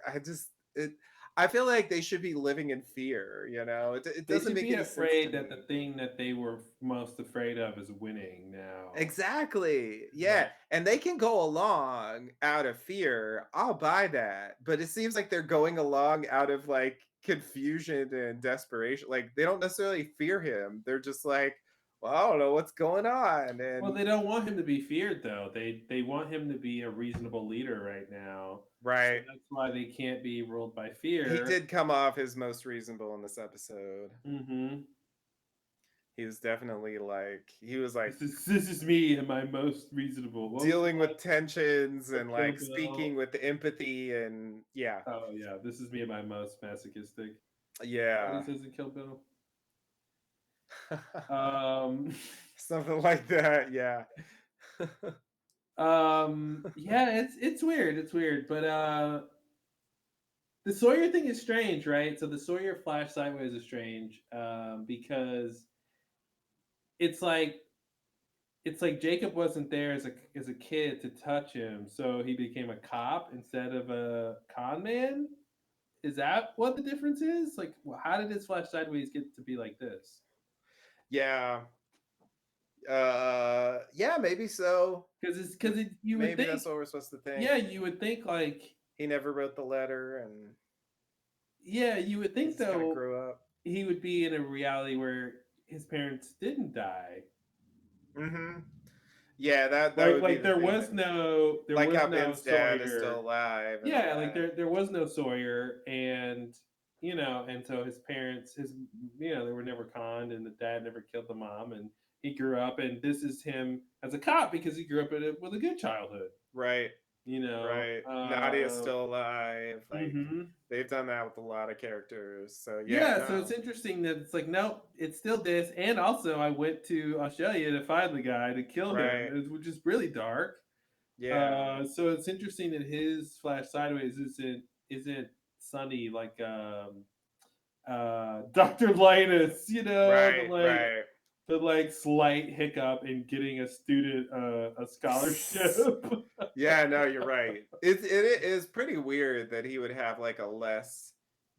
[SPEAKER 2] I feel like they should be living in fear. It
[SPEAKER 1] They
[SPEAKER 2] doesn't
[SPEAKER 1] should
[SPEAKER 2] make
[SPEAKER 1] be
[SPEAKER 2] any sense to
[SPEAKER 1] afraid that the
[SPEAKER 2] me.
[SPEAKER 1] thing that they were most afraid of is winning now.
[SPEAKER 2] Exactly. Yeah.
[SPEAKER 1] Right.
[SPEAKER 2] And they can go along out of fear. I'll buy that. But it seems like they're going along out of like confusion and desperation. Like they don't necessarily fear him. They're just like, well, I don't know what's going on.
[SPEAKER 1] Well,
[SPEAKER 2] And
[SPEAKER 1] they don't want him to be feared though. They want him to be a reasonable leader right now. So
[SPEAKER 2] right.
[SPEAKER 1] that's why they can't be ruled by
[SPEAKER 2] He
[SPEAKER 1] fear.
[SPEAKER 2] did come off his most reasonable in this episode.
[SPEAKER 1] Mm-hmm.
[SPEAKER 2] He was definitely like he was like
[SPEAKER 1] This is me and my most reasonable. What was the
[SPEAKER 2] dealing with
[SPEAKER 1] line
[SPEAKER 2] tensions
[SPEAKER 1] from
[SPEAKER 2] and
[SPEAKER 1] Kill
[SPEAKER 2] like speaking
[SPEAKER 1] Bill?
[SPEAKER 2] with empathy and yeah.
[SPEAKER 1] Oh yeah, this is me at my most masochistic. Is that what he
[SPEAKER 2] Yeah.
[SPEAKER 1] says in Kill Bill? Um,
[SPEAKER 2] Something like that. Yeah.
[SPEAKER 1] yeah, it's weird. It's weird, but the Sawyer thing is strange, right? So the Sawyer flash sideways is strange because it's like it's like Jacob wasn't there as a kid to touch him, so he became a cop instead of a con man. Is that what the difference is? Like, how did his flash sideways get to be like this?
[SPEAKER 2] Yeah. Yeah, maybe so.
[SPEAKER 1] because you would
[SPEAKER 2] Maybe
[SPEAKER 1] think,
[SPEAKER 2] that's what we're supposed to think.
[SPEAKER 1] yeah, you would think like,
[SPEAKER 2] He never wrote the letter, and
[SPEAKER 1] yeah, you would
[SPEAKER 2] he
[SPEAKER 1] think
[SPEAKER 2] just kind of
[SPEAKER 1] though
[SPEAKER 2] grew up.
[SPEAKER 1] he would be in a reality where his parents didn't die.
[SPEAKER 2] Hmm. Yeah, that would be
[SPEAKER 1] Like
[SPEAKER 2] the thing. That,
[SPEAKER 1] there
[SPEAKER 2] like
[SPEAKER 1] was
[SPEAKER 2] how
[SPEAKER 1] no
[SPEAKER 2] Ben's dad is still
[SPEAKER 1] Sawyer.
[SPEAKER 2] alive and all
[SPEAKER 1] Yeah, like
[SPEAKER 2] that.
[SPEAKER 1] there was no Sawyer, and and so his parents, they were never conned, and the dad never killed the mom, and he grew up, and this is him as a cop because he grew up with a good childhood.
[SPEAKER 2] Right,
[SPEAKER 1] You know,
[SPEAKER 2] right. Nadia's still alive. Like
[SPEAKER 1] hmm
[SPEAKER 2] they've done that with a lot of characters. So yeah,
[SPEAKER 1] yeah. So it's
[SPEAKER 2] no.
[SPEAKER 1] interesting that it's like, nope, it's still this, and also I went to Australia to find the guy to kill him,
[SPEAKER 2] Right.
[SPEAKER 1] which is really dark.
[SPEAKER 2] Yeah.
[SPEAKER 1] So it's interesting that his Flash Sideways isn't sunny like Dr. Linus,
[SPEAKER 2] Right, right.
[SPEAKER 1] the like slight hiccup in getting a student a scholarship.
[SPEAKER 2] Yeah, no, you're right. It is pretty weird that he would have like a less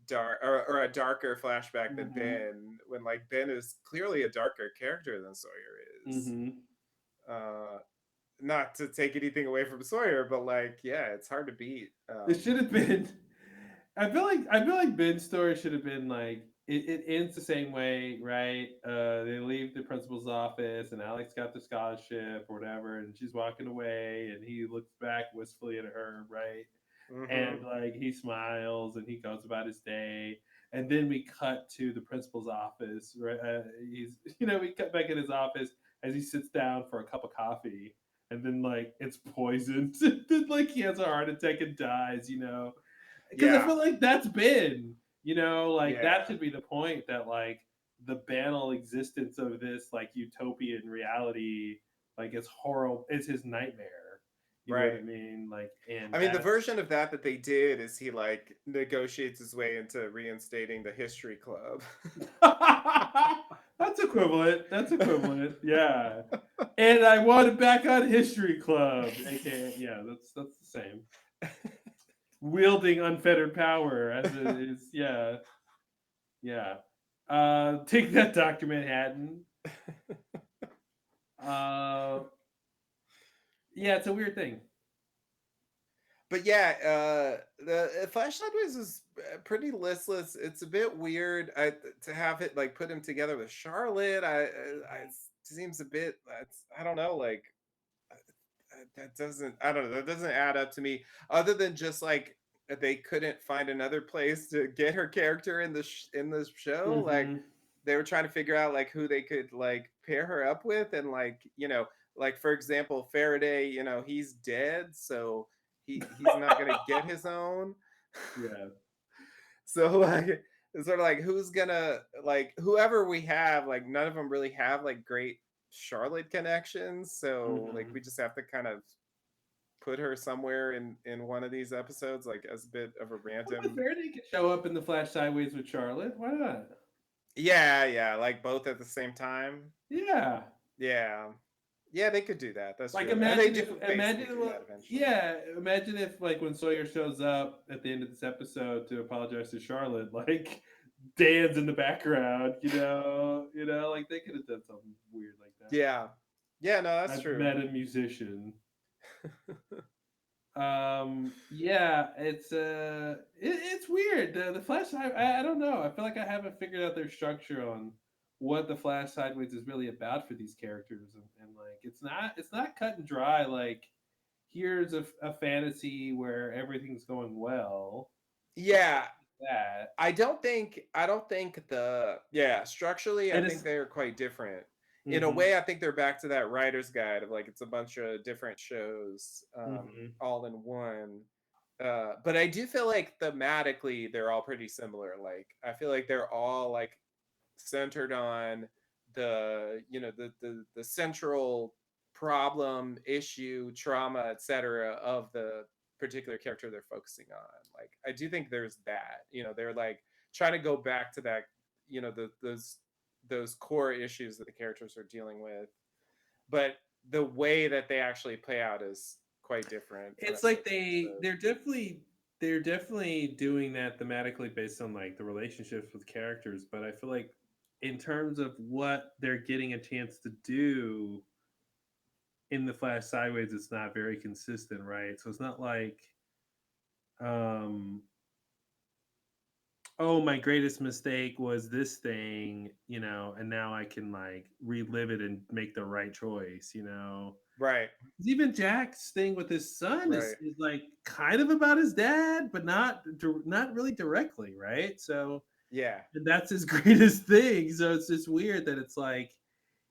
[SPEAKER 2] dark or a darker flashback than
[SPEAKER 1] hmm
[SPEAKER 2] Ben when like Ben is clearly a darker character than Sawyer is.
[SPEAKER 1] hmm
[SPEAKER 2] Uh Not to take anything away from Sawyer, but like yeah, it's hard to beat.
[SPEAKER 1] It should have been. I feel like Ben's story should have been like it ends the same way, right? They leave the principal's office, and Alex got the scholarship or whatever, and she's walking away, and he looks back wistfully at her, right? And
[SPEAKER 2] Mhm.
[SPEAKER 1] like he smiles and he goes about his day, and then we cut to the principal's office, right? He's we cut back in his office as he sits down for a cup of coffee, and then like it's poisoned. Then like he has a heart attack and dies, because I
[SPEAKER 2] Yeah.
[SPEAKER 1] feel like that's been, like that
[SPEAKER 2] Yeah.
[SPEAKER 1] should be the point, that like the banal existence of this like utopian reality, like it's horrible, is his nightmare. You know what I
[SPEAKER 2] Right.
[SPEAKER 1] mean? Like, and
[SPEAKER 2] I mean, the
[SPEAKER 1] that's
[SPEAKER 2] version of that they did is he like negotiates his way into reinstating the history club.
[SPEAKER 1] that's equivalent. That's equivalent. Yeah. And I want it back on History Club, aka, yeah, that's the same. Wielding unfettered power as it is, yeah, yeah. Take that, Doctor Manhattan. Uh, yeah, it's a weird thing.
[SPEAKER 2] But yeah, the Flash Sideways is pretty listless. It's a bit weird to have it like put him together with Charlotte. It seems a bit. I don't know. Like that doesn't. I don't know. That doesn't add up to me. Other than just like they couldn't find another place to get her character in in this show. Like
[SPEAKER 1] Mm-hmm.
[SPEAKER 2] they were trying to figure out like who they could like pair her up with, and like like for example Faraday, he's dead, so he's not gonna get his own.
[SPEAKER 1] Yeah.
[SPEAKER 2] So like it's sort of like who's gonna like whoever we have, like none of them really have like great Charlotte connections, so like
[SPEAKER 1] Mm-hmm.
[SPEAKER 2] we just have to kind of put her somewhere in one of these episodes like as a bit of a
[SPEAKER 1] Well, but
[SPEAKER 2] random.
[SPEAKER 1] Faraday could show up in the Flash Sideways with Charlotte. Why not?
[SPEAKER 2] Yeah, yeah, like both at the same time.
[SPEAKER 1] Yeah.
[SPEAKER 2] Yeah. Yeah, they could do that. That's
[SPEAKER 1] Like
[SPEAKER 2] true. And they
[SPEAKER 1] imagine
[SPEAKER 2] do
[SPEAKER 1] if
[SPEAKER 2] basically do that eventually.
[SPEAKER 1] yeah, imagine if like when Sawyer shows up at the end of this episode to apologize to Charlotte, like Dan's in the background, like they could have done something weird like that.
[SPEAKER 2] Yeah. Yeah, no, that's
[SPEAKER 1] I've
[SPEAKER 2] true.
[SPEAKER 1] met a musician. Yeah, it's weird. The Flash Side, I don't know. I feel like I haven't figured out their structure on what the Flash Sideways is really about for these characters, and like it's not cut and dry. Like here's a fantasy where everything's going well. It's
[SPEAKER 2] Yeah,
[SPEAKER 1] not that,
[SPEAKER 2] I don't think the yeah, structurally I
[SPEAKER 1] and
[SPEAKER 2] think
[SPEAKER 1] it's
[SPEAKER 2] they are quite different. In a
[SPEAKER 1] hmm
[SPEAKER 2] way, I think they're back to that writer's guide of like it's a bunch of different shows
[SPEAKER 1] hmm
[SPEAKER 2] all in one. But I do feel like thematically they're all pretty similar. Like I feel like they're all like centered on the central problem, issue, trauma, etc. of the particular character they're focusing on. Like I do think there's that. They're like trying to go back to that. Those core issues that the characters are dealing with, but the way that they actually play out is quite different from
[SPEAKER 1] it's
[SPEAKER 2] episode
[SPEAKER 1] like
[SPEAKER 2] to episode.
[SPEAKER 1] they're definitely doing that thematically based on like the relationships with characters, but I feel like in terms of what they're getting a chance to do, in the Flash sideways, it's not very consistent, right? So it's not like, um, oh, my greatest mistake was this thing, and now I can like relive it and make the right choice, 'Cause even Jack's thing with his son
[SPEAKER 2] Right.
[SPEAKER 1] is like kind of about his dad, but not really directly, right? So,
[SPEAKER 2] Yeah.
[SPEAKER 1] and that's his greatest thing. So it's just weird that it's like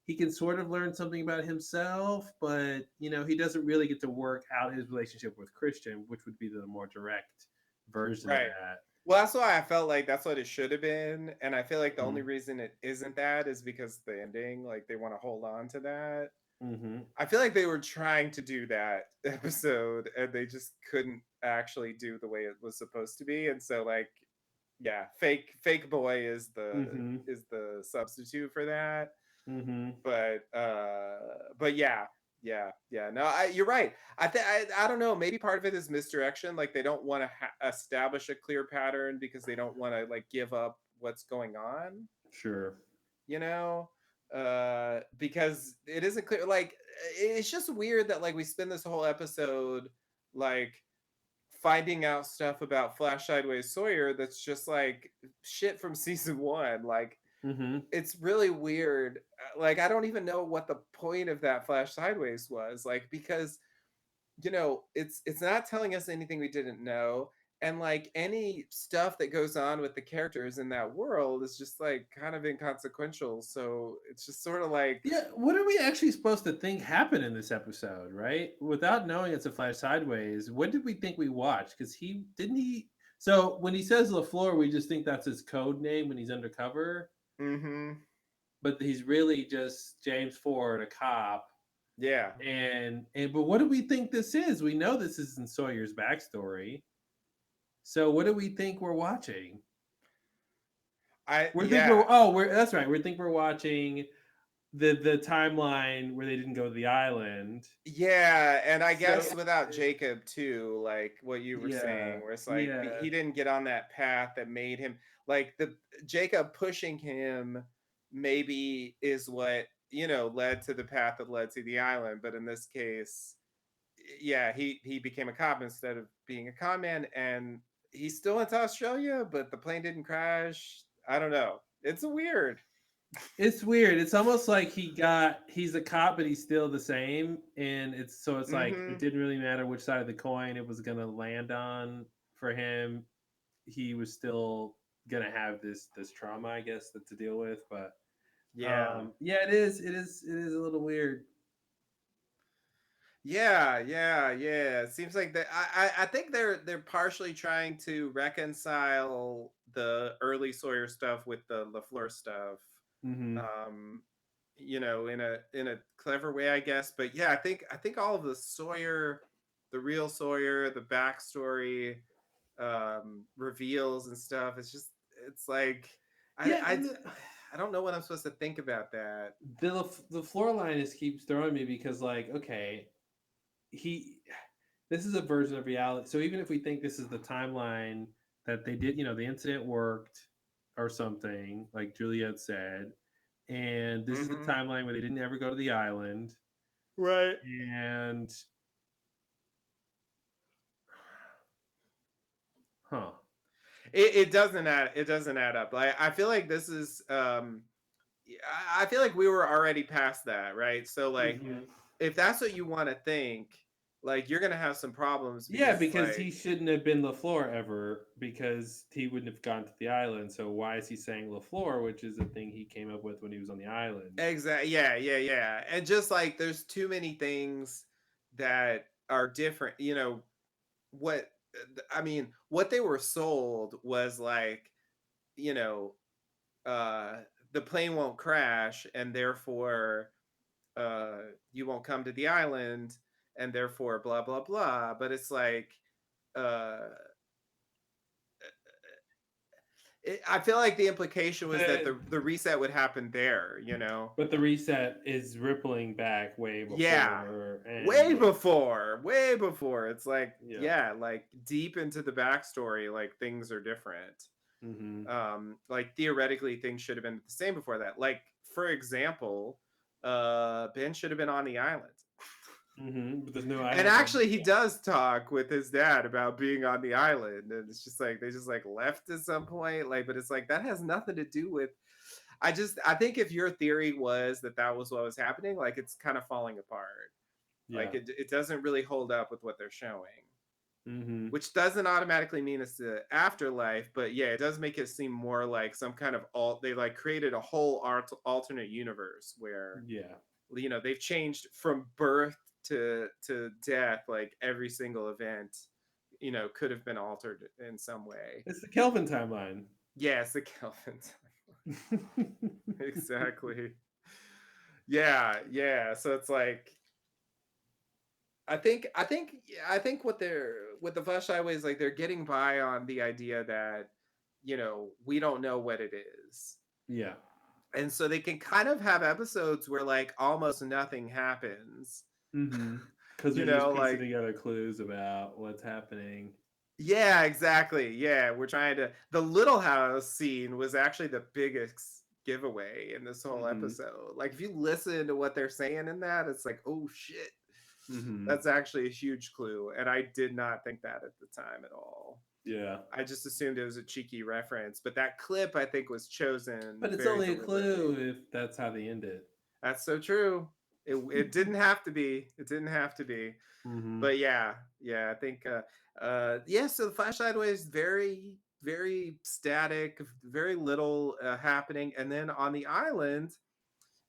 [SPEAKER 1] he can sort of learn something about himself, but he doesn't really get to work out his relationship with Christian, which would be the more direct version of
[SPEAKER 2] Right.
[SPEAKER 1] that.
[SPEAKER 2] Well, that's why I felt like that's what it should have been, and I feel like the only
[SPEAKER 1] Mhm.
[SPEAKER 2] reason it isn't that is because the ending, like they want to hold on to that.
[SPEAKER 1] Mhm.
[SPEAKER 2] I feel like they were trying to do that episode and they just couldn't actually do the way it was supposed to be, and so like yeah, fake boy
[SPEAKER 1] Mhm.
[SPEAKER 2] is the substitute for that.
[SPEAKER 1] Mhm.
[SPEAKER 2] But yeah, yeah, no, you're right. I don't know, maybe part of it is misdirection, like they don't want to establish a clear pattern because they don't want to like give up what's going on,
[SPEAKER 1] Sure.
[SPEAKER 2] you know because it isn't clear, like it's just weird that like we spend this whole episode like finding out stuff about Flash Sideways Sawyer that's just like shit from season 1, like
[SPEAKER 1] Mhm.
[SPEAKER 2] it's really weird. Like I don't even know what the point of that Flash Sideways was, like because it's not telling us anything we didn't know, and like any stuff that goes on with the characters in that world is just like kind of inconsequential. So it's just sort of like
[SPEAKER 1] Yeah, what are we actually supposed to think happened in this episode, right? Without knowing it's a Flash Sideways, what did we think we watched? Because he didn't he. So when he says LaFleur, we just think that's his code name when he's undercover,
[SPEAKER 2] mm-hmm.
[SPEAKER 1] but he's really just James Ford, a cop.
[SPEAKER 2] Yeah.
[SPEAKER 1] And but what do we think this is? We know this isn't Sawyer's backstory. So what do we think we're watching?
[SPEAKER 2] I
[SPEAKER 1] We think
[SPEAKER 2] yeah.
[SPEAKER 1] we're that's right. We think we're watching the timeline where they didn't go to the island.
[SPEAKER 2] Yeah, and I
[SPEAKER 1] So
[SPEAKER 2] guess without Jacob too, like what you were
[SPEAKER 1] yeah,
[SPEAKER 2] saying, where it's like
[SPEAKER 1] yeah.
[SPEAKER 2] he didn't get on that path that made him like the Jacob pushing him maybe is what led to the path that led to the island. But in this case, yeah, he became a cop instead of being a con man, and he's still into Australia, but the plane didn't crash. I don't know. It's weird.
[SPEAKER 1] It's weird. It's almost like he's a cop, but he's still the same, and it's like it
[SPEAKER 2] Mm-hmm.
[SPEAKER 1] didn't really matter which side of the coin it was gonna land on for him. He was still gonna have this trauma, I guess, to deal with. But
[SPEAKER 2] Yeah.
[SPEAKER 1] yeah, it is a little weird.
[SPEAKER 2] Yeah, yeah, yeah. It seems like that. I think they're partially trying to reconcile the early Sawyer stuff with the Lafleur stuff.
[SPEAKER 1] Hmm.
[SPEAKER 2] Um, in a clever way, I guess. But yeah, I think all of the Sawyer, the real Sawyer, the backstory, reveals and stuff. It's like I
[SPEAKER 1] Yeah,
[SPEAKER 2] I
[SPEAKER 1] and
[SPEAKER 2] I don't know what I'm supposed to think about that.
[SPEAKER 1] the floor line just keeps throwing me because like okay, he this is a version of reality. So even if we think this is the timeline that they did, the incident worked or something, like Juliet said, and this is the
[SPEAKER 2] Mm-hmm.
[SPEAKER 1] timeline where they didn't ever go to the island,
[SPEAKER 2] Right.
[SPEAKER 1] and huh.
[SPEAKER 2] It doesn't add up. Like I feel like this is I feel like we were already past that, right? So like
[SPEAKER 1] Hmm.
[SPEAKER 2] if that's what you want to think, like you're gonna have some problems
[SPEAKER 1] Yeah,
[SPEAKER 2] because it's
[SPEAKER 1] because
[SPEAKER 2] like
[SPEAKER 1] he shouldn't have been LaFleur ever because he wouldn't have gone to the island. So why is he saying LaFleur, which is a thing he came up with when he was on the island?
[SPEAKER 2] exactly, yeah, yeah, yeah. And just like there's too many things that are different, what I mean, what they were sold was like, you know, uh the plane won't crash and therefore uh you won't come to the island and therefore blah blah blah, but it's like uh I feel like the implication was that
[SPEAKER 1] The,
[SPEAKER 2] the reset would happen there.
[SPEAKER 1] but the reset is rippling back way
[SPEAKER 2] Yeah,
[SPEAKER 1] before, and
[SPEAKER 2] way before it's like
[SPEAKER 1] yeah.
[SPEAKER 2] yeah, like deep into the backstory, like things are different.
[SPEAKER 1] Hmm.
[SPEAKER 2] Like theoretically things should have been the same before that, like for example, Ben should have been on the island.
[SPEAKER 1] But there's no
[SPEAKER 2] And
[SPEAKER 1] island
[SPEAKER 2] actually, he
[SPEAKER 1] anymore.
[SPEAKER 2] does talk with his dad about being on the island, and it's just like they just like left at some point. Like, but it's like that has nothing to do with. I think if your theory was that that was what was happening, like it's kind of falling apart.
[SPEAKER 1] Yeah.
[SPEAKER 2] Like it doesn't really hold up with what they're showing,
[SPEAKER 1] hmm
[SPEAKER 2] which doesn't automatically mean it's the afterlife, but yeah, it does make it seem more like some kind of alt. They like created a whole alternate universe where
[SPEAKER 1] Yeah.
[SPEAKER 2] they've changed from birth to death. Like every single event, could have been altered in some way.
[SPEAKER 1] It's the Kelvin timeline.
[SPEAKER 2] Yes, the Kelvin. Exactly. Yeah, yeah. So it's like I think what they're with the Flash Highways, like they're getting by on the idea that we don't know what it is,
[SPEAKER 1] yeah.
[SPEAKER 2] and so they can kind of have episodes where like almost nothing happens.
[SPEAKER 1] Because
[SPEAKER 2] You
[SPEAKER 1] they're just
[SPEAKER 2] know,
[SPEAKER 1] piecing
[SPEAKER 2] like
[SPEAKER 1] together clues about what's happening.
[SPEAKER 2] yeah, exactly. Yeah, we're trying to. The Little House scene was actually the biggest giveaway in this whole
[SPEAKER 1] hmm
[SPEAKER 2] episode. Like if you listen to what they're saying in that, it's like, oh shit.
[SPEAKER 1] hmm
[SPEAKER 2] That's actually a huge clue. And I did not think that at the time at all.
[SPEAKER 1] Yeah.
[SPEAKER 2] I just assumed it was a cheeky reference. But that clip, I think, was chosen
[SPEAKER 1] But it's
[SPEAKER 2] very
[SPEAKER 1] only a clue
[SPEAKER 2] deliberately.
[SPEAKER 1] if that's how they end it.
[SPEAKER 2] That's so true. It didn't have to be. It didn't have to be.
[SPEAKER 1] hmm
[SPEAKER 2] But yeah, yeah, I think, yeah, so the Flash Sideways, very, very static, very little happening. And then on the island,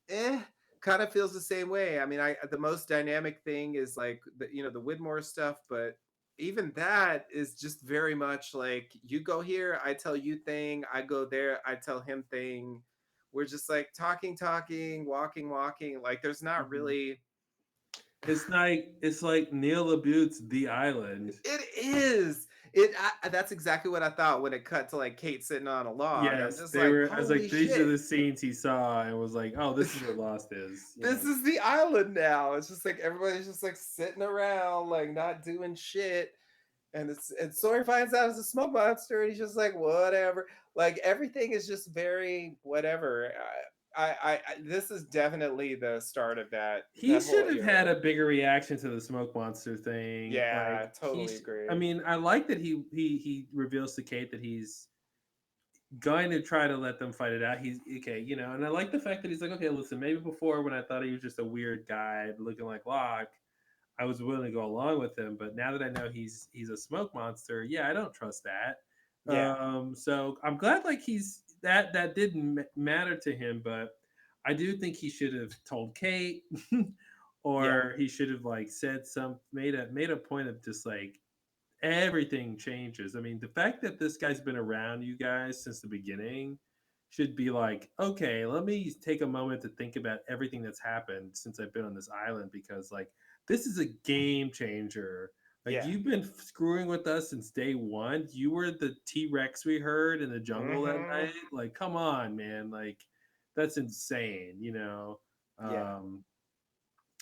[SPEAKER 2] eh, kind of feels the same way. I mean, the most dynamic thing is like the Widmore stuff, but even that is just very much like you go here, I tell you thing, I go there, I tell him thing. We're just like talking, walking. Like there's not
[SPEAKER 1] hmm
[SPEAKER 2] really.
[SPEAKER 1] it's like Neil LaBute's The Island.
[SPEAKER 2] It is. That's exactly what I thought when it cut to like Kate sitting on a log. I'm
[SPEAKER 1] Yes,
[SPEAKER 2] just
[SPEAKER 1] they
[SPEAKER 2] like,
[SPEAKER 1] were. I was
[SPEAKER 2] holy
[SPEAKER 1] like, these are
[SPEAKER 2] shit.
[SPEAKER 1] the scenes he saw, and was like, oh, this is what Lost is.
[SPEAKER 2] This is the island now. It's just like everybody's just like sitting around, like not doing shit. And Sawyer finds out it's a smoke monster, and he's just like, whatever. Like everything is just very whatever. This is definitely the start of
[SPEAKER 1] He
[SPEAKER 2] that whole
[SPEAKER 1] should have had
[SPEAKER 2] era.
[SPEAKER 1] a bigger reaction to the smoke monster thing.
[SPEAKER 2] Yeah,
[SPEAKER 1] Like
[SPEAKER 2] totally
[SPEAKER 1] I
[SPEAKER 2] agree.
[SPEAKER 1] mean, I like that he reveals to Kate that he's going to try to let them fight it out. He's okay, and I like the fact that he's like, okay, listen, maybe before when I thought he was just a weird guy looking like Locke, I was willing to go along with him, but now that I know he's a smoke monster, yeah, I don't trust that.
[SPEAKER 2] Yeah.
[SPEAKER 1] So I'm glad like that didn't matter to him, but I do think he should have told Kate,
[SPEAKER 2] Yeah.
[SPEAKER 1] or he should have like said made a point of just like everything changes. I mean, the fact that this guy's been around you guys since the beginning should be like, okay, let me take a moment to think about everything that's happened since I've been on this island because, like, this is a game changer. Like,
[SPEAKER 2] Yeah.
[SPEAKER 1] you've been screwing with us since day one. You were the T Rex we heard in the jungle that
[SPEAKER 2] Mm-hmm.
[SPEAKER 1] night. Like, come on, man. Like, that's insane.
[SPEAKER 2] Yeah.
[SPEAKER 1] Um,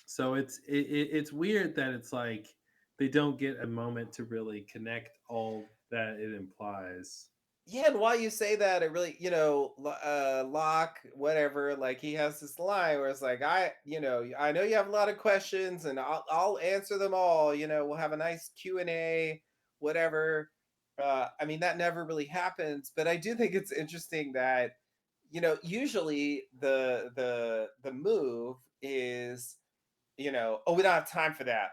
[SPEAKER 1] so it's weird that it's like they don't get a moment to really connect all that it implies.
[SPEAKER 2] Yeah, and while you say that, it really, Locke, whatever, like he has this line where it's like, I know you have a lot of questions, and I'll answer them all. We'll have a nice Q&A, whatever. I mean, that never really happens, but I do think it's interesting that, usually the move is oh, we don't have time for that.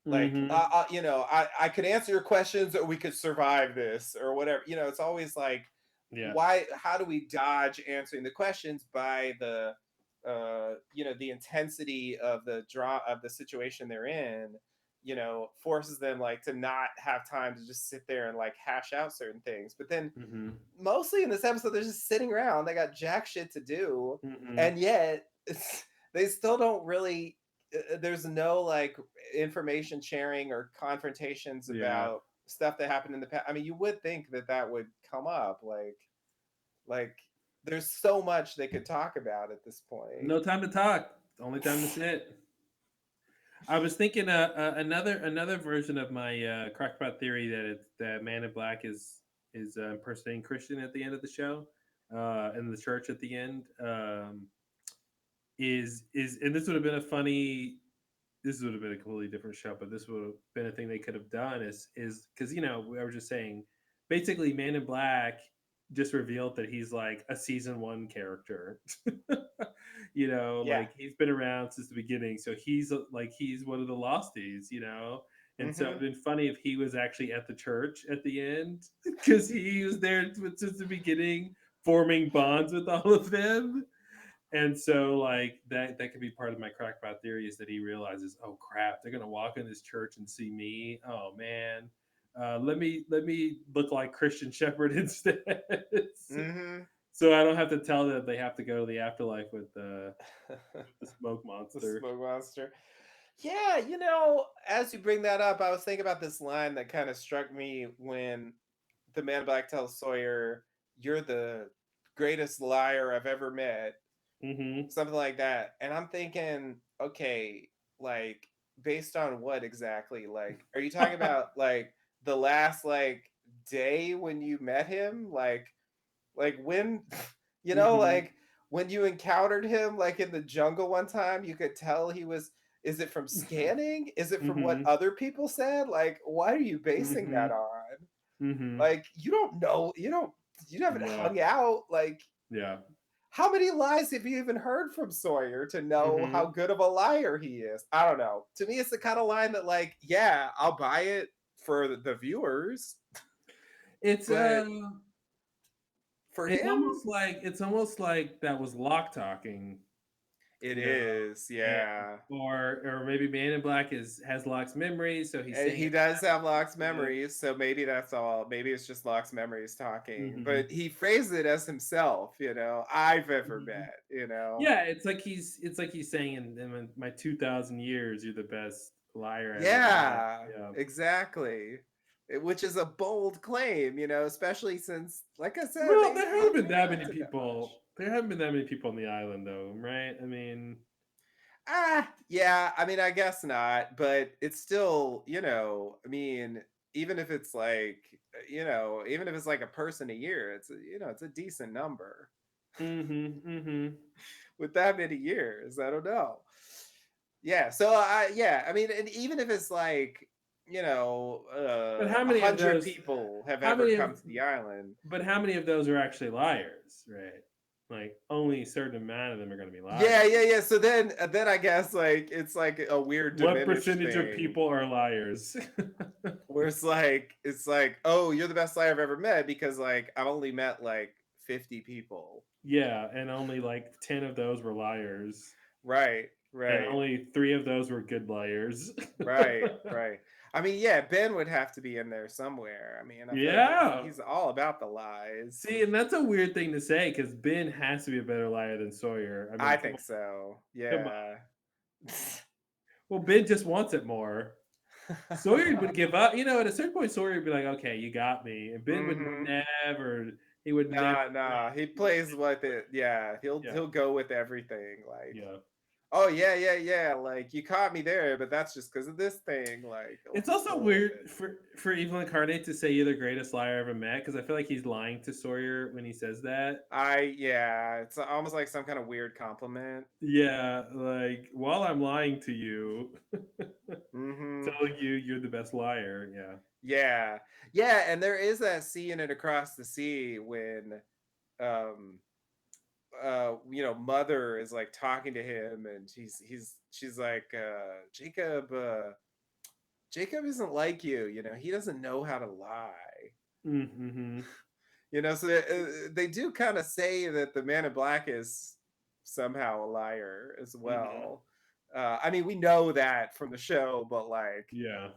[SPEAKER 1] Mm-hmm.
[SPEAKER 2] I could answer your questions, or we could survive this, or whatever. It's always like,
[SPEAKER 1] Yeah.
[SPEAKER 2] why? How do we dodge answering the questions by the intensity of the draw of the situation they're in? Forces them like to not have time to just sit there and like hash out certain things. But then
[SPEAKER 1] Mm-hmm.
[SPEAKER 2] mostly in this episode, they're just sitting around. They got jack shit to do,
[SPEAKER 1] Mm-hmm.
[SPEAKER 2] and yet they still don't really. There's no like information sharing or confrontations
[SPEAKER 1] Yeah.
[SPEAKER 2] about stuff that happened in the past. I mean, you would think that that would come up. Like there's so much they could talk about at this point.
[SPEAKER 1] No time to talk. Only time to sit. I was thinking another version of my crackpot theory that Man in Black is impersonating Christian at the end of the show, in the church at the end. Is and this would have been a funny this would have been a completely different show, but this would have been a thing they could have done is because we were just saying, basically, Man in Black just revealed that he's like a season one character.
[SPEAKER 2] Yeah.
[SPEAKER 1] Like he's been around since the beginning, so he's one of the losties, And so
[SPEAKER 2] Mm-hmm.
[SPEAKER 1] it'd been funny if he was actually at the church at the end because he was there since the beginning, forming bonds with all of them. And so like that could be part of my crackpot theory is that he realizes, oh crap, they're gonna walk in this church and see me. Oh man, let me look like Christian Shepherd instead,
[SPEAKER 2] Mm-hmm.
[SPEAKER 1] so I don't have to tell them they have to go to the afterlife with the smoke
[SPEAKER 2] The
[SPEAKER 1] monster.
[SPEAKER 2] smoke monster. Yeah, as you bring that up, I was thinking about this line that kind of struck me when the man in black tells Sawyer, "You're the greatest liar I've ever met."
[SPEAKER 1] Mm-hmm.
[SPEAKER 2] Something like that. And I'm thinking, okay, like based on what exactly? Like, are you talking about like the last like day when you met him? Like when
[SPEAKER 1] Mm-hmm.
[SPEAKER 2] like when you encountered him like in the jungle one time, you could tell he was, is it from scanning? Is it from what
[SPEAKER 1] Mm-hmm.
[SPEAKER 2] other people said? Like, what are you basing
[SPEAKER 1] Mm-hmm.
[SPEAKER 2] that on?
[SPEAKER 1] Mm-hmm.
[SPEAKER 2] Like, you don't know, you haven't
[SPEAKER 1] No.
[SPEAKER 2] hung out. Like,
[SPEAKER 1] Yeah.
[SPEAKER 2] how many lies have you even heard from Sawyer to know how
[SPEAKER 1] Mm-hmm.
[SPEAKER 2] good of a liar he is? I don't know. To me, it's the kind of line that, like, yeah, I'll buy it for the viewers,
[SPEAKER 1] It's
[SPEAKER 2] but for
[SPEAKER 1] it's
[SPEAKER 2] him,
[SPEAKER 1] almost like that was Lock talking,
[SPEAKER 2] it
[SPEAKER 1] you know,
[SPEAKER 2] is,
[SPEAKER 1] and
[SPEAKER 2] yeah.
[SPEAKER 1] or maybe Man in Black has Locke's memories, so he's
[SPEAKER 2] And
[SPEAKER 1] saying
[SPEAKER 2] he
[SPEAKER 1] it
[SPEAKER 2] does
[SPEAKER 1] back.
[SPEAKER 2] have Locke's memories, so maybe that's all. Maybe it's just Locke's memories talking,
[SPEAKER 1] Mm-hmm.
[SPEAKER 2] but he phrased it as himself, I've ever
[SPEAKER 1] Hmm.
[SPEAKER 2] met.
[SPEAKER 1] Yeah, it's like he's saying in my 2,000 years, you're the best liar I ever met.
[SPEAKER 2] Yeah,
[SPEAKER 1] Yeah.
[SPEAKER 2] exactly. Which is a bold claim, especially since, like I said,
[SPEAKER 1] Well,
[SPEAKER 2] they
[SPEAKER 1] there
[SPEAKER 2] they
[SPEAKER 1] haven't
[SPEAKER 2] haven't
[SPEAKER 1] been that many
[SPEAKER 2] interacted that much.
[SPEAKER 1] people. There haven't been that many people on the island, though, right? I mean,
[SPEAKER 2] Yeah, I mean, I guess not, but it's still, I mean, even if it's like, even if it's like a person a year, it's a decent number
[SPEAKER 1] mm-hmm, mm-hmm.
[SPEAKER 2] with that many years. I don't know. Yeah, so yeah, I mean, and even if it's like,
[SPEAKER 1] But how
[SPEAKER 2] a
[SPEAKER 1] many of
[SPEAKER 2] hundred
[SPEAKER 1] those?
[SPEAKER 2] people have
[SPEAKER 1] How
[SPEAKER 2] ever
[SPEAKER 1] many of?
[SPEAKER 2] come to the island.
[SPEAKER 1] But how many of those are actually liars, right? Like only a certain amount of them are going to be
[SPEAKER 2] Yeah,
[SPEAKER 1] liars.
[SPEAKER 2] yeah, yeah. So then I guess like it's like a weird
[SPEAKER 1] What
[SPEAKER 2] diminished
[SPEAKER 1] percentage of
[SPEAKER 2] thing
[SPEAKER 1] people are liars?
[SPEAKER 2] where it's like, oh, you're the best liar I've ever met because like I've only met like 50 people.
[SPEAKER 1] Yeah, and only like 10 of those were liars,
[SPEAKER 2] Right,
[SPEAKER 1] and
[SPEAKER 2] right,
[SPEAKER 1] only 3 of those were good liars.
[SPEAKER 2] right, right. I mean, yeah, Ben would have to be in there somewhere. I mean, I feel like he's
[SPEAKER 1] Yeah.
[SPEAKER 2] he's all about the lies.
[SPEAKER 1] See, and that's a weird thing to say because Ben has to be a better liar than Sawyer. I
[SPEAKER 2] I
[SPEAKER 1] mean, come
[SPEAKER 2] think
[SPEAKER 1] on,
[SPEAKER 2] so.
[SPEAKER 1] come on.
[SPEAKER 2] Yeah.
[SPEAKER 1] Well, Ben just wants it more. Sawyer would give up. At a certain point, Sawyer would be like, "Okay, you got me," and Ben would
[SPEAKER 2] Mhm.
[SPEAKER 1] never. He would never.
[SPEAKER 2] Nah, nah. He plays with it. Yeah, he'll
[SPEAKER 1] Yeah,
[SPEAKER 2] he'll go with everything. Like,
[SPEAKER 1] yeah.
[SPEAKER 2] oh yeah, yeah, yeah. Like you caught me there, but that's just because of this thing. Like, he'll
[SPEAKER 1] It's
[SPEAKER 2] just
[SPEAKER 1] also
[SPEAKER 2] roll with
[SPEAKER 1] weird
[SPEAKER 2] it.
[SPEAKER 1] for Evil Incarnate to say you're the greatest liar I ever met because I feel like he's lying to Sawyer when he says that.
[SPEAKER 2] Yeah, it's almost like some kind of weird compliment.
[SPEAKER 1] Yeah, like while I'm lying to you,
[SPEAKER 2] Mm-hmm.
[SPEAKER 1] telling you you're the best liar. Yeah.
[SPEAKER 2] Yeah, yeah, and there is that scene in Across the Sea when um mother is like talking to him and she's like Jacob isn't like you, he doesn't know how to lie.
[SPEAKER 1] Mm-hmm.
[SPEAKER 2] So they do kind of say that the man in black is somehow a liar as
[SPEAKER 1] Mm-hmm.
[SPEAKER 2] well. I mean, we know that from the show, but like,
[SPEAKER 1] Yeah.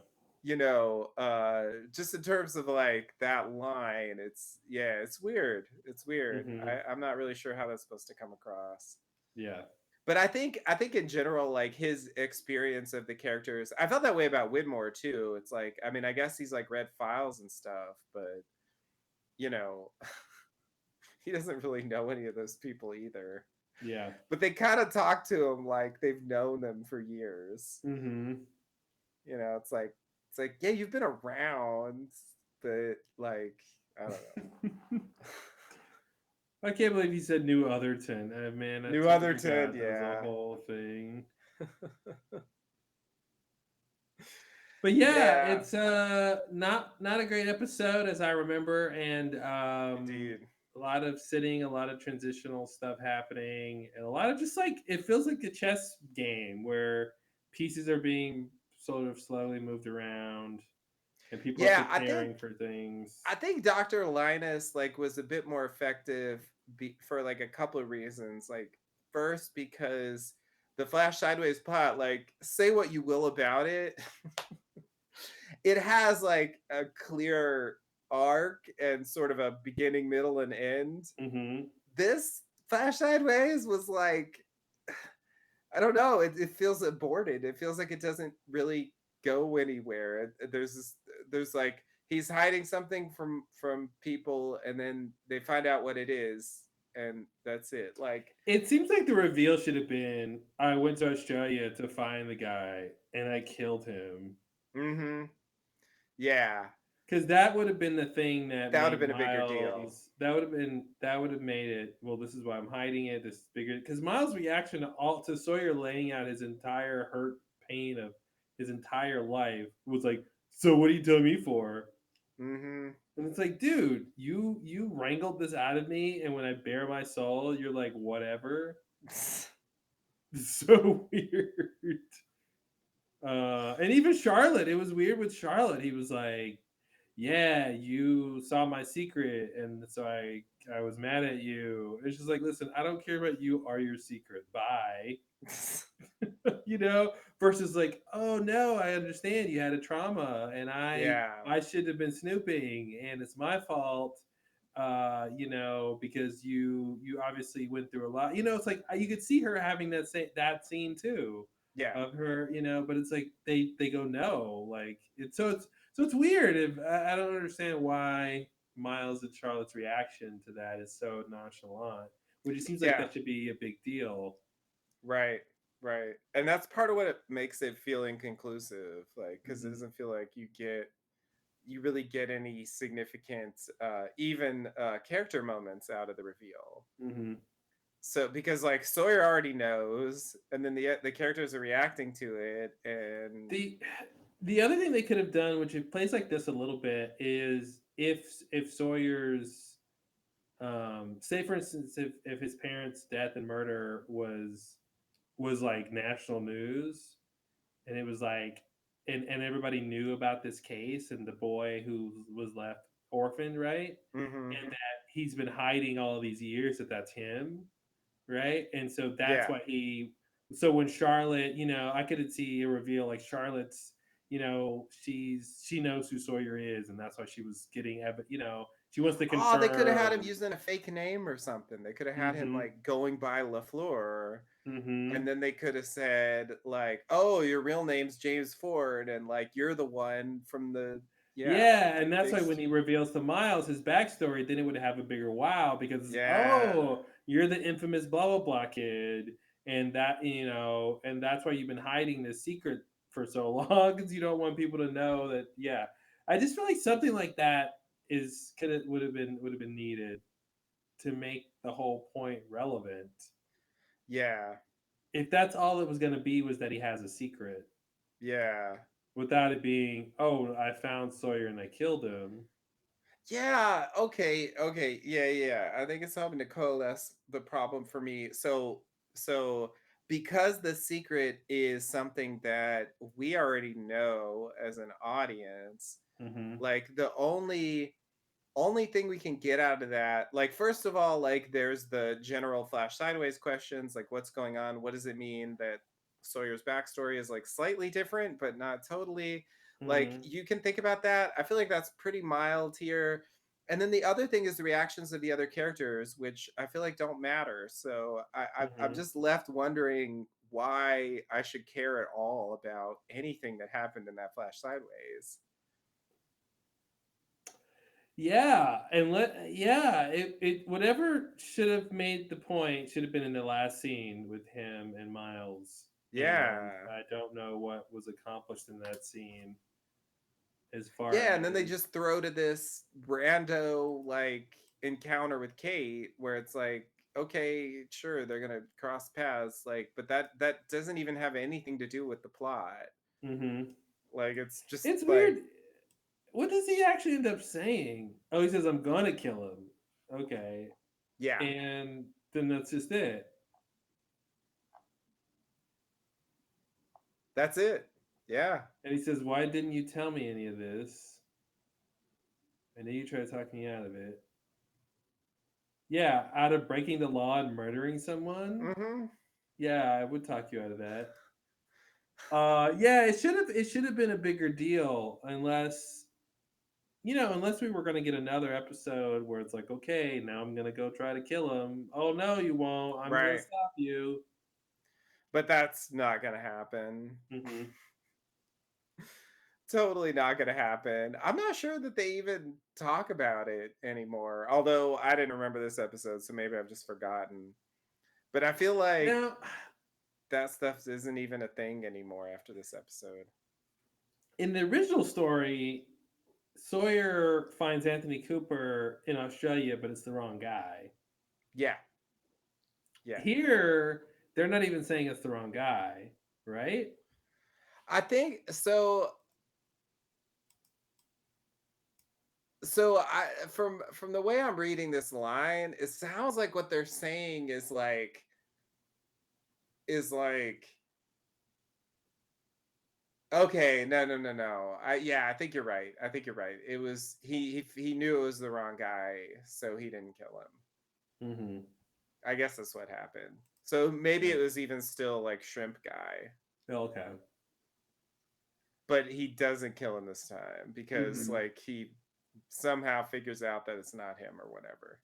[SPEAKER 2] just in terms of like that line, it's weird. It's weird.
[SPEAKER 1] Mm-hmm.
[SPEAKER 2] I'm not really sure how that's supposed to come across.
[SPEAKER 1] Yeah.
[SPEAKER 2] But I think in general, like his experience of the characters, I felt that way about Widmore too. It's like, I mean, I guess he's like read files and stuff, but you know, he doesn't really know any of those people either.
[SPEAKER 1] Yeah.
[SPEAKER 2] But they kind of talk to him like they've known them for years.
[SPEAKER 1] Mm-hmm.
[SPEAKER 2] It's like, yeah, you've been around, but like, I don't know.
[SPEAKER 1] I can't believe he said New Otherton. Man, I
[SPEAKER 2] New
[SPEAKER 1] totally
[SPEAKER 2] Otherton,
[SPEAKER 1] forgot that was a
[SPEAKER 2] yeah.
[SPEAKER 1] whole thing. But yeah,
[SPEAKER 2] Yeah,
[SPEAKER 1] it's not a great episode as I remember, and
[SPEAKER 2] indeed.
[SPEAKER 1] a lot of sitting, a lot of transitional stuff happening, and a lot of just like it feels like a chess game where pieces are being sort of slowly moved around, and people are
[SPEAKER 2] Yeah,
[SPEAKER 1] preparing for things.
[SPEAKER 2] I think Dr. Linus like was a bit more effective for like a couple of reasons. Like first because the Flash Sideways plot, like say what you will about it, it has like a clear arc and sort of a beginning, middle, and end.
[SPEAKER 1] Hmm.
[SPEAKER 2] This Flash Sideways was like, I don't know, it feels aborted. It feels like it doesn't really go anywhere. There's like he's hiding something from people, and then they find out what it is, and that's it. Like,
[SPEAKER 1] It seems like the reveal should have been I went to Australia to find the guy and I killed him.
[SPEAKER 2] mm-hmm, yeah,
[SPEAKER 1] Because that would have been the thing that
[SPEAKER 2] that would have
[SPEAKER 1] made
[SPEAKER 2] been a bigger deal.
[SPEAKER 1] Miles. That would have made it. Well, this is why I'm hiding it. This is bigger because Miles' reaction to Sawyer laying out his entire hurt pain of his entire life was like, "So what are you telling me for?"
[SPEAKER 2] Mm-hmm.
[SPEAKER 1] And it's like, dude, you wrangled this out of me, and when I bare my soul, you're like, whatever. It's so weird. And even Charlotte, it was weird with Charlotte. He was like, "Yeah, you saw my secret, and so I was mad at you." It's just like, listen, I don't care about you or your secret. Bye. you know. Versus like, oh no, I understand you had a trauma, and
[SPEAKER 2] Yeah,
[SPEAKER 1] I should have been snooping, and it's my fault. Because you obviously went through a lot. It's like you could see her having that scene too
[SPEAKER 2] yeah,
[SPEAKER 1] of her, but it's like they go no, like it's weird. If I don't understand why Miles and Charlotte's reaction to that is so nonchalant, which it seems like
[SPEAKER 2] yeah.
[SPEAKER 1] that should be a big deal.
[SPEAKER 2] Right, right. And that's part of what it makes it feel inconclusive, like because it
[SPEAKER 1] Hmm.
[SPEAKER 2] doesn't feel like you really get any significant even character moments out of the reveal.
[SPEAKER 1] Hmm.
[SPEAKER 2] So because like Sawyer already knows, and then the characters are reacting to it, and
[SPEAKER 1] The the other thing they could have done, which it plays like this a little bit, is if Sawyer's say for instance if his parents' death and murder was like national news, and it was like and everybody knew about this case and the boy who was left orphaned, right?
[SPEAKER 2] hmm,
[SPEAKER 1] And that he's been hiding all these years that that's him, right? And so that's
[SPEAKER 2] yeah,
[SPEAKER 1] why so when Charlotte, I could see a reveal like Charlotte's, she knows who Sawyer is, and that's why she was getting, she wants to
[SPEAKER 2] oh, they could have had him
[SPEAKER 1] confirm.
[SPEAKER 2] using a fake name or something. They could have had him
[SPEAKER 1] Mm-hmm.
[SPEAKER 2] like going by LaFleur.
[SPEAKER 1] Mm-hmm.
[SPEAKER 2] And then they could have said like, "Oh, your real name's James Ford, and like you're the one from the yeah
[SPEAKER 1] Yeah, and
[SPEAKER 2] big
[SPEAKER 1] that's why when
[SPEAKER 2] fixed
[SPEAKER 1] he reveals to Miles his backstory, then it would have a bigger wow because
[SPEAKER 2] yeah
[SPEAKER 1] oh, you're the infamous blah blah blah kid, and and that's why you've been hiding this secret for so long because you don't want people to know that. Yeah, I just feel like something like that is could would have been needed to make the whole point relevant.
[SPEAKER 2] yeah
[SPEAKER 1] If that's all it was going to be was that he has a secret,
[SPEAKER 2] yeah
[SPEAKER 1] without it being oh I found Sawyer and I killed him.
[SPEAKER 2] yeah okay yeah. I think it's helping to coalesce the problem for me. So because the secret is something that we already know as an audience,
[SPEAKER 1] Mm-hmm.
[SPEAKER 2] like the only thing we can get out of that, like first of all, like there's the general Flash Sideways questions, like what's going on, what does it mean that Sawyer's backstory is like slightly different but not totally, like
[SPEAKER 1] Mm-hmm.
[SPEAKER 2] you can think about that. I feel like that's pretty mild here. And then the other thing is the reactions of the other characters, which I feel like don't matter. So I'm
[SPEAKER 1] Mm-hmm.
[SPEAKER 2] just left wondering why I should care at all about anything that happened in that Flash Sideways.
[SPEAKER 1] Yeah, and it whatever should have made the point should have been in the last scene with him and Miles, and
[SPEAKER 2] Yeah.
[SPEAKER 1] I don't know what was accomplished in that scene as far
[SPEAKER 2] Yeah, and then they
[SPEAKER 1] as.
[SPEAKER 2] just throw to this rando like encounter with Kate where it's like, okay, sure, they're gonna cross paths, like, but that doesn't even have anything to do with the plot.
[SPEAKER 1] Mm-hmm.
[SPEAKER 2] Like it's just
[SPEAKER 1] It's
[SPEAKER 2] like,
[SPEAKER 1] weird. What does he actually end up saying? Oh, he says, "I'm gonna kill him." Okay,
[SPEAKER 2] yeah,
[SPEAKER 1] and then that's just it.
[SPEAKER 2] that's it. Yeah,
[SPEAKER 1] And he says, "Why didn't you tell me any of this? I know you tried to talk me out of it." Yeah, out of breaking the law and murdering someone.
[SPEAKER 2] mm-hmm.
[SPEAKER 1] Yeah, I would talk you out of that. Yeah, it should have been a bigger deal unless unless we were gonna get another episode where it's like, okay, now I'm gonna go try to kill him. Oh no, you won't. I'm gonna
[SPEAKER 2] Right.
[SPEAKER 1] stop you.
[SPEAKER 2] But that's not gonna happen.
[SPEAKER 1] Hmm.
[SPEAKER 2] Totally not gonna happen. I'm not sure that they even talk about it anymore. Although I didn't remember this episode, so maybe I've just forgotten. But I feel like
[SPEAKER 1] Now,
[SPEAKER 2] that stuff isn't even a thing anymore after this episode.
[SPEAKER 1] in the original story, Sawyer finds Anthony Cooper in Australia, but it's the wrong guy.
[SPEAKER 2] Yeah, yeah.
[SPEAKER 1] Here, they're not even saying it's the wrong guy, right?
[SPEAKER 2] I think so. So I from the way I'm reading this line, it sounds like what they're saying is like okay, no, no, no, no. I think you're right. I think you're right. It was he knew it was the wrong guy, so he didn't kill him.
[SPEAKER 1] Mm-hmm.
[SPEAKER 2] I guess that's what happened. So maybe it
[SPEAKER 1] Okay.
[SPEAKER 2] was even still like shrimp guy,
[SPEAKER 1] Okay.
[SPEAKER 2] but he doesn't kill him this time because
[SPEAKER 1] Mm-hmm.
[SPEAKER 2] like he somehow figures out that it's not him or whatever.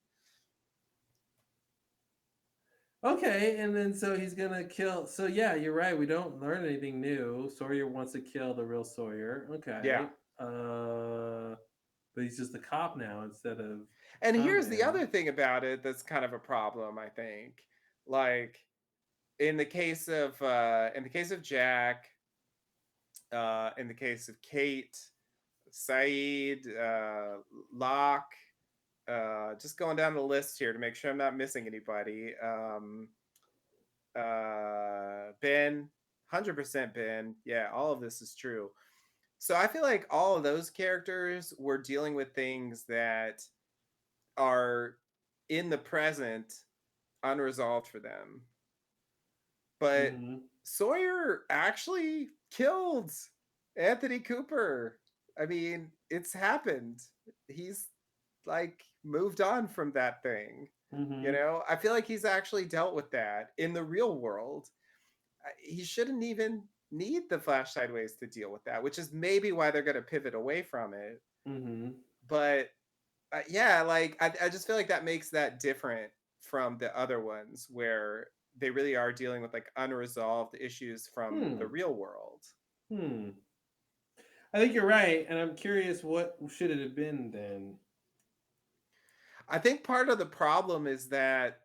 [SPEAKER 1] Okay, and then so he's gonna kill. So yeah, you're right. We don't learn anything new. Sawyer wants to kill the real Sawyer.
[SPEAKER 2] Yeah.
[SPEAKER 1] Okay, but he's just a cop now instead of
[SPEAKER 2] And
[SPEAKER 1] con
[SPEAKER 2] here's the
[SPEAKER 1] man.
[SPEAKER 2] other thing about it that's kind of a problem, I think. Like in the case of Jack, in the case of Kate, Saeed, Locke, just going down the list here to make sure I'm not missing anybody. Ben, 100% Ben. Yeah, all of this is true. So I feel like all of those characters were dealing with things that are in the present unresolved for them. But
[SPEAKER 1] Mm-hmm.
[SPEAKER 2] Sawyer actually killed Anthony Cooper. I mean, it's happened. He's like moved on from that thing. You
[SPEAKER 1] Mm-hmm.
[SPEAKER 2] know, I feel like he's actually dealt with that in the real world. He shouldn't even need the flash sideways to deal with that, which is maybe why they're going to pivot away from it.
[SPEAKER 1] Mm-hmm.
[SPEAKER 2] But yeah, like I just feel like that makes that different from the other ones where they really are dealing with like unresolved issues from the
[SPEAKER 1] Hmm.
[SPEAKER 2] real world.
[SPEAKER 1] Hmm. I think you're right, and I'm curious what should it have been then.
[SPEAKER 2] I think part of the problem is that,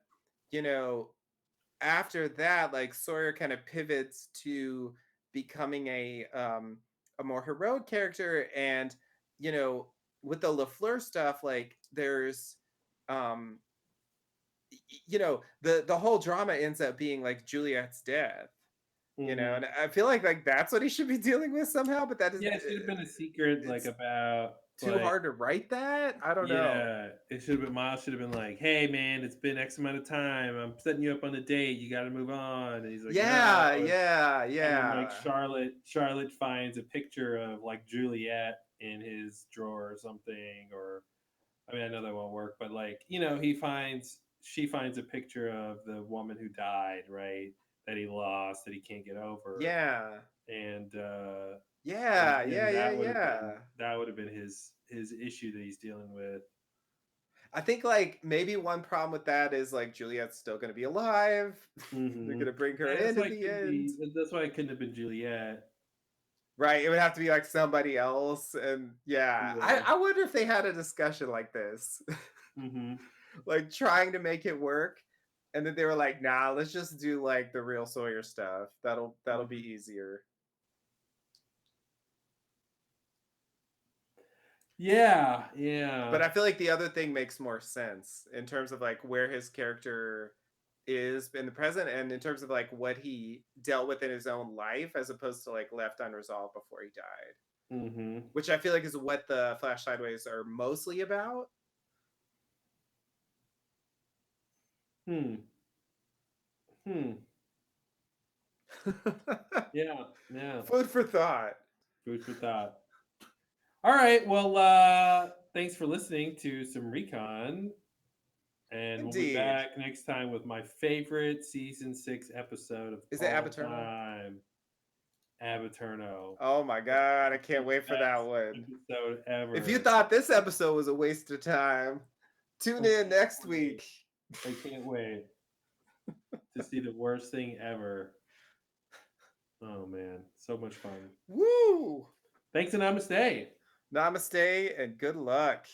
[SPEAKER 2] you know, after that, like Sawyer kind of pivots to becoming a more heroic character, and you know, with the Lafleur stuff, like there's um the whole drama ends up being like Juliet's death,
[SPEAKER 1] Mm-hmm.
[SPEAKER 2] and I feel like that's what he should be dealing with somehow, but that is
[SPEAKER 1] Yeah, it should have been a secret, like
[SPEAKER 2] it's
[SPEAKER 1] about
[SPEAKER 2] too
[SPEAKER 1] like
[SPEAKER 2] hard to write that. I don't know.
[SPEAKER 1] yeah. It should have been Miles. Should have been like, "Hey, man, it's been X amount of time. I'm setting you up on a date. You got to move on." And he's like, "No."
[SPEAKER 2] Yeah, yeah,
[SPEAKER 1] And then like
[SPEAKER 2] yeah.
[SPEAKER 1] Charlotte finds a picture of like Juliet in his drawer or something, or I mean I know that won't work, but like she finds a picture of the woman who died, right? That he lost, that he can't get over,
[SPEAKER 2] Yeah.
[SPEAKER 1] and
[SPEAKER 2] Yeah, yeah, yeah,
[SPEAKER 1] and
[SPEAKER 2] yeah.
[SPEAKER 1] that would have been his issue that he's dealing with.
[SPEAKER 2] I think like maybe one problem with that is like Juliet's still going to be alive. They're
[SPEAKER 1] Mm-hmm.
[SPEAKER 2] going to bring her
[SPEAKER 1] Yeah, that's
[SPEAKER 2] in
[SPEAKER 1] why
[SPEAKER 2] at
[SPEAKER 1] it
[SPEAKER 2] the
[SPEAKER 1] couldn't
[SPEAKER 2] end.
[SPEAKER 1] be. That's why it couldn't have been Juliet.
[SPEAKER 2] Right, it would have to be like somebody else, and yeah, I
[SPEAKER 1] Yeah.
[SPEAKER 2] I wonder if they had a discussion like this,
[SPEAKER 1] Mm-hmm.
[SPEAKER 2] like trying to make it work, and then they were like, "Nah, let's just do like the real Sawyer stuff. That'll be
[SPEAKER 1] Mm-hmm.
[SPEAKER 2] easier."
[SPEAKER 1] Yeah. Yeah.
[SPEAKER 2] But I feel like the other thing makes more sense in terms of like where his character is in the present and in terms of like what he dealt with in his own life as opposed to like left unresolved before he died,
[SPEAKER 1] Mm-hmm.
[SPEAKER 2] which I feel like is what the Flash Sideways are mostly about.
[SPEAKER 1] Hmm. Hmm. Yeah. Yeah.
[SPEAKER 2] Food for thought.
[SPEAKER 1] Food for thought. All right. Well, thanks for listening to some Recon. And we'll be
[SPEAKER 2] Indeed.
[SPEAKER 1] back next time with my favorite season 6 episode of
[SPEAKER 2] Is it
[SPEAKER 1] all
[SPEAKER 2] Apaterno?
[SPEAKER 1] time, Abaturno.
[SPEAKER 2] Oh my god, I can't
[SPEAKER 1] The
[SPEAKER 2] wait for that
[SPEAKER 1] best
[SPEAKER 2] one.
[SPEAKER 1] episode
[SPEAKER 2] If you
[SPEAKER 1] ever.
[SPEAKER 2] thought this episode was a waste of time, tune
[SPEAKER 1] I
[SPEAKER 2] in
[SPEAKER 1] can't
[SPEAKER 2] next
[SPEAKER 1] wait.
[SPEAKER 2] week.
[SPEAKER 1] I can't wait to see the worst thing ever. Oh man, so much fun.
[SPEAKER 2] Woo!
[SPEAKER 1] Thanks and namaste.
[SPEAKER 2] Namaste and good luck.